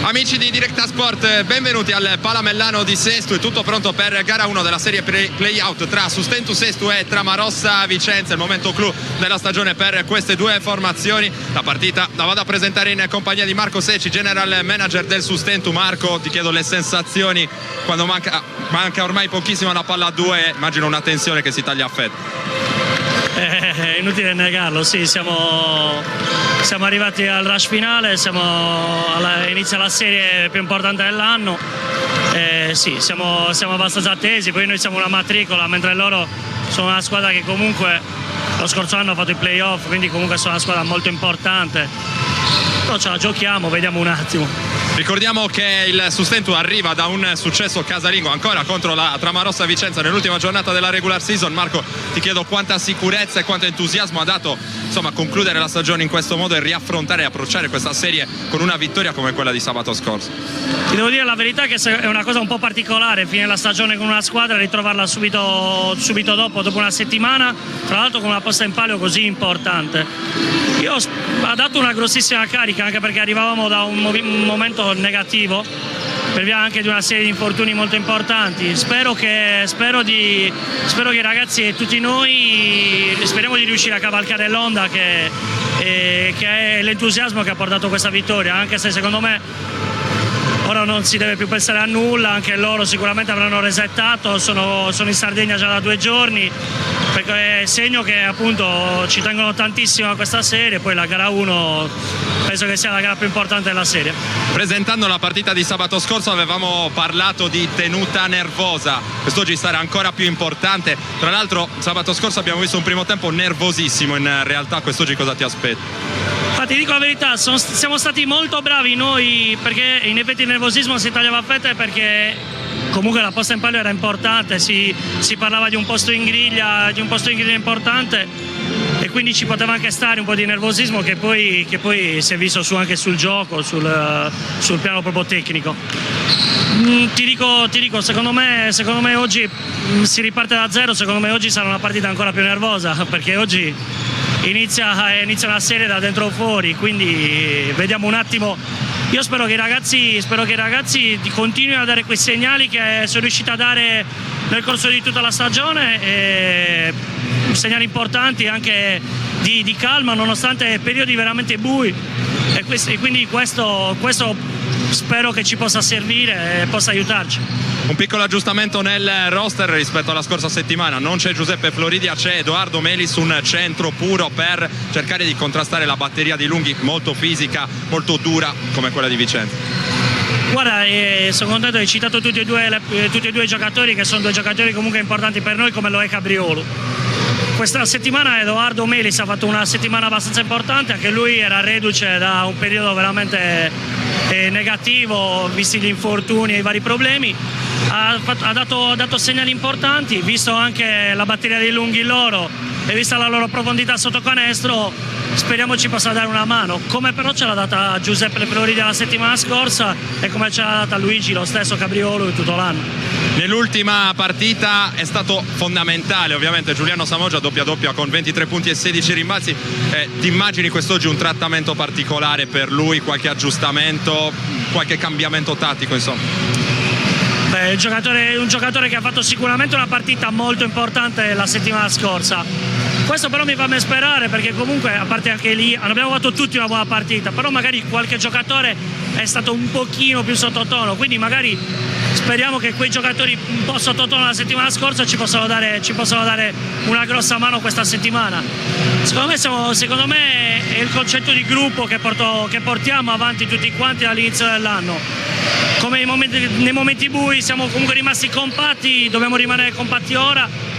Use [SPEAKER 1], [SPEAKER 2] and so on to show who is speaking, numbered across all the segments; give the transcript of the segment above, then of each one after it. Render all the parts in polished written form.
[SPEAKER 1] Amici di Directa Sport, benvenuti al Palamellano di Sesto. È tutto pronto per gara 1 della serie playout tra Sustentu Sestu e Tramarossa Vicenza. Il momento clou della stagione per queste due formazioni. La partita la vado a presentare in compagnia di Marco Secci, general manager del Sustentu. Marco, ti chiedo le sensazioni quando manca ormai pochissimo la palla a due. Immagino una tensione che si taglia a fette.
[SPEAKER 2] È inutile negarlo, sì, siamo arrivati al rush finale, inizia la serie più importante dell'anno, sì, siamo abbastanza attesi, poi noi siamo una matricola, mentre loro sono una squadra che comunque lo scorso anno ha fatto i playoff, quindi comunque sono una squadra molto importante, però ce la giochiamo, vediamo un attimo.
[SPEAKER 1] Ricordiamo che il Sustentu arriva da un successo casalingo ancora contro la Tramarossa Vicenza nell'ultima giornata della regular season. Marco, ti chiedo quanta sicurezza e quanto entusiasmo ha dato concludere la stagione in questo modo e riaffrontare e approcciare questa serie con una vittoria come quella di sabato scorso.
[SPEAKER 2] Ti devo dire la verità che è una cosa un po' particolare finire la stagione con una squadra e ritrovarla subito dopo una settimana, tra l'altro con una posta in palio così importante. Ha dato una grossissima carica, anche perché arrivavamo da un momento negativo per via anche di una serie di infortuni molto importanti. Spero che i ragazzi e tutti noi speriamo di riuscire a cavalcare l'onda che è l'entusiasmo che ha portato questa vittoria, anche se secondo me ora non si deve più pensare a nulla. Anche loro sicuramente avranno resettato, sono in Sardegna già da 2 giorni, perché è segno che appunto ci tengono tantissimo a questa serie. Poi la gara 1 penso che sia la gara più importante della serie.
[SPEAKER 1] Presentando la partita di sabato scorso avevamo parlato di tenuta nervosa, quest'oggi sarà ancora più importante. Tra l'altro sabato scorso abbiamo visto un primo tempo nervosissimo, in realtà quest'oggi cosa ti aspetti?
[SPEAKER 2] Ti dico la verità, siamo stati molto bravi noi, perché in effetti il nervosismo si tagliava a fette, perché comunque la posta in palio era importante, si parlava di un posto in griglia importante, e quindi ci poteva anche stare un po' di nervosismo che poi si è visto anche sul gioco, sul piano proprio tecnico. Ti dico, secondo me oggi si riparte da zero. Secondo me oggi sarà una partita ancora più nervosa, perché oggi inizia una serie da dentro o fuori, quindi vediamo un attimo. Io spero che i ragazzi continuino a dare quei segnali che sono riusciti a dare nel corso di tutta la stagione, segnali importanti anche di calma nonostante periodi veramente bui, e quindi questo spero che ci possa servire e possa aiutarci.
[SPEAKER 1] Un piccolo aggiustamento nel roster rispetto alla scorsa settimana: non c'è Giuseppe Floridia, c'è Edoardo Melis, un centro puro per cercare di contrastare la batteria di lunghi molto fisica, molto dura come quella di Vicenza.
[SPEAKER 2] Guarda, sono contento che hai citato tutti e due i giocatori, che sono 2 giocatori comunque importanti per noi, come lo è Cabriolo. Questa settimana Edoardo Melis ha fatto una settimana abbastanza importante, anche lui era reduce da un periodo veramente negativo, visti gli infortuni e i vari problemi. Ha dato segnali importanti, visto anche la batteria dei lunghi loro e vista la loro profondità sotto canestro. Speriamo ci possa dare una mano, come però ce l'ha data Giuseppe Floridia la settimana scorsa e come ce l'ha data Luigi, lo stesso Cabriolo, in tutto l'anno.
[SPEAKER 1] Nell'ultima partita è stato fondamentale ovviamente Giuliano Samoggia, doppia con 23 punti e 16 rimbalzi. Ti immagini quest'oggi un trattamento particolare per lui, qualche aggiustamento, qualche cambiamento tattico insomma?
[SPEAKER 2] Un giocatore che ha fatto sicuramente una partita molto importante la settimana scorsa. Questo però mi fa ben sperare, perché comunque, a parte anche lì, abbiamo fatto tutti una buona partita, però magari qualche giocatore è stato un pochino più sottotono, quindi magari speriamo che quei giocatori un po' sottotono la settimana scorsa ci possano dare una grossa mano questa settimana. Secondo me è il concetto di gruppo che portiamo avanti tutti quanti dall'inizio dell'anno. Come nei momenti bui siamo comunque rimasti compatti, dobbiamo rimanere compatti ora.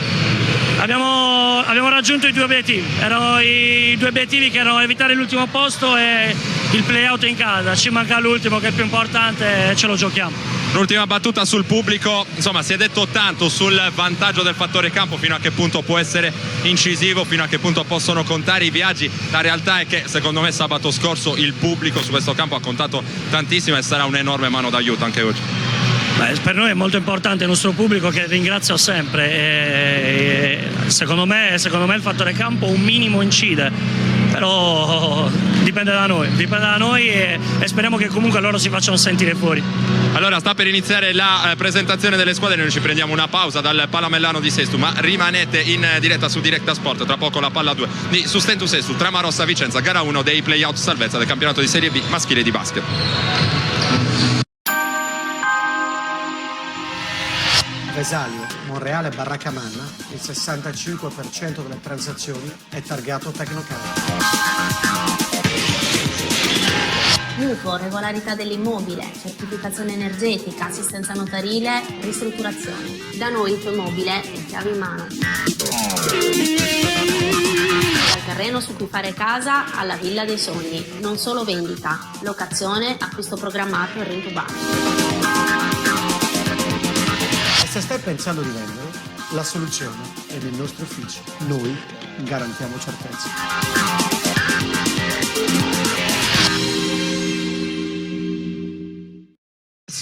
[SPEAKER 2] Abbiamo raggiunto i due obiettivi, erano i due obiettivi che erano evitare l'ultimo posto e il play-out in casa. Ci manca l'ultimo, che è il più importante, e ce lo giochiamo.
[SPEAKER 1] L'ultima battuta sul pubblico, insomma si è detto tanto sul vantaggio del fattore campo, fino a che punto può essere incisivo, fino a che punto possono contare i viaggi. La realtà è che secondo me sabato scorso il pubblico su questo campo ha contato tantissimo e sarà un'enorme mano d'aiuto anche oggi.
[SPEAKER 2] Beh, per noi è molto importante il nostro pubblico, che ringrazio sempre, e secondo me il fattore campo un minimo incide, però dipende da noi e speriamo che comunque loro si facciano sentire fuori.
[SPEAKER 1] Allora sta per iniziare la presentazione delle squadre, noi ci prendiamo una pausa dal Palamellano di Sesto, ma rimanete in diretta su Directa Sport, tra poco la palla 2 di Sustentu Sesto, Tramarossa Vicenza, gara 1 dei play-out salvezza del campionato di Serie B maschile di basket.
[SPEAKER 3] Vesalio, Monreale e Barracamanna, il 65% delle transazioni è targato Tecnocard.
[SPEAKER 4] Mutuo, regolarità dell'immobile, certificazione energetica, assistenza notarile, ristrutturazione. Da noi il tuo immobile è chiave in mano. Dal terreno su cui fare casa alla villa dei sogni. Non solo vendita, locazione, acquisto programmato e rento urbano.
[SPEAKER 3] Se stai pensando di vendere, la soluzione è nei nostri uffici. Noi garantiamo certezza.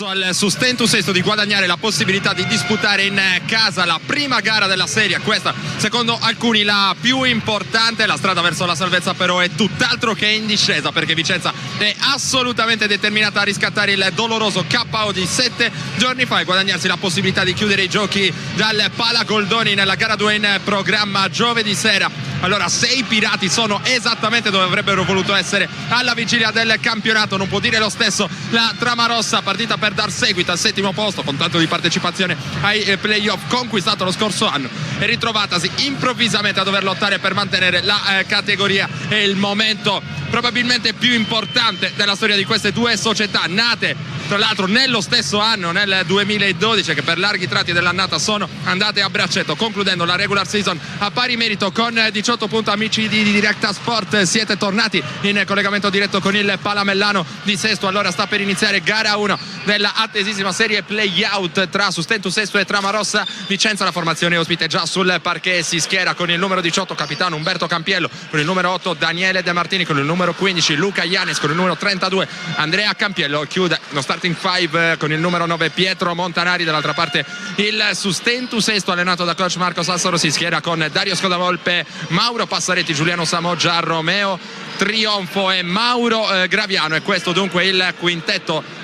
[SPEAKER 1] Al Sustentu Sesto di guadagnare la possibilità di disputare in casa la prima gara della serie, questa secondo alcuni la più importante. La strada verso la salvezza però è tutt'altro che in discesa, perché Vicenza è assolutamente determinata a riscattare il doloroso KO di 7 giorni fa e guadagnarsi la possibilità di chiudere i giochi dal Pala Goldoni nella gara 2 in programma giovedì sera. Allora 6 pirati sono esattamente dove avrebbero voluto essere alla vigilia del campionato, non può dire lo stesso la Tramarossa, partita per dar seguito al 7° posto con tanto di partecipazione ai playoff conquistato lo scorso anno, e ritrovatasi improvvisamente a dover lottare per mantenere la categoria. È il momento probabilmente più importante della storia di queste due società, nate tra l'altro nello stesso anno, nel 2012, che per larghi tratti dell'annata sono andate a braccetto, concludendo la regular season a pari merito con 18 punti. Amici di Directa Sport, siete tornati in collegamento diretto con il Palamellano di Sesto. Allora sta per iniziare gara 1 della attesissima serie play-out tra Sustentu Sesto e Tramarossa Vicenza. La formazione ospite già sul parquet si schiera con il numero 18 capitano Umberto Campiello, con il numero 8 Daniele De Martini, con il numero 15 Luca Ianes, con il numero 32 Andrea Campiello. Chiude lo starting 5 con il numero 9 Pietro Montanari. Dall'altra parte il Sustentu Sesto, allenato da coach Marco Sassaro, si schiera con Dario Scodavolpe, Mauro Passaretti, Giuliano Samoggia, Romeo Trionfo e Mauro Graviano. E questo dunque il quintetto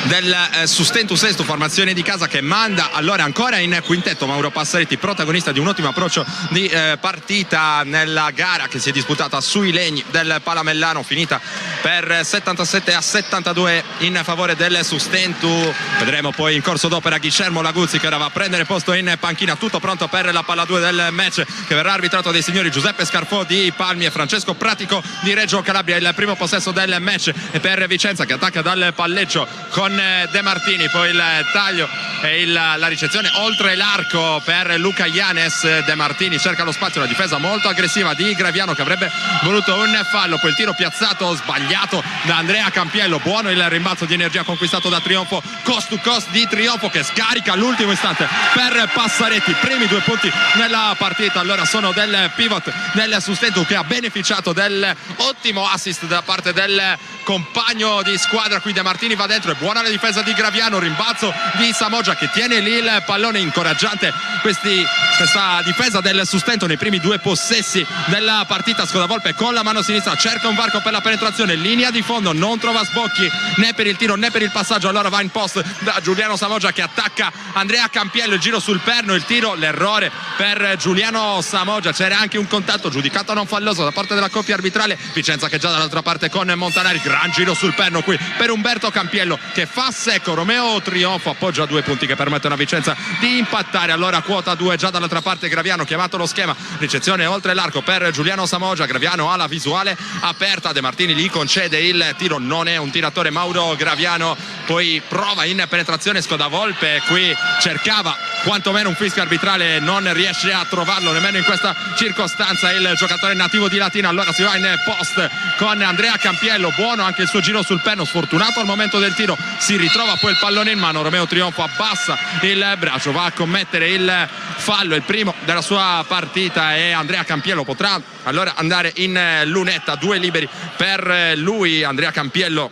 [SPEAKER 1] del Sustentu Sesto, formazione di casa che manda allora ancora in quintetto Mauro Passaretti, protagonista di un ottimo approccio di partita nella gara che si è disputata sui legni del Palamellano, finita per 77-72 in favore del Sustentu. Vedremo poi in corso d'opera Guillermo Laguzzi, che ora va a prendere posto in panchina, tutto pronto per la palla 2 del match, che verrà arbitrato dai signori Giuseppe Scarfò di Palmi e Francesco Pratico di Reggio Calabria. Il primo possesso del match è per Vicenza, che attacca dal palleggio con De Martini, poi il taglio e la ricezione oltre l'arco per Luca Ianes. De Martini cerca lo spazio, una difesa molto aggressiva di Graviano che avrebbe voluto un fallo, poi il tiro piazzato sbagliato da Andrea Campiello. Buono il rimbalzo di energia conquistato da Trionfo, cost to cost di Trionfo, che scarica all'ultimo istante per Passaretti. Primi 2 punti nella partita allora sono del pivot del Sustentu, che ha beneficiato dell'ottimo assist da parte del compagno di squadra qui. De Martini va dentro, e buona buona difesa di Graviano, rimbalzo di Samoggia che tiene lì il pallone, incoraggiante questa difesa del Sustento nei primi due possessi della partita. Scodavolpe con la mano sinistra cerca un varco per la penetrazione, linea di fondo, non trova sbocchi né per il tiro né per il passaggio, allora va in post da Giuliano Samoggia che attacca Andrea Campiello, il giro sul perno, il tiro, l'errore per Giuliano Samoggia. C'era anche un contatto giudicato non falloso da parte della coppia arbitrale. Vicenza che già dall'altra parte con Montanari, gran giro sul perno qui per Umberto Campiello che fa secco. Romeo Trionfo appoggia 2 punti che permettono a Vicenza di impattare, allora quota 2 già dall'altra parte. Graviano chiamato lo schema, ricezione oltre l'arco per Giuliano Samoggia, Graviano ha la visuale aperta, De Martini gli concede il tiro, non è un tiratore Mauro Graviano, poi prova in penetrazione Scodavolpe, qui cercava quantomeno un fischio arbitrale, non riesce a trovarlo nemmeno in questa circostanza il giocatore nativo di Latina. Allora si va in post con Andrea Campiello, buono anche il suo giro sul perno, sfortunato al momento del tiro, si ritrova poi il pallone in mano. Romeo Trionfo abbassa il braccio, va a commettere il fallo, il primo della sua partita, e Andrea Campiello potrà allora andare in lunetta. 2 liberi per lui. Andrea Campiello,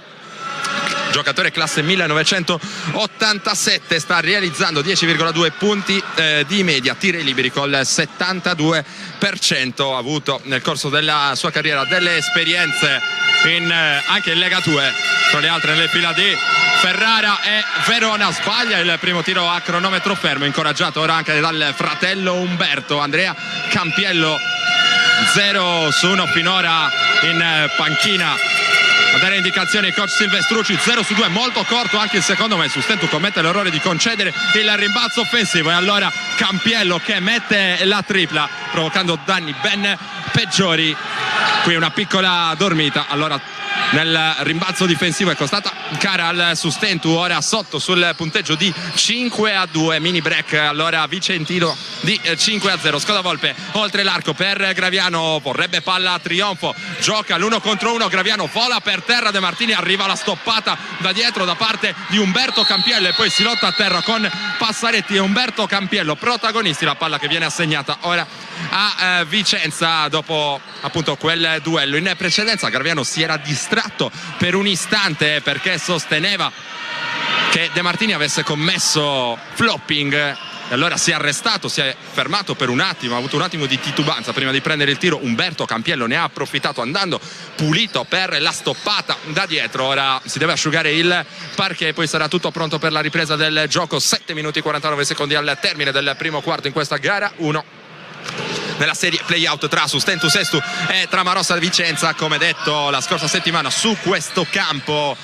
[SPEAKER 1] giocatore classe 1987, sta realizzando 10,2 punti di media, tiri liberi col 72%, ha avuto nel corso della sua carriera delle esperienze anche in Lega 2, tra le altre nelle fila di Ferrara e Verona. Sbaglia il primo tiro a cronometro fermo, incoraggiato ora anche dal fratello Umberto. Andrea Campiello 0 su 1 finora in panchina a dare indicazioni coach Silvestrucci. 0 su 2, molto corto anche il secondo, ma il Sustento commette l'errore di concedere il rimbalzo offensivo, e allora Campiello che mette la tripla provocando danni ben peggiori. Qui una piccola dormita allora nel rimbalzo difensivo, è costata cara al Sustento, ora sotto sul punteggio di 5-2, mini break allora vicentino di 5-0. Scodavolpe oltre l'arco per Graviano, vorrebbe palla a Trionfo, gioca l'1 contro 1, Graviano vola per terra, De Martini arriva la stoppata da dietro da parte di Umberto Campiello e poi si lotta a terra con Passaretti e Umberto Campiello protagonisti. La palla che viene assegnata ora a Vicenza dopo appunto quel duello. In precedenza Graviano si era distratto per un istante perché sosteneva che De Martini avesse commesso flopping, e allora si è arrestato, si è fermato per un attimo, ha avuto un attimo di titubanza prima di prendere il tiro. Umberto Campiello ne ha approfittato andando pulito per la stoppata da dietro. Ora si deve asciugare il parquet, poi sarà tutto pronto per la ripresa del gioco. 7 minuti e 49 secondi al termine del primo quarto in questa gara 1 nella serie playout tra Sustentu Sestu e Tramarossa Vicenza. Come detto la scorsa settimana su questo campo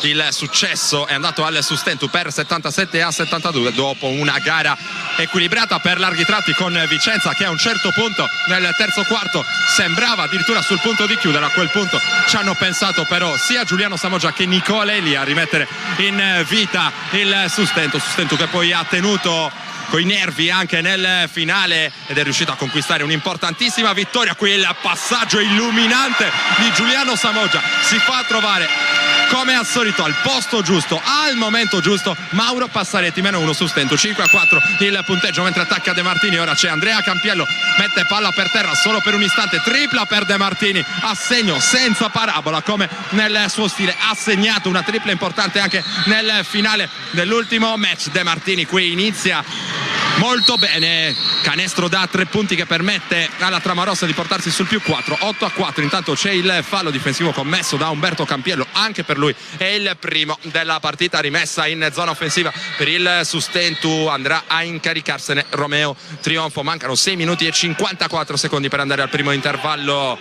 [SPEAKER 1] il successo è andato al Sustentu per 77-72 dopo una gara equilibrata per larghi tratti, con Vicenza che a un certo punto nel terzo quarto sembrava addirittura sul punto di chiudere. A quel punto ci hanno pensato però sia Giuliano Samoggia che Nicola Eli a rimettere in vita il Sustentu che poi ha tenuto coi nervi anche nel finale ed è riuscito a conquistare un'importantissima vittoria. Qui il passaggio illuminante di Giuliano Samoggia, si fa trovare come al solito al posto giusto al momento giusto Mauro Passaretti. -1 Sustento, 5-4 il punteggio mentre attacca De Martini. Ora c'è Andrea Campiello, mette palla per terra solo per un istante, tripla per De Martini, assegno senza parabola come nel suo stile, ha segnato una tripla importante anche nel finale dell'ultimo match. De Martini qui inizia molto bene, canestro da 3 punti che permette alla Tramarossa di portarsi sul +4, 8-4. Intanto c'è il fallo difensivo commesso da Umberto Campiello, anche per lui è il primo della partita. Rimessa in zona offensiva per il Sustentu, andrà a incaricarsene Romeo Trionfo. Mancano 6 minuti e 54 secondi per andare al primo intervallo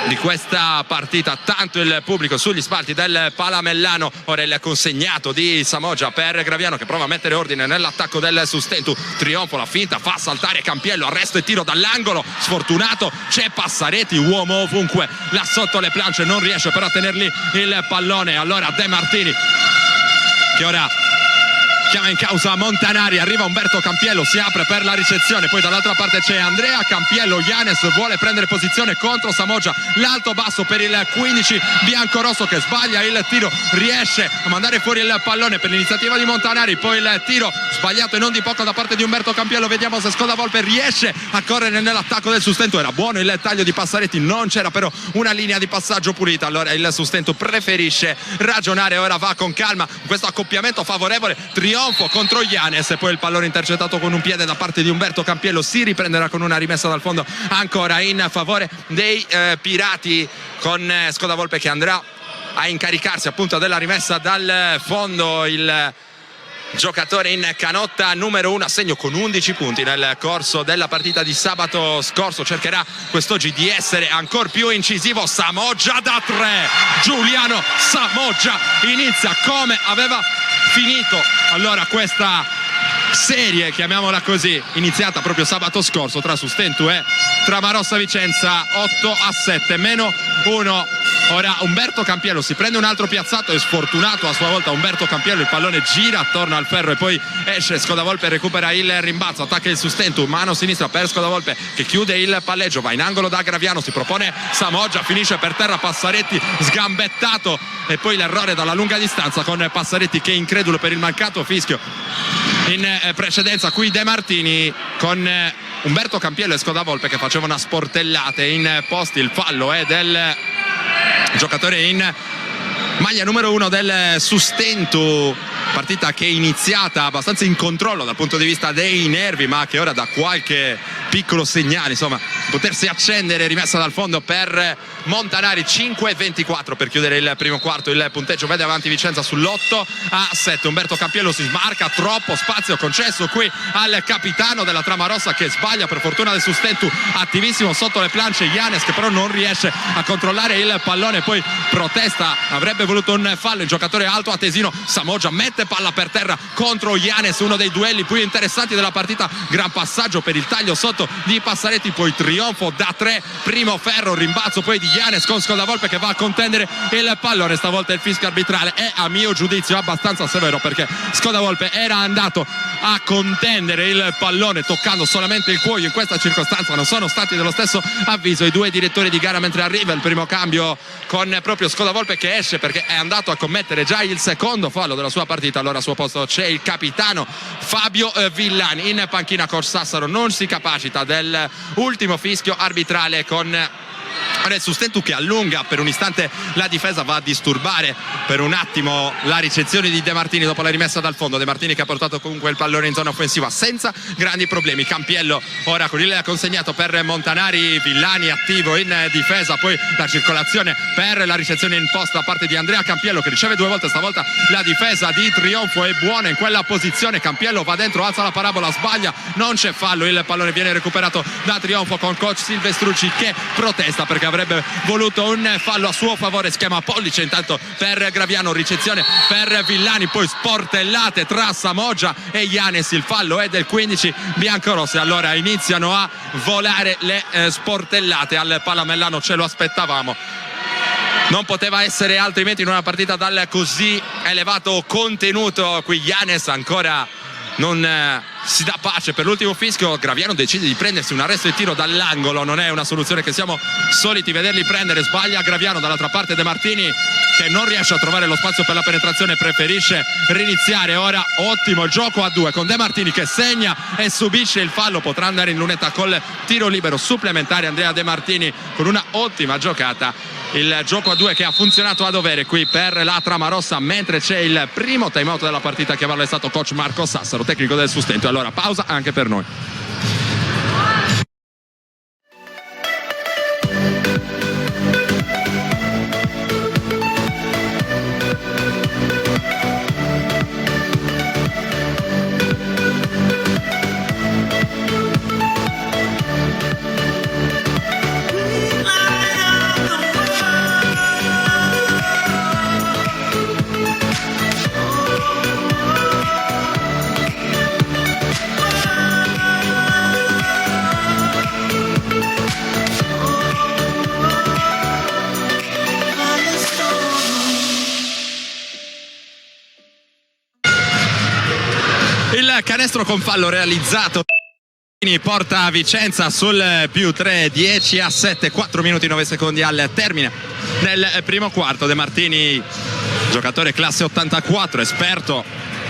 [SPEAKER 1] di questa partita. Tanto il pubblico sugli spalti del Palamellano. Ora il consegnato di Samoggia per Graviano che prova a mettere ordine nell'attacco del Sustentu. Trionfo, la finta, fa saltare Campiello, arresto e tiro dall'angolo, sfortunato, c'è Passaretti, uomo ovunque, là sotto le planche, non riesce però a tenerli il pallone. Allora De Martini che ora chiama in causa Montanari, arriva Umberto Campiello, si apre per la ricezione, poi dall'altra parte c'è Andrea Campiello, Yanes vuole prendere posizione contro Samoggia, l'alto basso per il 15 biancorosso che sbaglia il tiro, riesce a mandare fuori il pallone per l'iniziativa di Montanari, poi il tiro sbagliato e non di poco da parte di Umberto Campiello, vediamo se Scodavolpe riesce a correre nell'attacco del Sustento, era buono il taglio di Passaretti, non c'era però una linea di passaggio pulita, allora il Sustento preferisce ragionare, ora va con calma, questo accoppiamento favorevole, trionfo contro Yanes e poi il pallone intercettato con un piede da parte di Umberto Campiello, si riprenderà con una rimessa dal fondo ancora in favore dei Pirati, con Scodavolpe che andrà a incaricarsi appunto della rimessa dal fondo. Il giocatore in canotta numero 1 a segno con 11 punti nel corso della partita di sabato scorso, cercherà quest'oggi di essere ancora più incisivo. Samoggia da 3, Giuliano Samoggia inizia come aveva finito allora questa serie, chiamiamola così, iniziata proprio sabato scorso tra Sustentu e Tramarossa Vicenza, 8-7 meno 1. Ora Umberto Campiello si prende un altro piazzato, è sfortunato a sua volta Umberto Campiello, il pallone gira attorno al ferro e poi esce. Scodavolpe recupera il rimbalzo, attacca il Sustentu, mano sinistra per Scodavolpe che chiude il palleggio, va in angolo da Graviano, si propone Samoggia, finisce per terra Passaretti sgambettato e poi l'errore dalla lunga distanza con Passaretti che è incredulo per il mancato fischio in precedenza. Qui De Martini con Umberto Campiello e Scodavolpe che facevano sportellate in posti, il fallo è del giocatore in maglia numero 1 del Sustentu, partita che è iniziata abbastanza in controllo dal punto di vista dei nervi ma che ora dà qualche piccolo segnale, insomma, potersi accendere, rimessa dal fondo per Montanari. 5-24 per chiudere il primo quarto, il punteggio vede avanti Vicenza sull'8-7. Umberto Campiello si smarca, troppo spazio concesso qui al capitano della Tramarossa che sbaglia, per fortuna del Sustentu attivissimo sotto le planche Yanes che però non riesce a controllare il pallone, poi protesta, avrebbe voluto un fallo il giocatore alto atesino. Samoggia mette palla per terra contro Yanes, uno dei duelli più interessanti della partita, gran passaggio per il taglio sotto di Passaretti, poi trionfo da 3, primo ferro, rimbalzo poi di Yanes con Scodavolpe che va a contendere il pallone. Stavolta il fischio arbitrale è a mio giudizio abbastanza severo perché Scodavolpe era andato a contendere il pallone toccando solamente il cuoio, in questa circostanza non sono stati dello stesso avviso i due direttori di gara, mentre arriva il primo cambio con proprio Scodavolpe che esce perché è andato a commettere già il secondo fallo della sua partita. Allora al suo posto c'è il capitano Fabio Villani, in panchina Coach Sassaro non si capacita dell'ultimo fischio arbitrale con il Sustentu che allunga per un istante la difesa, va a disturbare per un attimo la ricezione di De Martini dopo la rimessa dal fondo. De Martini che ha portato comunque il pallone in zona offensiva senza grandi problemi. Campiello ora con il consegnato per Montanari, Villani attivo in difesa, poi la circolazione per la ricezione in post da parte di Andrea Campiello che riceve due volte, stavolta la difesa di Trionfo è buona in quella posizione. Campiello va dentro, alza la parabola, sbaglia, non c'è fallo, il pallone viene recuperato da Trionfo con coach Silvestrucci che protesta perché avrebbe voluto un fallo a suo favore. Schema pollice intanto per Graviano, ricezione per Villani, poi sportellate tra Samoggia e Yanes, il fallo è del 15 biancorosse. Allora iniziano a volare le sportellate al Palamellano, ce lo aspettavamo, non poteva essere altrimenti in una partita dal così elevato contenuto. Qui Yanes ancora non si dà pace per l'ultimo fischio. Graviano decide di prendersi un arresto di tiro dall'angolo, non è una soluzione che siamo soliti vederli prendere, sbaglia Graviano. Dall'altra parte De Martini che non riesce a trovare lo spazio per la penetrazione, preferisce riniziare. Ora ottimo il gioco a due con De Martini che segna e subisce il fallo, potrà andare in lunetta col tiro libero supplementare Andrea De Martini con una ottima giocata. Il gioco a due che ha funzionato a dovere qui per la Tramarossa, mentre c'è il primo time out della partita. A chiamarlo è stato coach Marco Sassaro, tecnico del Sustento. Allora pausa anche per noi. canestro con fallo realizzato. Porta Vicenza sul +3, 10-7, 4 minuti 9 secondi al termine del primo quarto. De Martini, giocatore classe 84, esperto,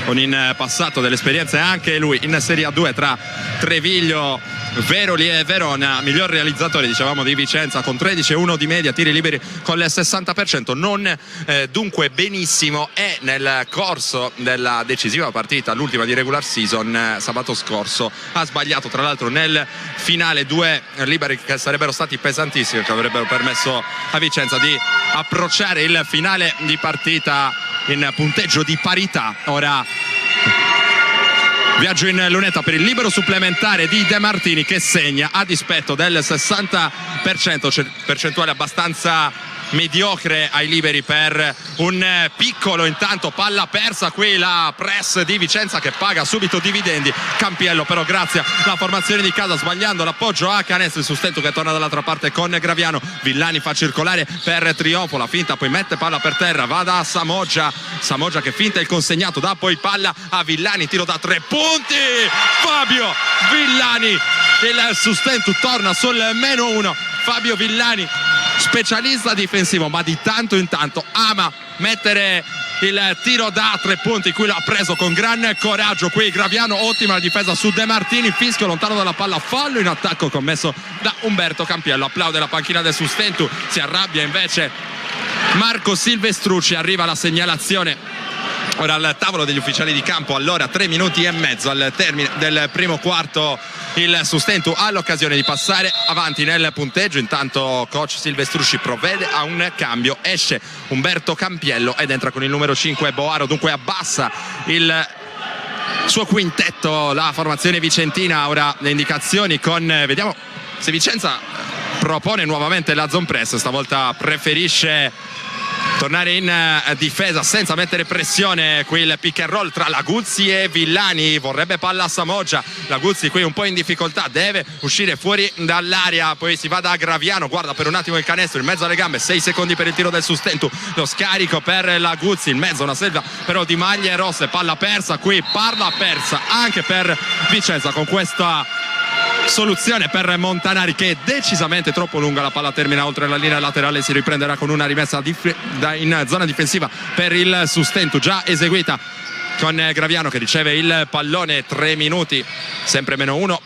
[SPEAKER 1] con in passato delle esperienze anche lui in Serie A2 tra Treviglio, Veroli e Verona. Miglior realizzatore, dicevamo, di Vicenza con 13,1 di media, tiri liberi con il 60%, non dunque benissimo, e nel corso della decisiva partita, l'ultima di regular season, sabato scorso ha sbagliato tra l'altro nel finale 2 liberi che sarebbero stati pesantissimi, che avrebbero permesso a Vicenza di approcciare il finale di partita in punteggio di parità. Ora viaggio in lunetta per il libero supplementare di De Martini, che segna a dispetto del 60%, percentuale abbastanza mediocre ai liberi per un piccolo. Intanto palla persa, qui la press di Vicenza che paga subito dividendi. Campiello però, grazie alla formazione di casa, sbagliando l'appoggio a canestro, il sustento che torna dall'altra parte con Graviano. Villani fa circolare per Trionfo, la finta, poi mette palla per terra, va da Samoggia che finta il consegnato, dà poi palla a Villani, tiro da 3 punti, Fabio Villani, il sustento torna sul -1. Fabio Villani, specialista difensivo, ma di tanto in tanto ama mettere il tiro da 3 punti. Qui l'ha preso con gran coraggio. Qui Graviano, ottima la difesa su De Martini, fischio lontano dalla palla, fallo in attacco commesso da Umberto Campiello. Applaude la panchina del Sustentu, si arrabbia invece Marco Silvestrucci. Arriva la segnalazione ora al tavolo degli ufficiali di campo. Allora 3 minuti e mezzo al termine del primo quarto, il Sustentu ha l'occasione di passare avanti nel punteggio. Intanto coach Silvestrucci provvede a un cambio, esce Umberto Campiello ed entra con il numero 5 Boaro, dunque abbassa il suo quintetto la formazione vicentina. Ora le indicazioni con, vediamo se Vicenza propone nuovamente la zone press, stavolta preferisce tornare in difesa senza mettere pressione. Qui il pick and roll tra Laguzzi e Villani, vorrebbe palla a Samoggia, Laguzzi qui un po' in difficoltà, deve uscire fuori dall'area, poi si va da Graviano, guarda per un attimo il canestro in mezzo alle gambe, 6 secondi per il tiro del Sustentu, lo scarico per Laguzzi, in mezzo una selva però di maglie rosse, palla persa, qui palla persa anche per Vicenza con questa soluzione per Montanari che è decisamente troppo lunga. La palla termina oltre la linea laterale, si riprenderà con una rimessa in zona difensiva per il Sustentu già eseguita con Graviano che riceve il pallone. 3 minuti, sempre -1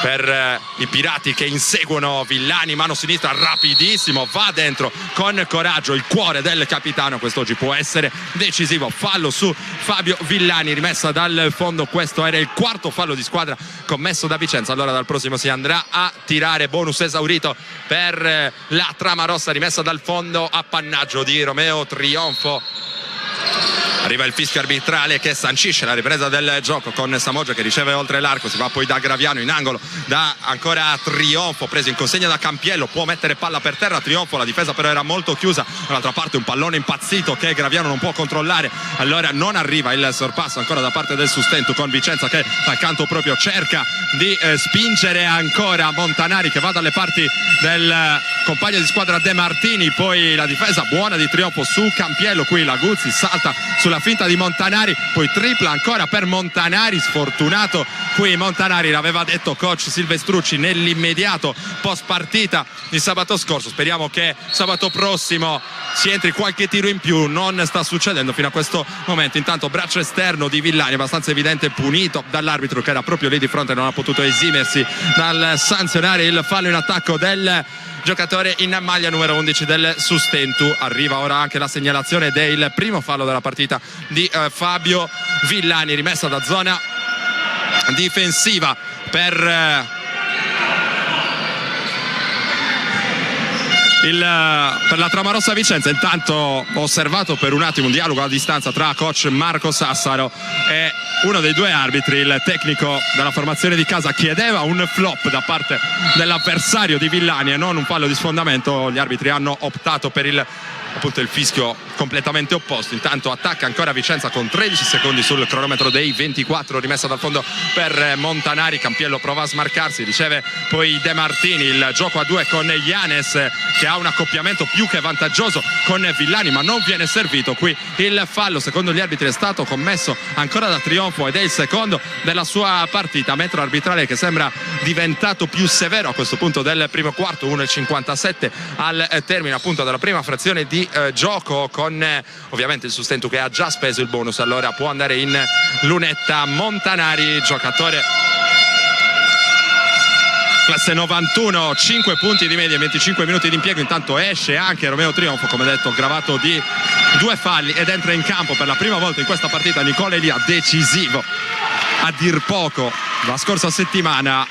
[SPEAKER 1] per i pirati che inseguono Villani, mano sinistra rapidissimo, va dentro con coraggio, il cuore del capitano, quest'oggi può essere decisivo. Fallo su Fabio Villani, rimessa dal fondo, questo era il 4º fallo di squadra commesso da Vicenza. Allora dal prossimo si andrà a tirare, bonus esaurito per la trama rossa, rimessa dal fondo, appannaggio di Romeo Trionfo. Arriva il fischio arbitrale che sancisce la ripresa del gioco con Samoggia che riceve oltre l'arco, si va poi da Graviano in angolo, da ancora Trionfo, preso in consegna da Campiello, può mettere palla per terra Trionfo, la difesa però era molto chiusa, dall'altra parte un pallone impazzito che Graviano non può controllare, allora non arriva il sorpasso ancora da parte del Sustentu con Vicenza che dal canto proprio cerca di spingere ancora Montanari che va dalle parti del compagno di squadra De Martini, poi la difesa buona di Trionfo su Campiello, qui Laguzzi salta sulla finta di Montanari, poi tripla ancora per Montanari, sfortunato qui Montanari, l'aveva detto coach Silvestrucci nell'immediato post partita di sabato scorso. Speriamo che sabato prossimo si entri qualche tiro in più, non sta succedendo fino a questo momento. Intanto braccio esterno di Villani abbastanza evidente, punito dall'arbitro che era proprio lì di fronte, non ha potuto esimersi dal sanzionare il fallo in attacco del giocatore in maglia numero 11 del Sustentu. Arriva ora anche la segnalazione del primo fallo della partita di Fabio Villani, rimessa da zona difensiva per la trama rossa Vicenza. Intanto ho osservato per un attimo un dialogo a distanza tra coach Marco Sassaro e uno dei due arbitri. Il tecnico della formazione di casa chiedeva un flop da parte dell'avversario di Villani e non un fallo di sfondamento. Gli arbitri hanno optato per il appunto il fischio completamente opposto. Intanto attacca ancora Vicenza con 13 secondi sul cronometro dei 24, rimessa dal fondo per Montanari. Campiello prova a smarcarsi, riceve poi De Martini, il gioco a due con Yanes che ha un accoppiamento più che vantaggioso con Villani, ma non viene servito. Qui il fallo secondo gli arbitri è stato commesso ancora da Trionfo ed è il secondo della sua partita. Metro arbitrale che sembra diventato più severo a questo punto del primo quarto, 1:57 al termine appunto della prima frazione di gioco, con ovviamente il Sustentu che ha già speso il bonus. Allora può andare in lunetta Montanari, giocatore classe 91, 5 punti di media, 25 minuti di impiego. Intanto esce anche Romeo Trionfo, come detto, gravato di 2 falli, ed entra in campo per la prima volta in questa partita Nicola Elia, decisivo a dir poco. La scorsa settimana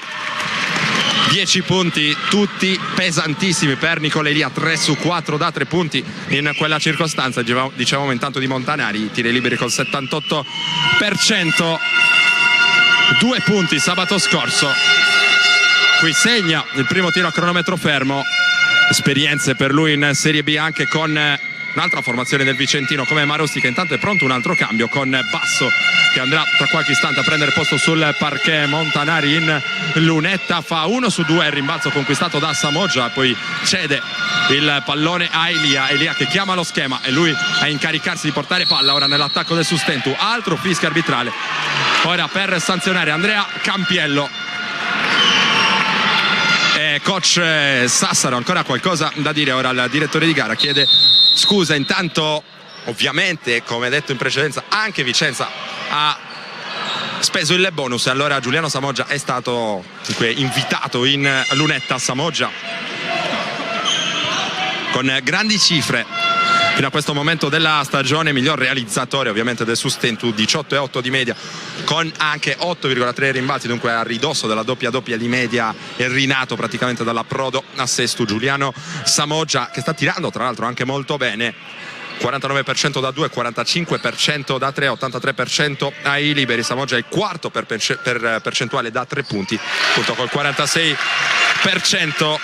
[SPEAKER 1] 10 punti, tutti pesantissimi per Nicola Elia, 3 su 4 da 3 punti in quella circostanza. Dicevamo intanto di Montanari, tiri liberi col 78%, 2 punti sabato scorso. Qui segna il primo tiro a cronometro fermo. Esperienze per lui in Serie B anche con un'altra formazione del Vicentino come Marosti, che intanto è pronto un altro cambio con Basso che andrà tra qualche istante a prendere posto sul parquet. Montanari in lunetta, fa 1 su 2 il rimbalzo conquistato da Samoggia, poi cede il pallone a Elia che chiama lo schema e lui a incaricarsi di portare palla ora nell'attacco del Sustentu. Altro fischio arbitrale ora per sanzionare Andrea Campiello. Coach Sassaro ancora qualcosa da dire ora al direttore di gara, chiede scusa. Intanto ovviamente, come detto in precedenza, anche Vicenza ha speso il bonus, allora Giuliano Samoggia è stato invitato in lunetta. Samoggia con grandi cifre fino a questo momento della stagione, miglior realizzatore ovviamente del Sustentu, 18,8 di media con anche 8,3 rimbalzi, dunque a ridosso della doppia di media e rinato praticamente dall'approdo a Sestu. Giuliano Samoggia che sta tirando tra l'altro anche molto bene, 49% da 2, 45% da 3, 83% ai liberi. Samoggia è il quarto per percentuale da 3 punti, appunto col 46%.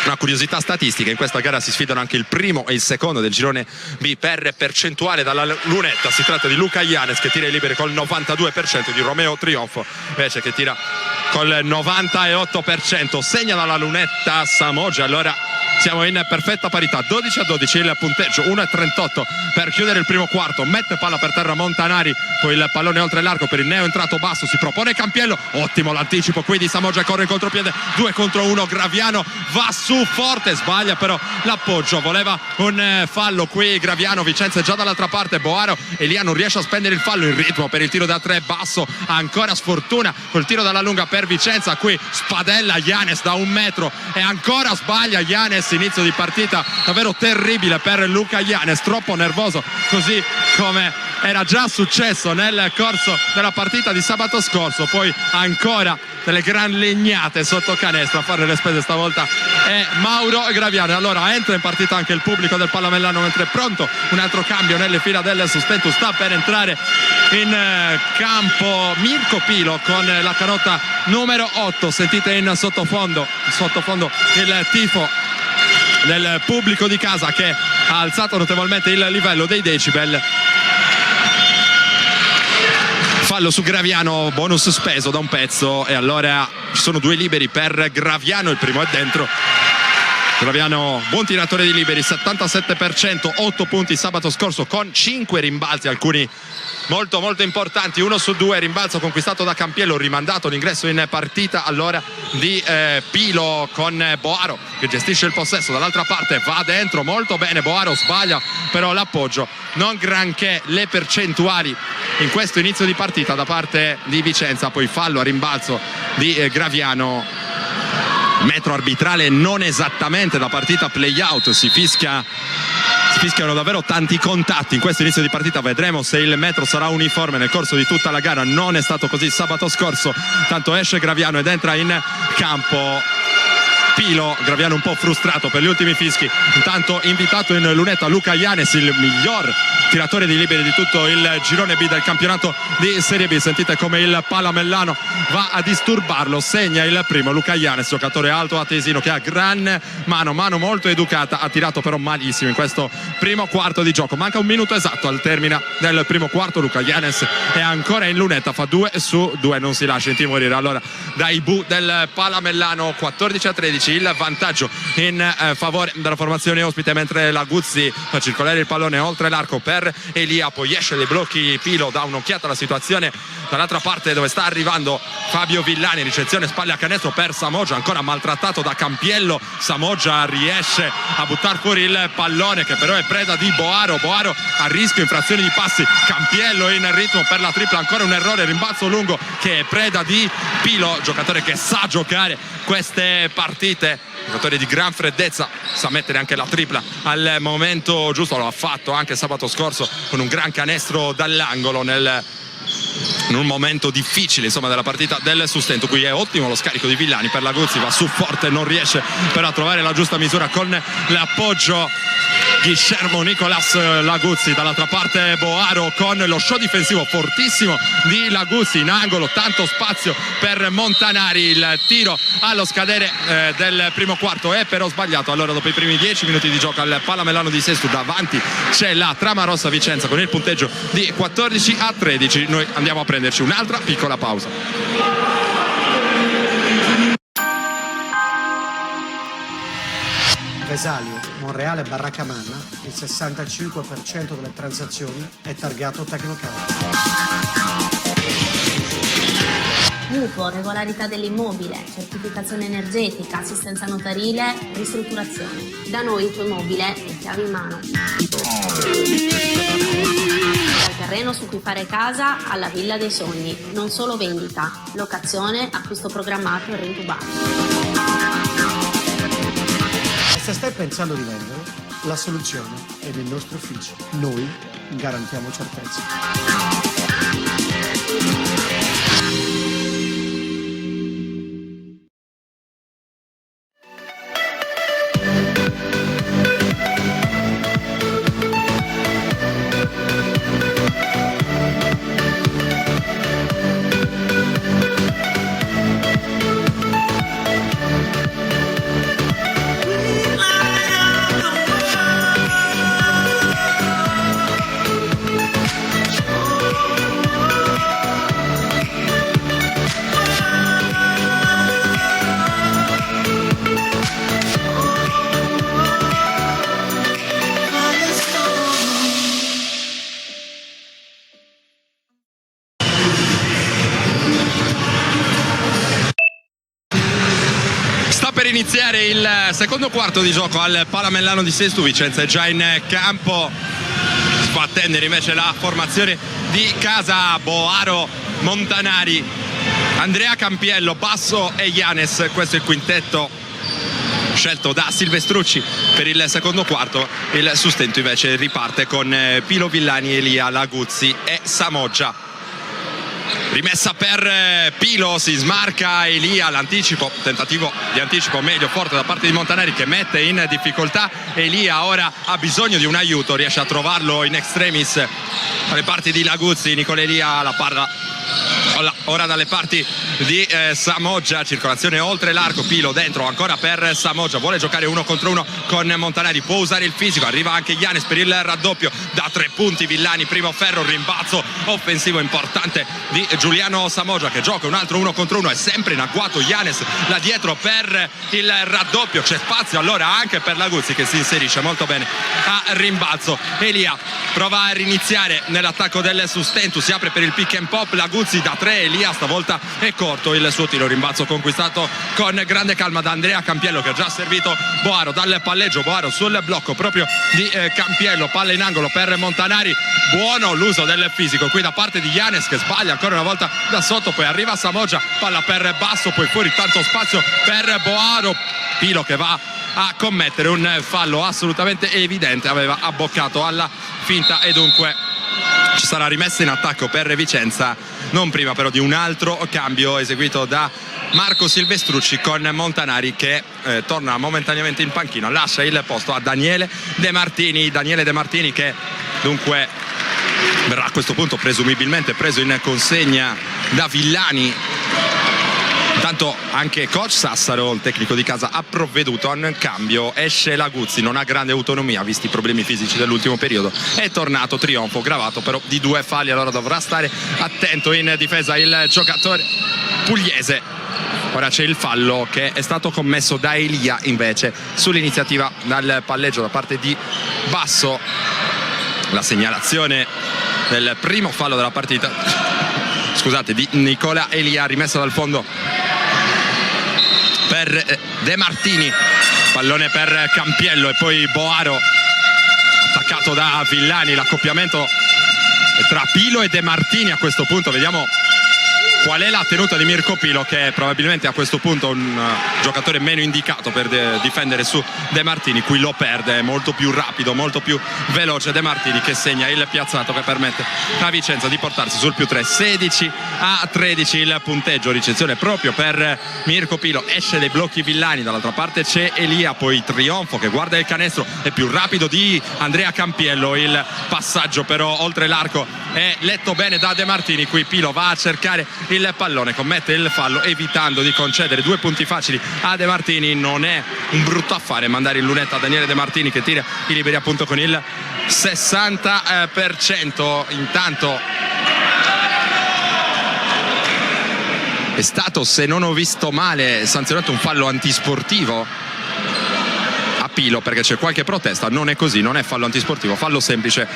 [SPEAKER 1] Una curiosità statistica: in questa gara si sfidano anche il primo e il secondo del girone B per percentuale dalla lunetta. Si tratta di Luca Yanes che tira i liberi col 92%, di Romeo Trionfo invece che tira col 98%. Segna dalla lunetta Samoggia, allora siamo in perfetta parità, 12-12 il punteggio, 1:38 per chiudere il primo quarto. Mette palla per terra Montanari, poi il pallone oltre l'arco per il neo entrato Basso, si propone Campiello, ottimo l'anticipo qui di Samoggia, corre in contropiede, 2 contro 1, Graviano va su forte, sbaglia però l'appoggio, voleva un fallo qui Graviano. Vicenza è già dall'altra parte, Boaro, Elia non riesce a spendere il fallo, in ritmo per il tiro da 3 Basso, ancora sfortuna col tiro dalla lunga per Vicenza, qui spadella Yanes da 1 metro e ancora sbaglia Yanes. Inizio di partita davvero terribile per Luca Yanes, troppo nervoso, così come era già successo nel corso della partita di sabato scorso. Poi ancora delle gran legnate sotto canestro, a fare le spese stavolta è Mauro Graviano. Allora entra in partita anche il pubblico del Palamellano, mentre è pronto un altro cambio nelle fila del Sustentu. Sta per entrare in campo Mirko Pilo con la canotta numero 8. Sentite in sottofondo il tifo del pubblico di casa che ha alzato notevolmente il livello dei decibel. Fallo su Graviano, bonus speso da un pezzo, e allora ci sono 2 liberi per Graviano, il primo è dentro. Graviano, buon tiratore di liberi, 77%, 8 punti sabato scorso con 5 rimbalzi, alcuni molto molto importanti. 1 su 2 rimbalzo conquistato da Campiello, rimandato l'ingresso in partita allora di Pilo con Boaro che gestisce il possesso dall'altra parte, va dentro molto bene Boaro, sbaglia però l'appoggio, non granché le percentuali in questo inizio di partita da parte di Vicenza. Poi fallo a rimbalzo di Graviano, metro arbitrale non esattamente da partita play-out, si fischiano davvero tanti contatti in questo inizio di partita. Vedremo se il metro sarà uniforme nel corso di tutta la gara, non è stato così sabato scorso. Tanto esce Graviano ed entra in campo Pilo, Graviano un po' frustrato per gli ultimi fischi. Intanto invitato in lunetta Luca Janes, il miglior tiratore di liberi di tutto il girone B del campionato di Serie B. Sentite come il Palamellano va a disturbarlo. Segna il primo Luca Janes, giocatore alto atesino che ha gran mano molto educata. Ha tirato però malissimo in questo primo quarto di gioco. Manca un minuto esatto al termine del primo quarto. Luca Janes è ancora in lunetta, fa 2 su 2, non si lascia intimorire allora dai bu del Palamellano. 14-13 il vantaggio in favore della formazione ospite, mentre la Guzzi fa circolare il pallone oltre l'arco per Elia, poi esce dei blocchi Pilo, dà un'occhiata alla situazione dall'altra parte dove sta arrivando Fabio Villani, ricezione spalle a canestro per Samoggia, ancora maltrattato da Campiello. Samoggia riesce a buttare fuori il pallone che però è preda di Boaro a rischio infrazione di passi. Campiello in ritmo per la tripla, ancora un errore, rimbalzo lungo che è preda di Pilo, giocatore che sa giocare queste partite, giocatore di gran freddezza, sa mettere anche la tripla al momento giusto, lo ha fatto anche sabato scorso con un gran canestro dall'angolo in un momento difficile insomma della partita del Sustento. Qui è ottimo lo scarico di Villani per la Guzzi, va su forte, non riesce però a trovare la giusta misura con l'appoggio Guillermo Nicolas Laguzzi. Dall'altra parte Boaro con lo show difensivo fortissimo di Laguzzi in angolo, tanto spazio per Montanari. Il tiro allo scadere del primo quarto è però sbagliato. Allora dopo i primi 10 minuti di gioco al Palamellano di Sesto davanti c'è la Tramarossa Vicenza con il punteggio di 14-13. Noi andiamo a prenderci un'altra piccola pausa.
[SPEAKER 3] Vesalio, Monreale, Barraccamanna, il 65% delle transazioni è targato Tecnocard.
[SPEAKER 4] Mutuo, regolarità dell'immobile, certificazione energetica, assistenza notarile, ristrutturazione. Da noi il tuo immobile è chiave in mano. Dal terreno su cui fare casa alla villa dei sogni. Non solo vendita, locazione, acquisto programmato e rintubato.
[SPEAKER 3] Se stai pensando di vendere, la soluzione è nei nostri uffici. Noi garantiamo certezza.
[SPEAKER 1] Iniziare il secondo quarto di gioco al Palamellano di Sesto. Vicenza è già in campo, si può attendere invece la formazione di casa. Boaro, Montanari, Andrea Campiello, Basso e Janes, questo è il quintetto scelto da Silvestrucci per il secondo quarto. Il Sustento invece riparte con Pilo Villani, Elia, Laguzzi e Samoggia. Rimessa per Pilo, si smarca Elia, l'anticipo, tentativo di anticipo meglio forte da parte di Montanari che mette in difficoltà Elia. Ora ha bisogno di un aiuto, riesce a trovarlo in extremis dalle parti di Laguzzi. Nicola Elia la parla ora dalle parti di Samoggia, circolazione oltre l'arco, Pilo dentro ancora per Samoggia, vuole giocare 1 contro 1 con Montanari, può usare il fisico, arriva anche Janes per il raddoppio da 3 punti. Villani, primo ferro, rimbalzo offensivo importante di Giuliano Samoggia che gioca un altro 1 contro 1, è sempre in agguato Janes là dietro per il raddoppio, c'è spazio allora anche per Laguzzi che si inserisce molto bene a rimbalzo. Elia prova a riniziare nell'attacco del Sustento, si apre per il pick and pop, Laguzzi da 3, Elia stavolta è corto il suo tiro, rimbalzo conquistato con grande calma da Andrea Campiello che ha già servito Boaro dal palleggio. Boaro sul blocco proprio di Campiello, palla in angolo per Montanari, buono l'uso del fisico qui da parte di Janes che sbaglia ancora una volta da sotto, poi arriva Samoggia, palla per Basso, poi fuori tanto spazio per Boaro. Pilo che va a commettere un fallo assolutamente evidente, aveva abboccato alla finta e dunque ci sarà rimessa in attacco per Vicenza, non prima però di un altro cambio eseguito da Marco Silvestrucci, con Montanari che torna momentaneamente in panchina, lascia il posto a Daniele De Martini. Daniele De Martini che dunque verrà a questo punto presumibilmente preso in consegna da Villani. Intanto anche coach Sassaro, il tecnico di casa, ha provveduto a un cambio. Esce Laguzzi, non ha grande autonomia visti i problemi fisici dell'ultimo periodo, è tornato Trionfo, gravato però di 2 falli, allora dovrà stare attento in difesa il giocatore pugliese. Ora c'è il fallo che è stato commesso da Elia invece sull'iniziativa dal palleggio da parte di Basso. La segnalazione del primo fallo della partita, scusate, di Nicola Elia, rimessa dal fondo per De Martini, pallone per Campiello e poi Boaro attaccato da Villani. L'accoppiamento tra Pilo e De Martini a questo punto, vediamo qual è la tenuta di Mirko Pilo, che è probabilmente a questo punto un giocatore meno indicato per difendere su De Martini. Qui lo perde, è molto più rapido, molto più veloce De Martini, che segna il piazzato che permette a Vicenza di portarsi sul +3, 16-13 il punteggio. Ricezione proprio per Mirko Pilo, esce dai blocchi Villani, dall'altra parte c'è Elia, poi Trionfo che guarda il canestro, è più rapido di Andrea Campiello, il passaggio però oltre l'arco è letto bene da De Martini. Qui Pilo va a cercare il pallone, commette il fallo evitando di concedere 2 punti facili a De Martini. Non è un brutto affare mandare in lunetta a Daniele De Martini, che tira i liberi appunto con il 60%. Intanto è stato, se non ho visto male, sanzionato un fallo antisportivo a Pilo, perché c'è qualche protesta. Non è così, non è fallo antisportivo, fallo semplice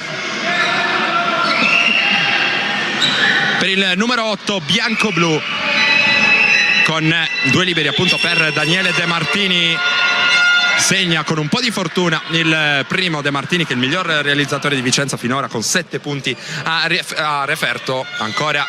[SPEAKER 1] per il numero 8 bianco-blu, con 2 liberi appunto per Daniele De Martini. Segna con un po' di fortuna il primo De Martini, che è il miglior realizzatore di Vicenza finora, con 7 punti a referto. Ancora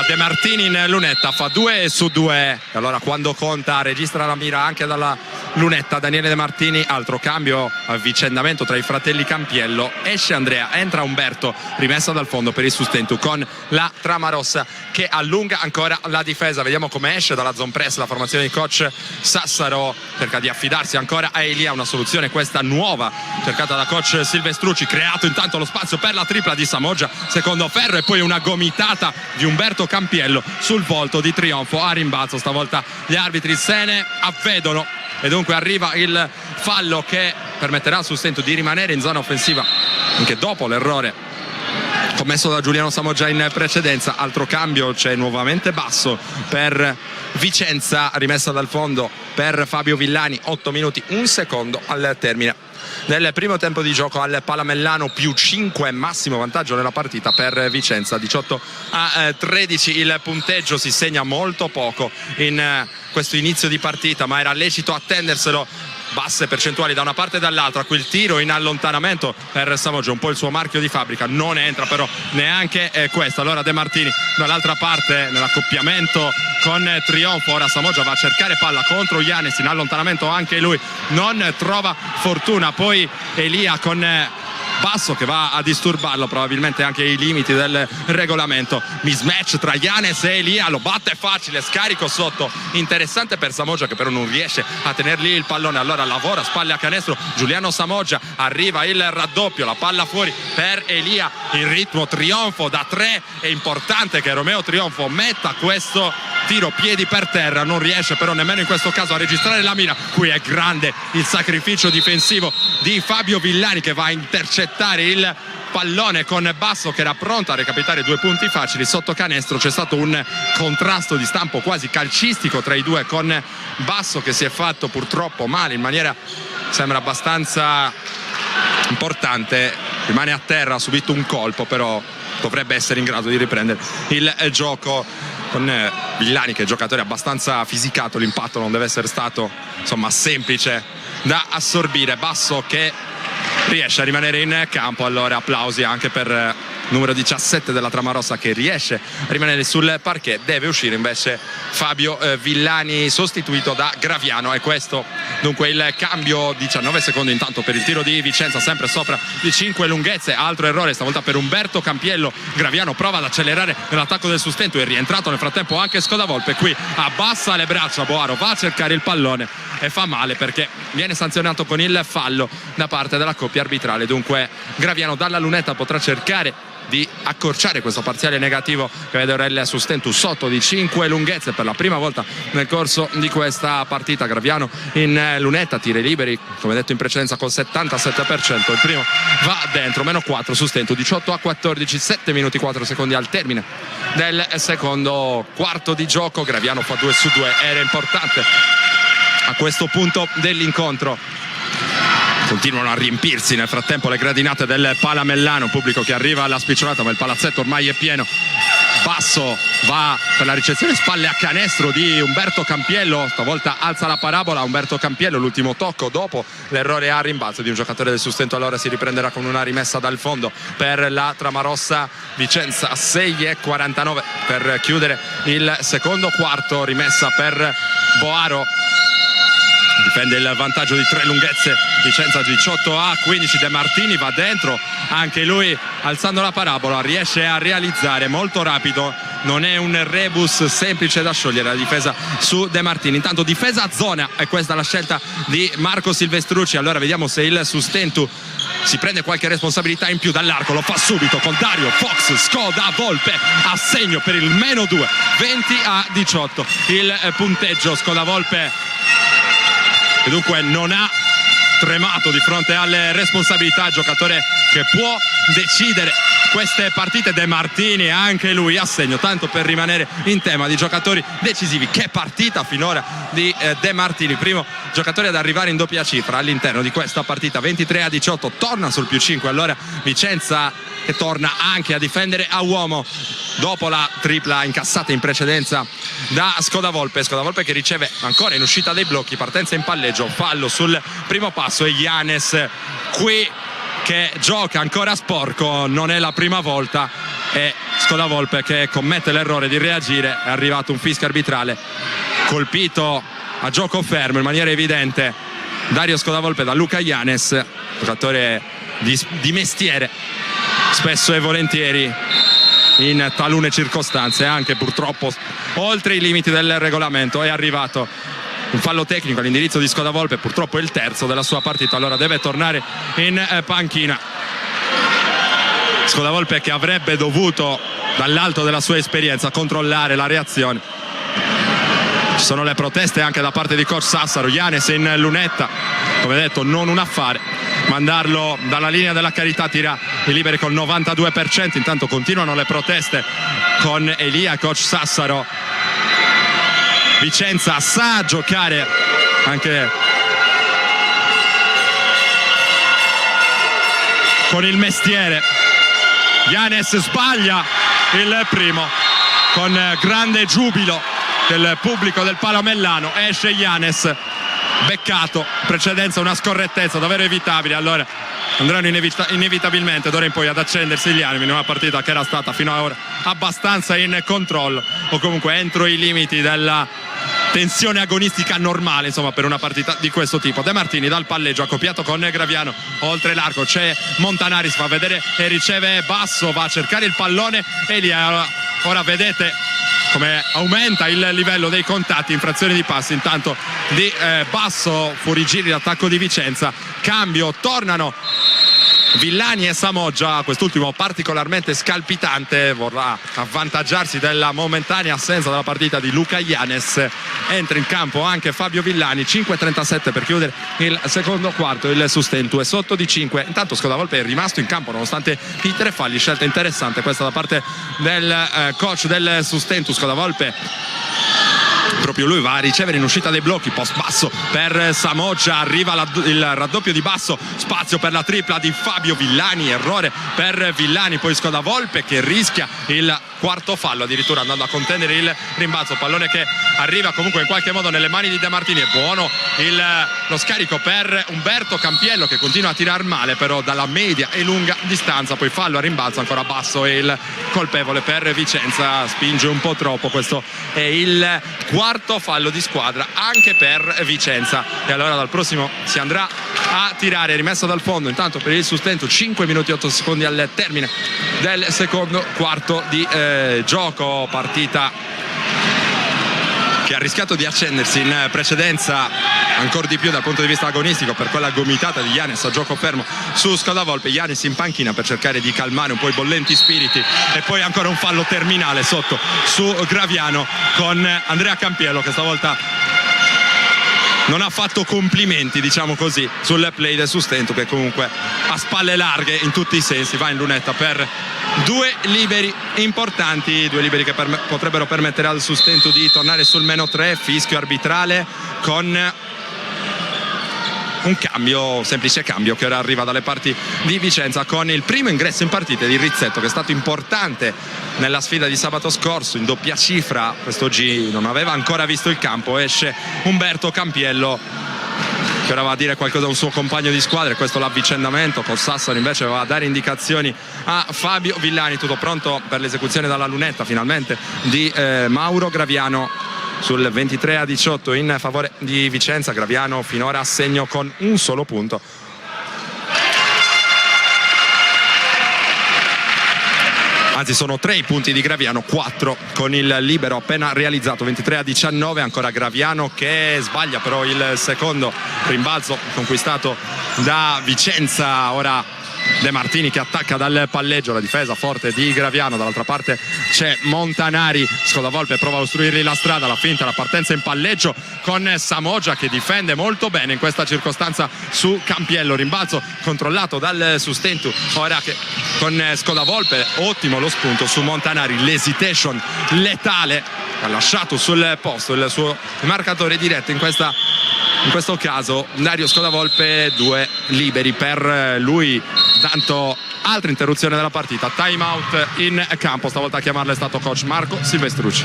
[SPEAKER 1] De Martini in lunetta, fa 2 su 2, e allora quando conta registra la mira anche dalla lunetta Daniele De Martini. Altro cambio, avvicendamento tra i fratelli Campiello, esce Andrea, entra Umberto, rimessa dal fondo per il sustento con la trama rossa che allunga ancora la difesa. Vediamo come esce dalla zone press la formazione di coach Sassaro, cerca di affidarsi ancora a Elia, una soluzione questa nuova cercata da coach Silvestrucci. Creato intanto lo spazio per la tripla di Samoggia, secondo ferro, e poi una gomitata di Umberto Campiello sul volto di Trionfo a rimbalzo. Stavolta gli arbitri se ne avvedono e dunque arriva il fallo che permetterà al sustento di rimanere in zona offensiva anche dopo l'errore commesso da Giuliano Samoggia in precedenza. Altro cambio, c'è nuovamente Basso per Vicenza, rimessa dal fondo per Fabio Villani. 8 minuti 1 secondo al termine del primo tempo di gioco al Palamellano, +5, massimo vantaggio nella partita per Vicenza, 18-13 il punteggio. Si segna molto poco in questo inizio di partita, ma era lecito attenderselo. Basse percentuali da una parte e dall'altra. Quel tiro in allontanamento per Samoggia, un po' il suo marchio di fabbrica, non entra però neanche questo. Allora De Martini dall'altra parte nell'accoppiamento con Trionfo. Ora Samoggia va a cercare palla contro Giannis, in allontanamento anche lui, non trova fortuna. Poi Elia con Basso che va a disturbarlo, probabilmente anche i limiti del regolamento. Mismatch tra Giannis e Elia, lo batte facile, scarico sotto, interessante per Samoggia che però non riesce a tenere lì il pallone. Allora lavora, spalle a canestro Giuliano Samoggia, arriva il raddoppio, la palla fuori per Elia, il ritmo Trionfo da 3. È importante che Romeo Trionfo metta questo tiro piedi per terra, non riesce però nemmeno in questo caso a registrare la mira. Qui è grande il sacrificio difensivo di Fabio Villani, che va a intercettare il pallone con Basso, che era pronto a recapitare 2 punti facili sotto canestro. C'è stato un contrasto di stampo quasi calcistico tra i due, con Basso che si è fatto purtroppo male in maniera sembra abbastanza importante, rimane a terra, ha subito un colpo, però dovrebbe essere in grado di riprendere il gioco. Con Villani che è giocatore abbastanza fisicato, l'impatto non deve essere stato insomma semplice da assorbire. Basso che riesce a rimanere in campo, allora applausi anche per numero 17 della trama rossa, che riesce a rimanere sul parquet. Deve uscire invece Fabio Villani, sostituito da Graviano, e questo dunque il cambio. 19 secondi intanto per il tiro di Vicenza, sempre sopra di 5 lunghezze. Altro errore stavolta per Umberto Campiello. Graviano prova ad accelerare nell'attacco del Sustento, è rientrato nel frattempo anche Scodavolpe. Qui abbassa le braccia Boaro, va a cercare il pallone e fa male perché viene sanzionato con il fallo da parte della coppia arbitrale. Dunque Graviano dalla lunetta potrà cercare di accorciare questo parziale negativo che vede il Sustentu sotto di 5 lunghezze per la prima volta nel corso di questa partita. Graviano in lunetta, tiri liberi come detto in precedenza col 77%, il primo va dentro, -4 Sustentu, 18-14, 7 minuti 4 secondi al termine del secondo quarto di gioco. Graviano fa 2-2, era importante a questo punto dell'incontro. Continuano a riempirsi nel frattempo le gradinate del Palamellano, un pubblico che arriva alla spicciolata, ma il palazzetto ormai è pieno. Basso va per la ricezione, spalle a canestro di Umberto Campiello, stavolta alza la parabola Umberto Campiello, l'ultimo tocco dopo l'errore a rimbalzo di un giocatore del Sustento. Allora si riprenderà con una rimessa dal fondo per la Tramarossa Vicenza. 6:49 per chiudere il secondo quarto, rimessa per Boaro, difende il vantaggio di 3 lunghezze Vicenza, 18-15. De Martini va dentro anche lui alzando la parabola, riesce a realizzare molto rapido, non è un rebus semplice da sciogliere la difesa su De Martini. Intanto difesa a zona, e questa è la scelta di Marco Silvestrucci. Allora vediamo se il Sustentu si prende qualche responsabilità in più dall'arco, lo fa subito con Dario Fox. Scodavolpe a segno per il -2, 20-18 il punteggio. Scodavolpe e dunque non ha tremato di fronte alle responsabilità, giocatore che può decidere queste partite. De Martini anche lui a segno, tanto per rimanere in tema di giocatori decisivi. Che partita finora di De Martini, primo giocatore ad arrivare in doppia cifra all'interno di questa partita. 23-18, torna sul +5, allora Vicenza che torna anche a difendere a uomo dopo la tripla incassata in precedenza da Scodavolpe. Scodavolpe che riceve ancora in uscita dei blocchi, partenza in palleggio, fallo sul primo passo, e Giannis qui che gioca ancora sporco, non è la prima volta, e Scodavolpe che commette l'errore di reagire. È arrivato un fischio arbitrale, colpito a gioco fermo in maniera evidente Dario Scodavolpe da Luca Giannis, giocatore di mestiere spesso e volentieri in talune circostanze, anche purtroppo oltre i limiti del regolamento. È arrivato un fallo tecnico all'indirizzo di Scodavolpe, purtroppo è il terzo della sua partita, allora deve tornare in panchina. Scodavolpe che avrebbe dovuto dall'alto della sua esperienza controllare la reazione. Ci sono le proteste anche da parte di coach Sassaro. Giannis in lunetta, come detto non un affare mandarlo dalla linea della carità, tira i liberi col 92%. Intanto continuano le proteste con Elia, coach Sassaro. Vicenza sa giocare anche con il mestiere. Giannis sbaglia il primo con grande giubilo del pubblico del Palamellano. Esce Giannis, beccato, precedenza una scorrettezza davvero evitabile. Allora andranno inevitabilmente d'ora in poi ad accendersi gli animi in una partita che era stata fino ad ora abbastanza in controllo, o comunque entro i limiti della tensione agonistica normale, insomma, per una partita di questo tipo. De Martini dal palleggio, accoppiato con Graviano, oltre l'arco c'è Montanari, si fa vedere e riceve basso, va a cercare il pallone e lì ora vedete come aumenta il livello dei contatti in frazione di passi. Intanto di basso, fuorigiri l'attacco di Vicenza, cambio, tornano Villani e Samoggia, quest'ultimo particolarmente scalpitante, vorrà avvantaggiarsi della momentanea assenza dalla partita di Luca Giannis. Entra in campo anche Fabio Villani. 5:37 per chiudere il secondo quarto, il Sustentu è sotto di 5. Intanto Scodavolpe è rimasto in campo nonostante i 3 falli. Scelta interessante questa da parte del coach del Sustentu. Scodavolpe proprio lui va a ricevere in uscita dei blocchi, post basso per Samogia, arriva il raddoppio di basso, spazio per la tripla di Fabio Villani, errore per Villani, poi Scodavolpe che rischia il quarto fallo, addirittura andando a contendere il rimbalzo, pallone che arriva comunque in qualche modo nelle mani di De Martini. È buono lo scarico per Umberto Campiello che continua a tirar male però dalla media e lunga distanza, poi fallo a rimbalzo ancora basso e il colpevole per Vicenza, spinge un po' troppo. Questo è il quarto fallo di squadra anche per Vicenza e allora dal prossimo si andrà a tirare, rimessa dal fondo intanto per il Sustento, 5 minuti e 8 secondi al termine del secondo quarto di gioco, partita che ha rischiato di accendersi in precedenza ancora di più dal punto di vista agonistico per quella gomitata di Giannis a gioco fermo su Scodavolpe. Giannis in panchina per cercare di calmare un po' i bollenti spiriti e poi ancora un fallo terminale sotto su Graviano con Andrea Campiello che stavolta non ha fatto complimenti, diciamo così, sul play del Sustento che comunque ha spalle larghe in tutti i sensi, va in lunetta per due liberi importanti, due liberi che potrebbero permettere al Sustento di tornare sul -3, fischio arbitrale con un cambio, semplice cambio che ora arriva dalle parti di Vicenza con il primo ingresso in partita di Rizzetto che è stato importante nella sfida di sabato scorso in doppia cifra, quest'oggi non aveva ancora visto il campo, esce Umberto Campiello che ora va a dire qualcosa a un suo compagno di squadra e questo l'avvicendamento con Sassari invece va a dare indicazioni a Fabio Villani. Tutto pronto per l'esecuzione dalla lunetta finalmente di Mauro Graviano sul 23-18 in favore di Vicenza. Graviano finora a segno con un solo punto. Anzi sono 3 i punti di Graviano, 4 con il libero appena realizzato, 23-19, ancora Graviano che sbaglia però il secondo rimbalzo conquistato da Vicenza. Ora De Martini che attacca dal palleggio, la difesa forte di Graviano, dall'altra parte c'è Montanari, Scodavolpe prova a ostruirgli la strada, la finta, la partenza in palleggio con Samogia che difende molto bene in questa circostanza su Campiello, rimbalzo controllato dal Sustento, ora che con Scodavolpe ottimo lo spunto su Montanari, l'hesitation letale, ha lasciato sul posto il suo marcatore diretto in questo caso Dario Scodavolpe, 2 liberi per lui. Tanto altra interruzione della partita, time out in campo, stavolta a chiamarlo è stato coach Marco Silvestrucci.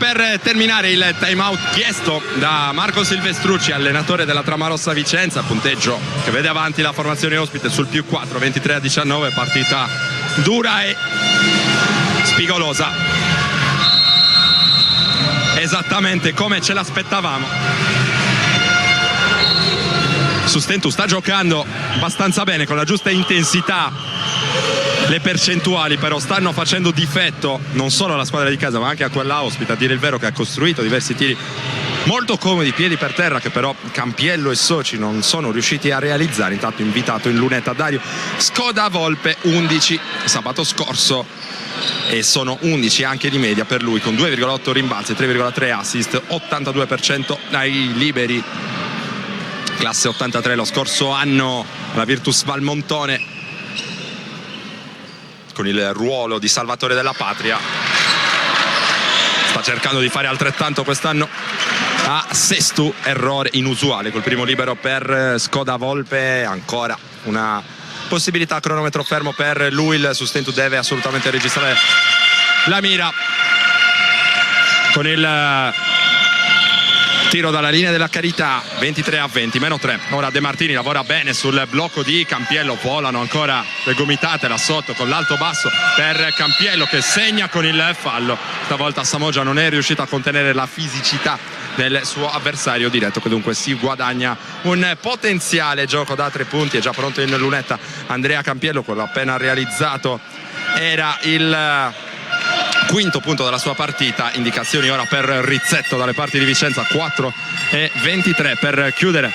[SPEAKER 1] Per terminare il time out chiesto da Marco Silvestrucci, allenatore della Tramarossa Vicenza, punteggio che vede avanti la formazione ospite sul +4, 23-19, partita dura e spigolosa, esattamente come ce l'aspettavamo. Sustento sta giocando abbastanza bene con la giusta intensità, le percentuali però stanno facendo difetto non solo alla squadra di casa ma anche a quella ospite, a dire il vero, che ha costruito diversi tiri molto comodi, piedi per terra, che però Campiello e soci non sono riusciti a realizzare. Intanto invitato in lunetta Dario Scodavolpe, 11 sabato scorso e sono 11 anche di media per lui con 2,8 rimbalzi, 3,3 assist, 82% ai liberi, classe 83 lo scorso anno la Virtus Valmontone, con il ruolo di salvatore della patria sta cercando di fare altrettanto quest'anno a Sestu. Errore inusuale col primo libero per Scodavolpe, ancora una possibilità a cronometro fermo per lui. Il Sustento deve assolutamente registrare la mira con il tiro dalla linea della carità, 23-20, -3. Ora De Martini lavora bene sul blocco di Campiello, volano ancora le gomitate là sotto con l'alto basso per Campiello che segna con il fallo. Stavolta Samogia non è riuscito a contenere la fisicità del suo avversario diretto, che dunque si guadagna un potenziale gioco da 3 punti. È già pronto in lunetta Andrea Campiello, quello appena realizzato era il quinto punto della sua partita. Indicazioni ora per Rizzetto dalle parti di Vicenza, 4:23 per chiudere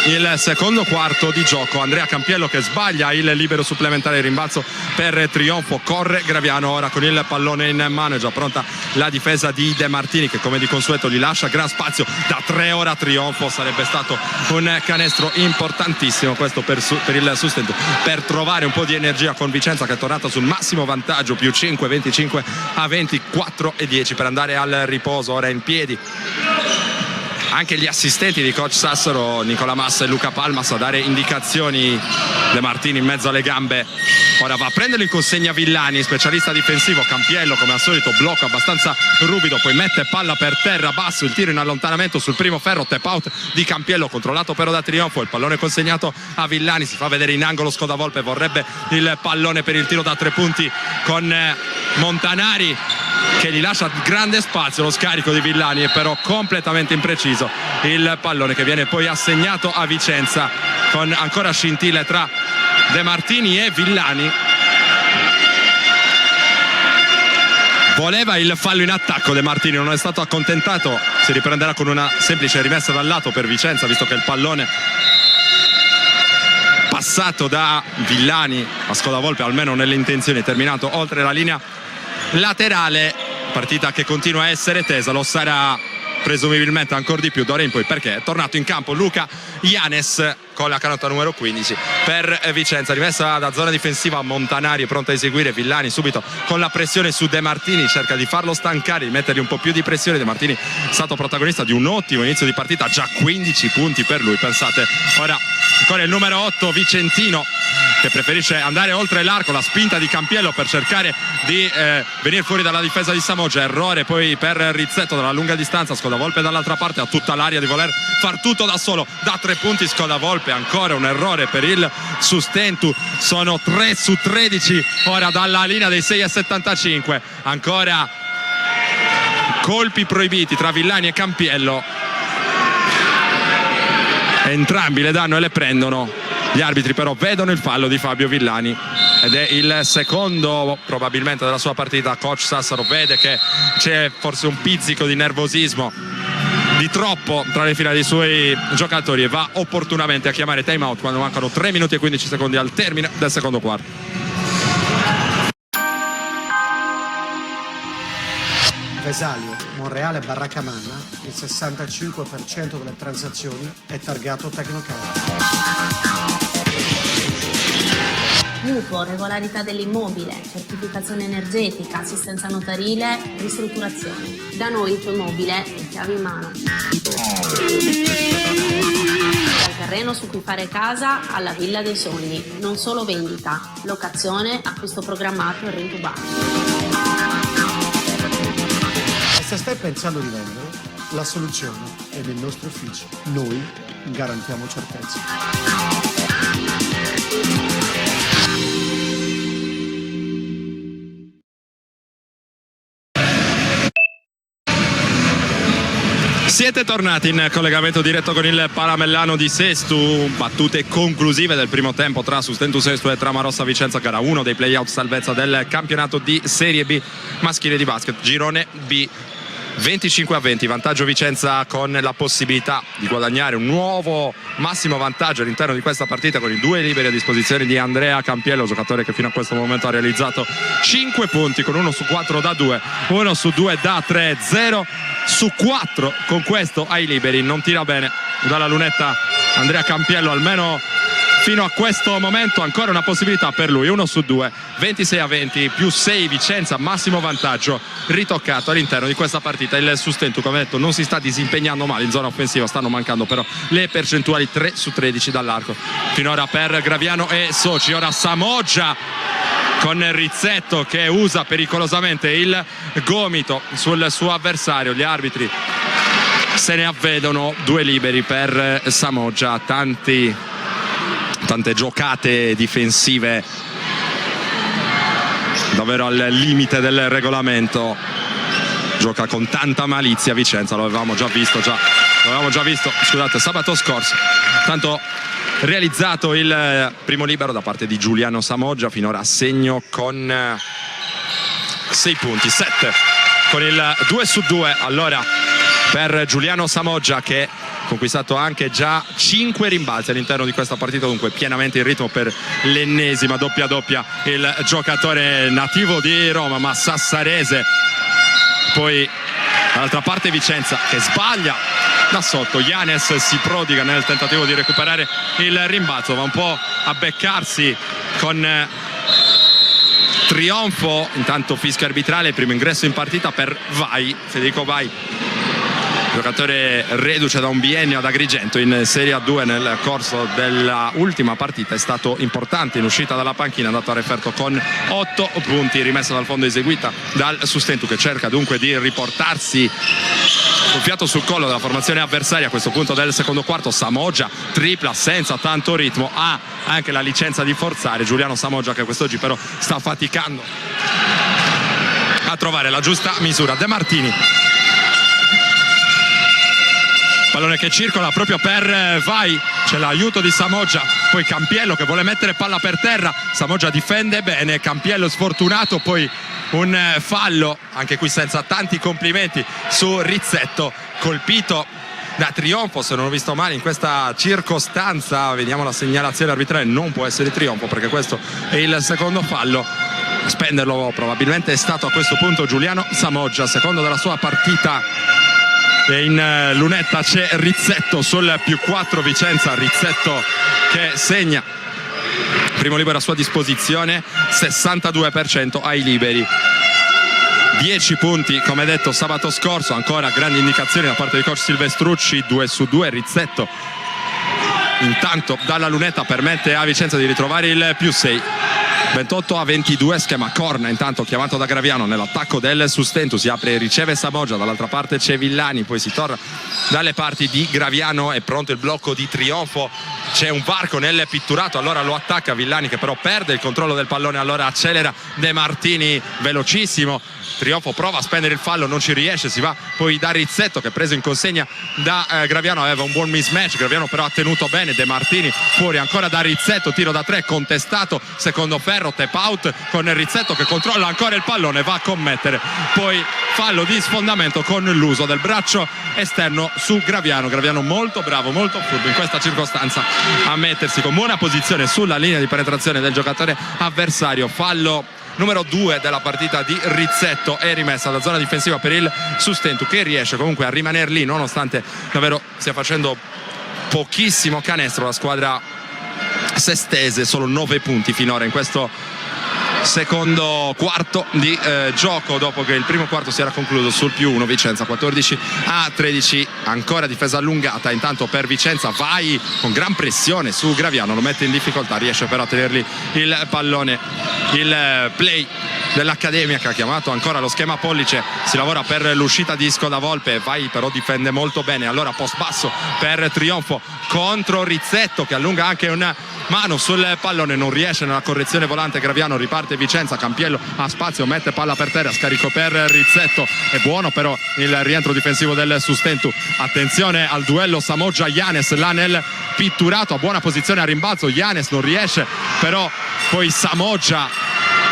[SPEAKER 1] il secondo quarto di gioco. Andrea Campiello che sbaglia il libero supplementare di rimbalzo per trionfo. Corre Graviano ora con il pallone in mano, è già pronta la difesa di De Martini che come di consueto gli lascia gran spazio da 3. Ora trionfo, sarebbe stato un canestro importantissimo questo per il Sustento, per trovare un po' di energia con Vicenza che è tornata sul massimo vantaggio, più 5, 25-20, 4-10 per andare al riposo. Ora in piedi anche gli assistenti di coach Sassaro, Nicola Massa e Luca Palmas, a dare indicazioni. De Martini in mezzo alle gambe, ora va a prenderlo in consegna Villani, specialista difensivo. Campiello come al solito blocco abbastanza ruvido, poi mette palla per terra, basso, il tiro in allontanamento sul primo ferro, tap out di Campiello, controllato però da Trionfo, il pallone consegnato a Villani, si fa vedere in angolo Scodavolpe, vorrebbe il pallone per il tiro da 3 punti con Montanari che gli lascia grande spazio. Lo scarico di Villani è però completamente impreciso, il pallone che viene poi assegnato a Vicenza con ancora scintille tra De Martini e Villani. Voleva il fallo in attacco De Martini, non è stato accontentato, si riprenderà con una semplice rimessa dal lato per Vicenza, visto che il pallone passato da Villani a Scodavolpe, almeno nelle intenzioni, è terminato oltre la linea laterale. Partita che continua a essere tesa, lo sarà presumibilmente ancora di più d'ora in poi, perché è tornato in campo Luca Ianes con la canota numero 15 per Vicenza. Rimessa da zona difensiva, Montanari è pronto a eseguire, Villani subito con la pressione su De Martini, cerca di farlo stancare, di mettergli un po' più di pressione. De Martini è stato protagonista di un ottimo inizio di partita, già 15 punti per lui, pensate. Ora con il numero 8 vicentino che preferisce andare oltre l'arco, la spinta di Campiello per cercare di venire fuori dalla difesa di Samoggia, errore poi per Rizzetto dalla lunga distanza. Scodavolpe dall'altra parte ha tutta l'aria di voler far tutto da solo, da 3 punti Scodavolpe, ancora un errore per il Sustentu, sono 3 su 13 ora dalla linea dei 6,75, ancora colpi proibiti tra Villani e Campiello, entrambi le danno e le prendono. Gli arbitri però vedono il fallo di Fabio Villani ed è il secondo probabilmente della sua partita. Coach Sassaro vede che c'è forse un pizzico di nervosismo, di troppo, tra le fila dei suoi giocatori, e va opportunamente a chiamare time out quando mancano 3 minuti e 15 secondi al termine del secondo quarto.
[SPEAKER 3] Vesalio, Monreale, Barracamana, il 65% delle transazioni è targato Tecnocard.
[SPEAKER 4] Mutuo, regolarità dell'immobile, certificazione energetica, assistenza notarile, ristrutturazione. Da noi il tuo immobile è chiave in mano. Dal terreno su cui fare casa alla villa dei sogni. Non solo vendita, locazione, acquisto programmato e rento urbano.
[SPEAKER 3] E se stai pensando di vendere, la soluzione è nei nostri uffici. Noi garantiamo certezza.
[SPEAKER 1] Siete tornati in collegamento diretto con il Palamellano di Sestu, battute conclusive del primo tempo tra Sustentu Sestu e Tramarossa Vicenza, gara 1 dei play-out salvezza del campionato di Serie B maschile di basket, girone B. 25-20, vantaggio Vicenza con la possibilità di guadagnare un nuovo massimo vantaggio all'interno di questa partita con i 2 liberi a disposizione di Andrea Campiello, giocatore che fino a questo momento ha realizzato 5 punti con 1 su 4 da 2, 1 su 2 da 3, 0 su 4 con questo ai liberi. Non tira bene dalla lunetta Andrea Campiello, almeno fino a questo momento ancora una possibilità per lui, 1 su 2, 26-20, più 6 Vicenza, massimo vantaggio ritoccato all'interno di questa partita. Il Sustentu, come detto, non si sta disimpegnando male in zona offensiva, stanno mancando però le percentuali, 3 su 13 dall'arco finora per Graviano e soci. Ora Samoggia con Rizzetto che usa pericolosamente il gomito sul suo avversario, gli arbitri se ne avvedono 2 liberi per Samoggia, tante giocate difensive davvero al limite del regolamento, gioca con tanta malizia Vicenza, lo avevamo già visto scusate, sabato scorso. Tanto realizzato il primo libero da parte di Giuliano Samoggia, finora a segno con 6 punti, 7 con il 2-2 allora per Giuliano Samoggia, che ha conquistato anche già 5 rimbalzi all'interno di questa partita, dunque pienamente in ritmo per l'ennesima doppia il giocatore nativo di Roma ma sassarese. Poi dall'altra parte Vicenza che sbaglia da sotto, Giannis si prodiga nel tentativo di recuperare il rimbalzo, va un po' a beccarsi con Trionfo, intanto fischio arbitrale, primo ingresso in partita per Vai, Federico Vai, giocatore reduce da un biennio ad Agrigento in Serie A2. Nel corso della ultima partita è stato importante in uscita dalla panchina, è andato a referto con 8 punti, rimessa dal fondo eseguita dal Sustentu, che cerca dunque di riportarsi col fiato sul collo della formazione avversaria a questo punto del secondo quarto. Samoggia tripla senza tanto ritmo, ha anche la licenza di forzare Giuliano Samoggia, che quest'oggi però sta faticando a trovare la giusta misura. De Martini, pallone che circola proprio per Vai, c'è l'aiuto di Samoggia, poi Campiello che vuole mettere palla per terra, Samoggia difende bene, Campiello sfortunato, poi un fallo, anche qui senza tanti complimenti, su Rizzetto, colpito da Trionfo, se non ho visto male in questa circostanza. Vediamo la segnalazione arbitrale, non può essere Trionfo perché questo è il secondo fallo. A spenderlo probabilmente è stato a questo punto Giuliano Samoggia, secondo della sua partita. E in lunetta c'è Rizzetto sul +4 Vicenza, Rizzetto che segna, primo libero a sua disposizione, 62% ai liberi, 10 punti come detto sabato scorso. Ancora grandi indicazioni da parte di coach Silvestrucci, 2-2 Rizzetto intanto dalla lunetta permette a Vicenza di ritrovare il +6. 28-22, schema corna intanto chiamato da Graviano nell'attacco del Sustentu, si apre e riceve Samoggia, dall'altra parte c'è Villani, poi si torna dalle parti di Graviano, è pronto il blocco di Trionfo, c'è un varco nel pitturato, allora lo attacca Villani che però perde il controllo del pallone, allora accelera De Martini velocissimo, Trionfo prova a spendere il fallo, non ci riesce, si va poi da Rizzetto che preso in consegna da Graviano, aveva un buon mismatch, Graviano però ha tenuto bene, De Martini fuori ancora da Rizzetto, tiro da 3 contestato, secondo ferro, tap out con Rizzetto che controlla ancora il pallone, va a commettere poi fallo di sfondamento con l'uso del braccio esterno su Graviano. Graviano molto bravo, molto furbo in questa circostanza a mettersi con buona posizione sulla linea di penetrazione del giocatore avversario. Fallo numero 2 della partita di Rizzetto, è rimessa la zona difensiva per il Sustentu, che riesce comunque a rimanere lì nonostante davvero stia facendo pochissimo canestro la squadra sestese, solo 9 punti finora in questo secondo quarto di gioco, dopo che il primo quarto si era concluso sul +1, Vicenza 14-13, ancora difesa allungata intanto per Vicenza, Vai con gran pressione su Graviano, lo mette in difficoltà, riesce però a tenergli il pallone. Il play dell'Accademia che ha chiamato ancora lo schema pollice, si lavora per l'uscita di Scoda Volpe, Vai però difende molto bene, allora post basso per Trionfo contro Rizzetto che allunga anche una mano sul pallone, non riesce nella correzione volante Graviano, riparte Vicenza, Campiello ha spazio, mette palla per terra, scarico per Rizzetto, è buono però il rientro difensivo del Sustentu. Attenzione al duello Samoggia-Giannis là nel pitturato, a buona posizione a rimbalzo, Giannis non riesce però poi Samoggia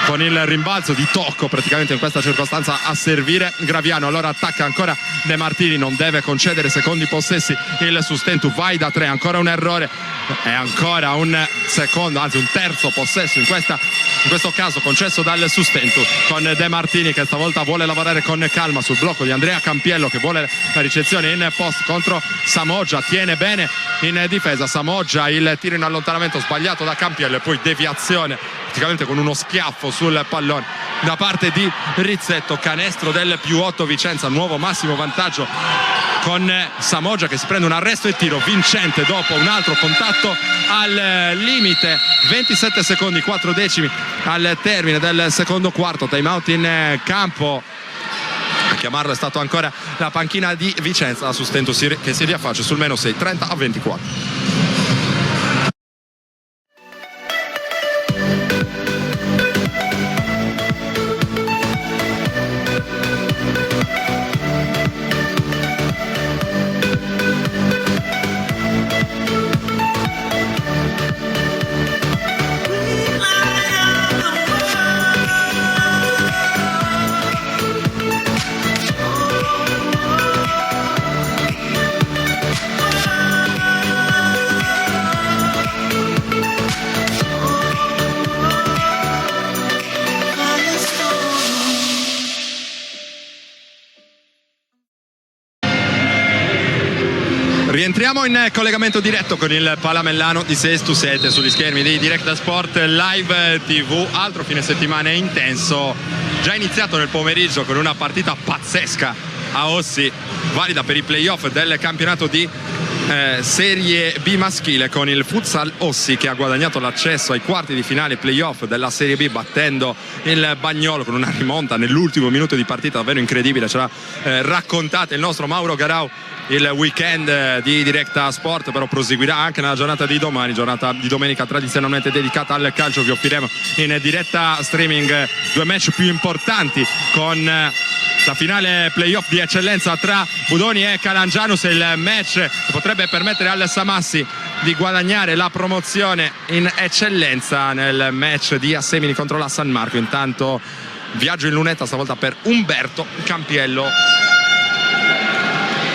[SPEAKER 1] con il rimbalzo di tocco praticamente in questa circostanza a servire Graviano, allora attacca ancora De Martini, non deve concedere secondi possessi il Sustentu, Vai da 3, ancora un errore e ancora un secondo, anzi un terzo possesso in questo caso concesso dal Sustentu, con De Martini che stavolta vuole lavorare con calma sul blocco di Andrea Campiello che vuole la ricezione in post contro Samoggia, tiene bene in difesa Samoggia, il tiro in allontanamento sbagliato da Campiello e poi deviazione praticamente con uno schiaffo sul pallone da parte di Rizzetto, canestro del +8 Vicenza, nuovo massimo vantaggio con Samoggia che si prende un arresto e tiro vincente dopo un altro contatto al limite. 27 secondi 4 decimi al termine del secondo quarto, time out in campo, a chiamarlo è stato ancora la panchina di Vicenza, la Sustentu che si riaffaccia sul -6, 30-24. Rientriamo in collegamento diretto con il Palamellano di 6-7 sugli schermi di Directa Sport Live TV. Altro fine settimana intenso, già iniziato nel pomeriggio con una partita pazzesca a Ossi, valida per i playoff del campionato di Serie B maschile, con il Futsal Ossi che ha guadagnato l'accesso ai quarti di finale playoff della Serie B battendo il Bagnolo con una rimonta nell'ultimo minuto di partita davvero incredibile. Ce l'ha raccontata il nostro Mauro Garau. Il weekend di Directa Sport però proseguirà anche nella giornata di domani, giornata di domenica tradizionalmente dedicata al calcio. Vi offriremo in diretta streaming due match più importanti, con la finale playoff di eccellenza tra Budoni e Calangianus, il match che potrebbe permettere al Samassi di guadagnare la promozione in eccellenza nel match di Assemini contro la San Marco. Intanto viaggio in lunetta stavolta per Umberto Campiello.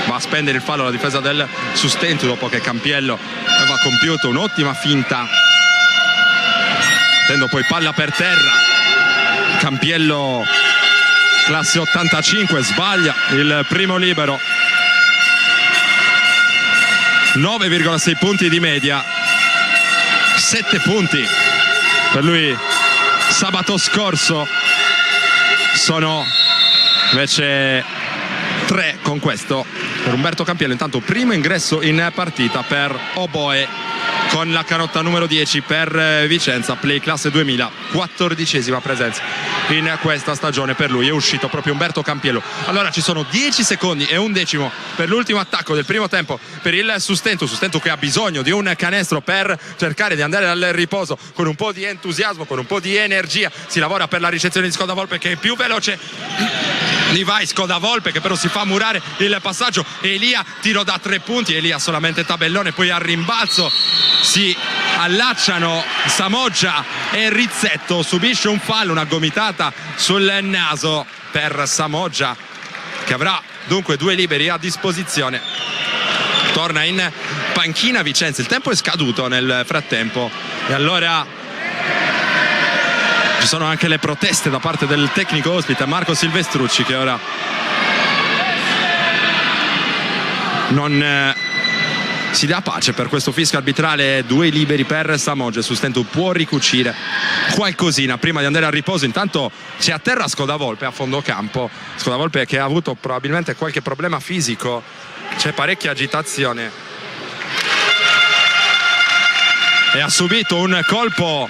[SPEAKER 1] Va a spendere il fallo alla difesa del Sustentu dopo che Campiello aveva compiuto un'ottima finta, mettendo poi palla per terra. Campiello classe 85 sbaglia il primo libero. 9,6 punti di media, 7 punti per lui sabato scorso, sono invece 3 con questo per Umberto Campiello. Intanto primo ingresso in partita per Oboe con la canotta numero 10 per Vicenza, play classe 2000, 14ª presenza in questa stagione per lui. È uscito proprio Umberto Campiello. Allora ci sono 10 secondi e un decimo per l'ultimo attacco del primo tempo per il Sustentu che ha bisogno di un canestro per cercare di andare al riposo con un po' di entusiasmo, con un po' di energia. Si lavora per la ricezione di Scodavolpe che è più veloce di vai. Scodavolpe che però si fa murare il passaggio. Elia, tiro da 3 punti, Elia solamente tabellone, poi al rimbalzo si allacciano Samoggia e Rizzetto. Subisce un fallo, una gomitata sul naso per Samoggia, che avrà dunque 2 liberi a disposizione. Torna in panchina Vicenza, il tempo è scaduto nel frattempo e allora ci sono anche le proteste da parte del tecnico ospite Marco Silvestrucci, che ora non si dà pace per questo fischio arbitrale. 2 liberi per Samoggia. Sustentu può ricucire qualcosina prima di andare a riposo. Intanto c'è a terra Scodavolpe a fondo campo, Scodavolpe che ha avuto probabilmente qualche problema fisico, c'è parecchia agitazione e ha subito un colpo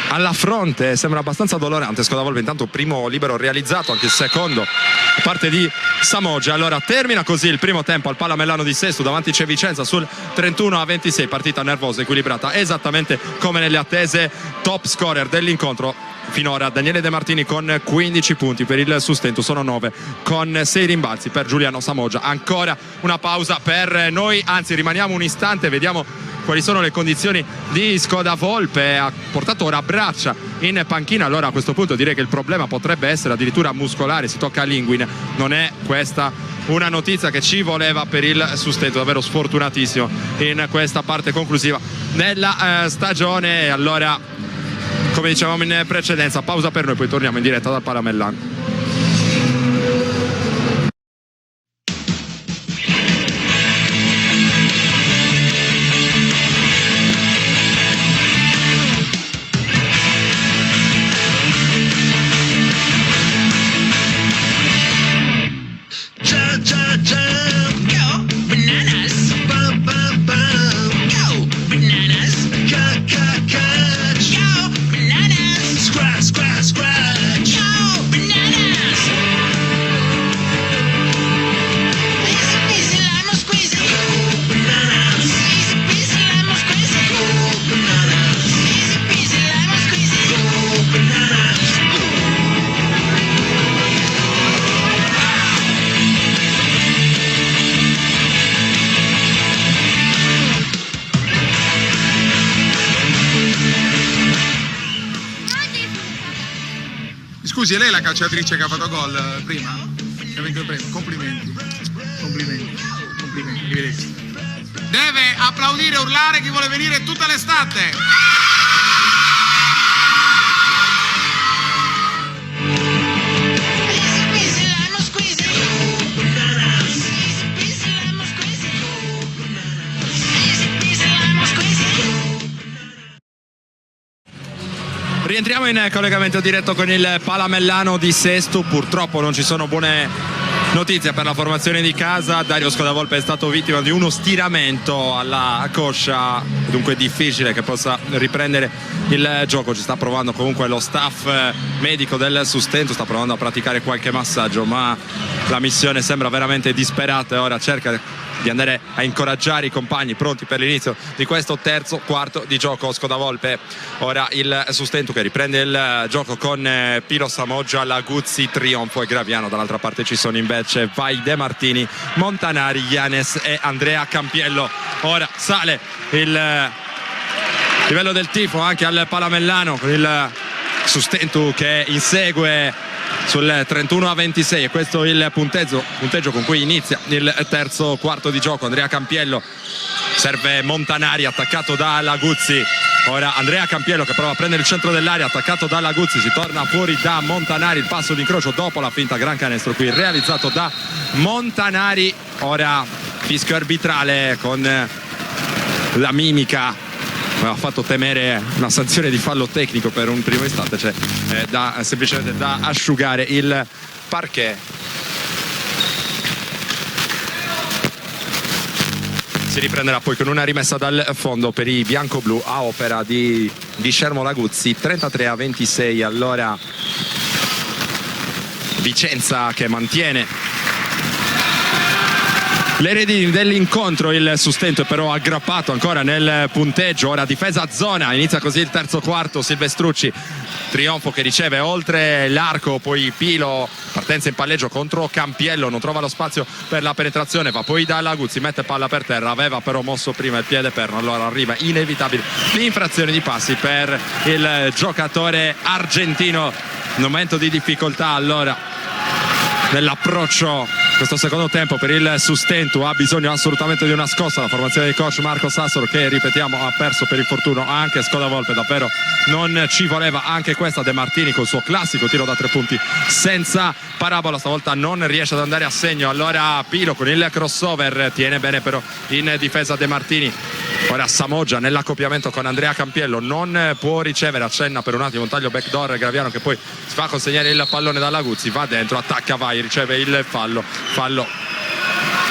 [SPEAKER 1] alla fronte, sembra abbastanza dolorante. Scodavolpe intanto primo libero realizzato, anche il secondo da parte di Samoggia. Allora termina così il primo tempo al Palamellano di Sesto, davanti c'è Vicenza sul 31-26, partita nervosa, equilibrata, esattamente come nelle attese. Top scorer dell'incontro finora Daniele De Martini con 15 punti per il Sustentu, sono 9 con 6 rimbalzi per Giuliano Samoggia. Ancora una pausa per noi, anzi rimaniamo un istante, vediamo quali sono le condizioni di Scodavolpe. Ha portato ora Braccia in panchina. Allora a questo punto direi che il problema potrebbe essere addirittura muscolare, si tocca a Linguin. Non è questa una notizia che ci voleva per il Sustentu, davvero sfortunatissimo in questa parte conclusiva della stagione. Allora, come dicevamo in precedenza, pausa per noi, poi torniamo in diretta dal Palamellano.
[SPEAKER 5] Scusi, è lei la calciatrice che ha fatto gol prima? Che ha vinto il premio? Complimenti. Complimenti. Complimenti. Arrivederci. Deve applaudire e urlare chi vuole venire tutta l'estate.
[SPEAKER 1] Rientriamo in collegamento diretto con il Palamellano di Sesto. Purtroppo non ci sono buone notizie per la formazione di casa. Dario Scodavolpe è stato vittima di uno stiramento alla coscia, dunque è difficile che possa riprendere il gioco. Ci sta provando comunque lo staff medico del Sustento, sta provando a praticare qualche massaggio, ma la missione sembra veramente disperata e ora cerca di andare a incoraggiare i compagni pronti per l'inizio di questo terzo quarto di gioco. Scodavolpe, ora il Sustento che riprende il gioco con Pilo Samoggia, Laguzzi, Trionfo e Graviano. Dall'altra parte ci sono invece Vai, De Martini, Montanari, Yanes e Andrea Campiello. Ora sale il livello del tifo anche al Palamellano con il Sustento che insegue sul 31-26 e questo è il punteggio con cui inizia il terzo quarto di gioco. Andrea Campiello serve Montanari, attaccato da Laguzzi. Ora Andrea Campiello che prova a prendere il centro dell'area, attaccato da Laguzzi, si torna fuori da Montanari, il passo d'incrocio dopo la finta, gran canestro qui realizzato da Montanari. Ora fischio arbitrale con la mimica, ha fatto temere una sanzione di fallo tecnico per un primo istante, cioè semplicemente da asciugare il parquet. Si riprenderà poi con una rimessa dal fondo per i bianco-blu a opera di Guillermo Laguzzi. 33-26 allora Vicenza che mantiene le redini dell'incontro. Il Sustento è però aggrappato ancora nel punteggio. Ora difesa a zona, inizia così il terzo quarto. Silvestrucci, Trionfo che riceve oltre l'arco, poi Pilo, partenza in palleggio contro Campiello, non trova lo spazio per la penetrazione, va poi da Laguzzi, mette palla per terra, aveva però mosso prima il piede perno, allora arriva inevitabile l'infrazione di passi per il giocatore argentino. Momento di difficoltà allora nell'approccio questo secondo tempo per il Sustento. Ha bisogno assolutamente di una scossa la formazione di coach Marco Sassoro, che ripetiamo ha perso per infortunio anche Scodavolpe, davvero non ci voleva anche questa. De Martini col suo classico tiro da 3 punti senza parabola, stavolta non riesce ad andare a segno. Allora Pilo con il crossover tiene bene però in difesa De Martini. Ora Samoggia nell'accoppiamento con Andrea Campiello, non può ricevere, accenna per un attimo un taglio backdoor. Graviano che poi si fa consegnare il pallone da Laguzzi, va dentro, attacca, vai, riceve il fallo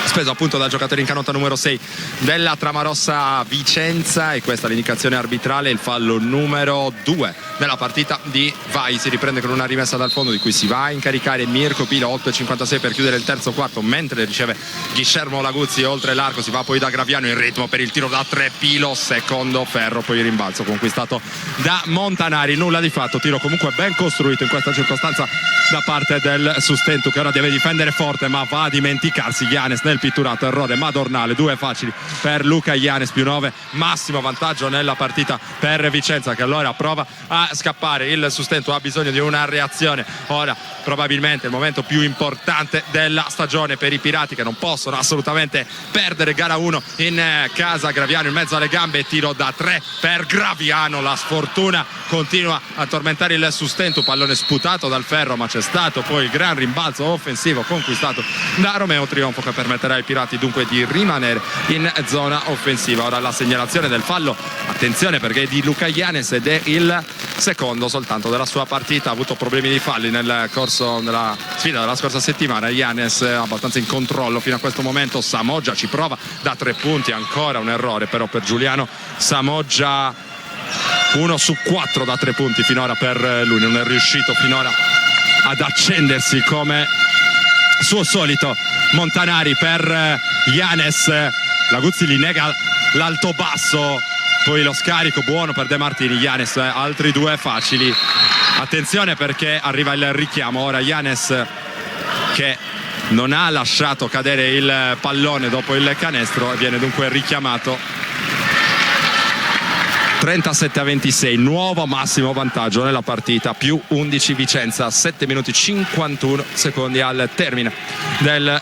[SPEAKER 1] speso appunto dal giocatore in canotta numero 6 della Tramarossa Vicenza, e questa è l'indicazione arbitrale, il fallo numero 2 nella partita di Vai. Si riprende con una rimessa dal fondo di cui si va a incaricare Mirko Pilo. 8:56 per chiudere il terzo quarto, mentre riceve Guillermo Laguzzi oltre l'arco, si va poi da Graviano in ritmo per il tiro da 3. Pilo, secondo ferro, poi il rimbalzo conquistato da Montanari. Nulla di fatto, tiro comunque ben costruito in questa circostanza da parte del Sustento, che ora deve difendere forte ma va a dimenticarsi. Yanes nel pitturato, errore madornale, 2 facili per Luca Yanes, più 9, massimo vantaggio nella partita per Vicenza, che allora prova a scappare. Il Sustento ha bisogno di una reazione, ora probabilmente il momento più importante della stagione per i Pirati, che non possono assolutamente perdere gara 1 in casa. Graviano in mezzo alle gambe, tiro da 3 per Graviano, la sfortuna continua a tormentare il Sustento, pallone sputato dal ferro, ma c'è stato poi il gran rimbalzo offensivo conquistato da Romeo Trionfo, che permetterà ai Pirati dunque di rimanere in zona offensiva. Ora la segnalazione del fallo, attenzione perché è di Luca Yanes ed è il secondo soltanto della sua partita. Ha avuto problemi di falli nel corso della sfida della scorsa settimana. Yanes abbastanza in controllo fino a questo momento. Samoggia ci prova da 3 punti, ancora un errore però per Giuliano Samoggia, 1 su 4 da 3 punti finora per lui, non è riuscito finora ad accendersi come suo solito. Montanari per Yanes, Laguzzi gli nega l'alto basso, poi lo scarico buono per De Martini. Yanes altri 2 facili, attenzione perché arriva il richiamo. Ora Yanes che non ha lasciato cadere il pallone dopo il canestro e viene dunque richiamato. 37-26, nuovo massimo vantaggio nella partita, più 11 Vicenza, 7 minuti 51 secondi al termine del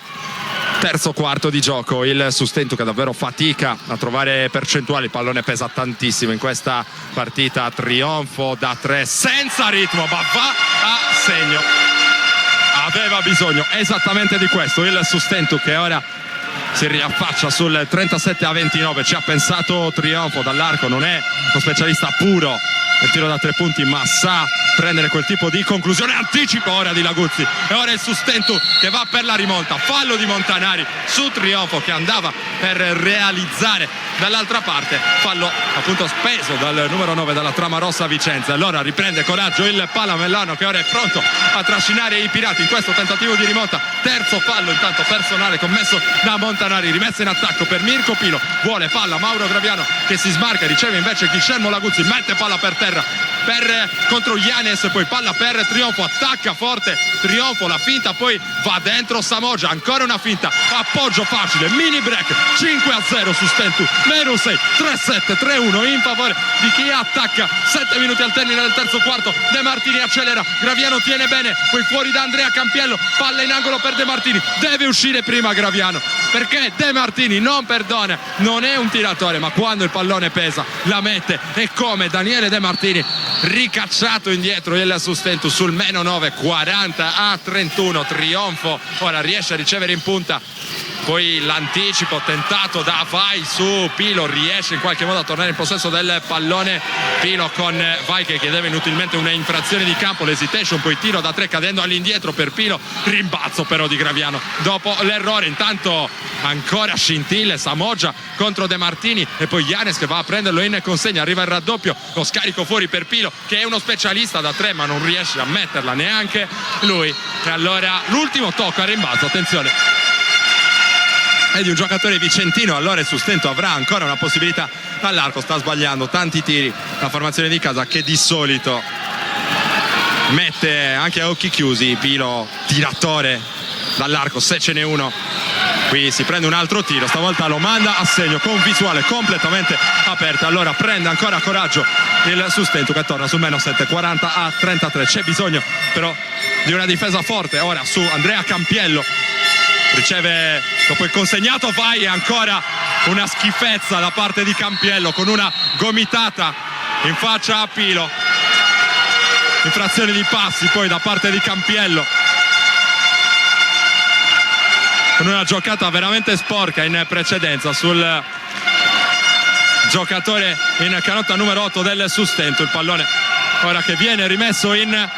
[SPEAKER 1] terzo quarto di gioco. Il Sustento che davvero fatica a trovare percentuali, il pallone pesa tantissimo in questa partita. Trionfo da 3 senza ritmo, ma va a segno. Aveva bisogno esattamente di questo il Sustento, che ora si riaffaccia sul 37-29, ci ha pensato Trionfo dall'arco, non è uno specialista puro nel tiro da 3 punti, ma sa prendere quel tipo di conclusione. Anticipo ora di Laguzzi e ora il Sustentu che va per la rimonta, fallo di Montanari su Trionfo che andava per realizzare dall'altra parte, fallo appunto speso dal numero 9 dalla Trama Rossa Vicenza. Allora riprende coraggio il Palamellano che ora è pronto a trascinare i Pirati in questo tentativo di rimonta. Terzo fallo intanto personale commesso da Montanari, rimessa in attacco per Mirko Pilo, vuole palla Mauro Graviano che si smarca, riceve invece Guillermo Laguzzi, mette palla per terra contro Yanes, poi palla per Trionfo, attacca forte Trionfo, la finta poi va dentro Samogia, ancora una finta, appoggio facile, mini break, 5-0 Sustentu, meno 6, 3-7, 3-1 in favore di chi attacca. 7 minuti al termine del terzo quarto, De Martini accelera, Graviano tiene bene, poi fuori da Andrea Campiello, palla in angolo per De Martini, deve uscire prima Graviano perché De Martini non perdona, non è un tiratore ma quando il pallone pesa la mette, e come Daniele De Martini ricacciato indietro il Sustentu sul meno 9, 40-31. Trionfo ora riesce a ricevere in punta, poi l'anticipo tentato da Vai su Pilo, riesce in qualche modo a tornare in possesso del pallone Pilo con Vai che chiedeva inutilmente una infrazione di campo, l'hesitation, poi tiro da 3 cadendo all'indietro per Pilo, rimbalzo però di Graviano dopo l'errore. Intanto ancora scintille Samogia contro De Martini e poi Yanes che va a prenderlo in consegna, arriva il raddoppio, lo scarico fuori per Pilo che è uno specialista da 3 ma non riesce a metterla neanche lui, e allora l'ultimo tocco a rimbalzo, attenzione, è di un giocatore vicentino. Allora il Sustentu avrà ancora una possibilità all'arco, sta sbagliando tanti tiri la formazione di casa che di solito mette anche a occhi chiusi. Pilo tiratore dall'arco, se ce n'è uno qui si prende un altro tiro, stavolta lo manda a segno con visuale completamente aperta. Allora prende ancora coraggio il Sustentu che torna sul meno 7, 40-33. C'è bisogno però di una difesa forte ora su Andrea Campiello, riceve dopo il consegnato Vai e ancora una schifezza da parte di Campiello con una gomitata in faccia a Pilo, infrazione di passi poi da parte di Campiello con una giocata veramente sporca in precedenza sul giocatore in canotta numero 8 del Sustentu. Il pallone ora che viene rimesso in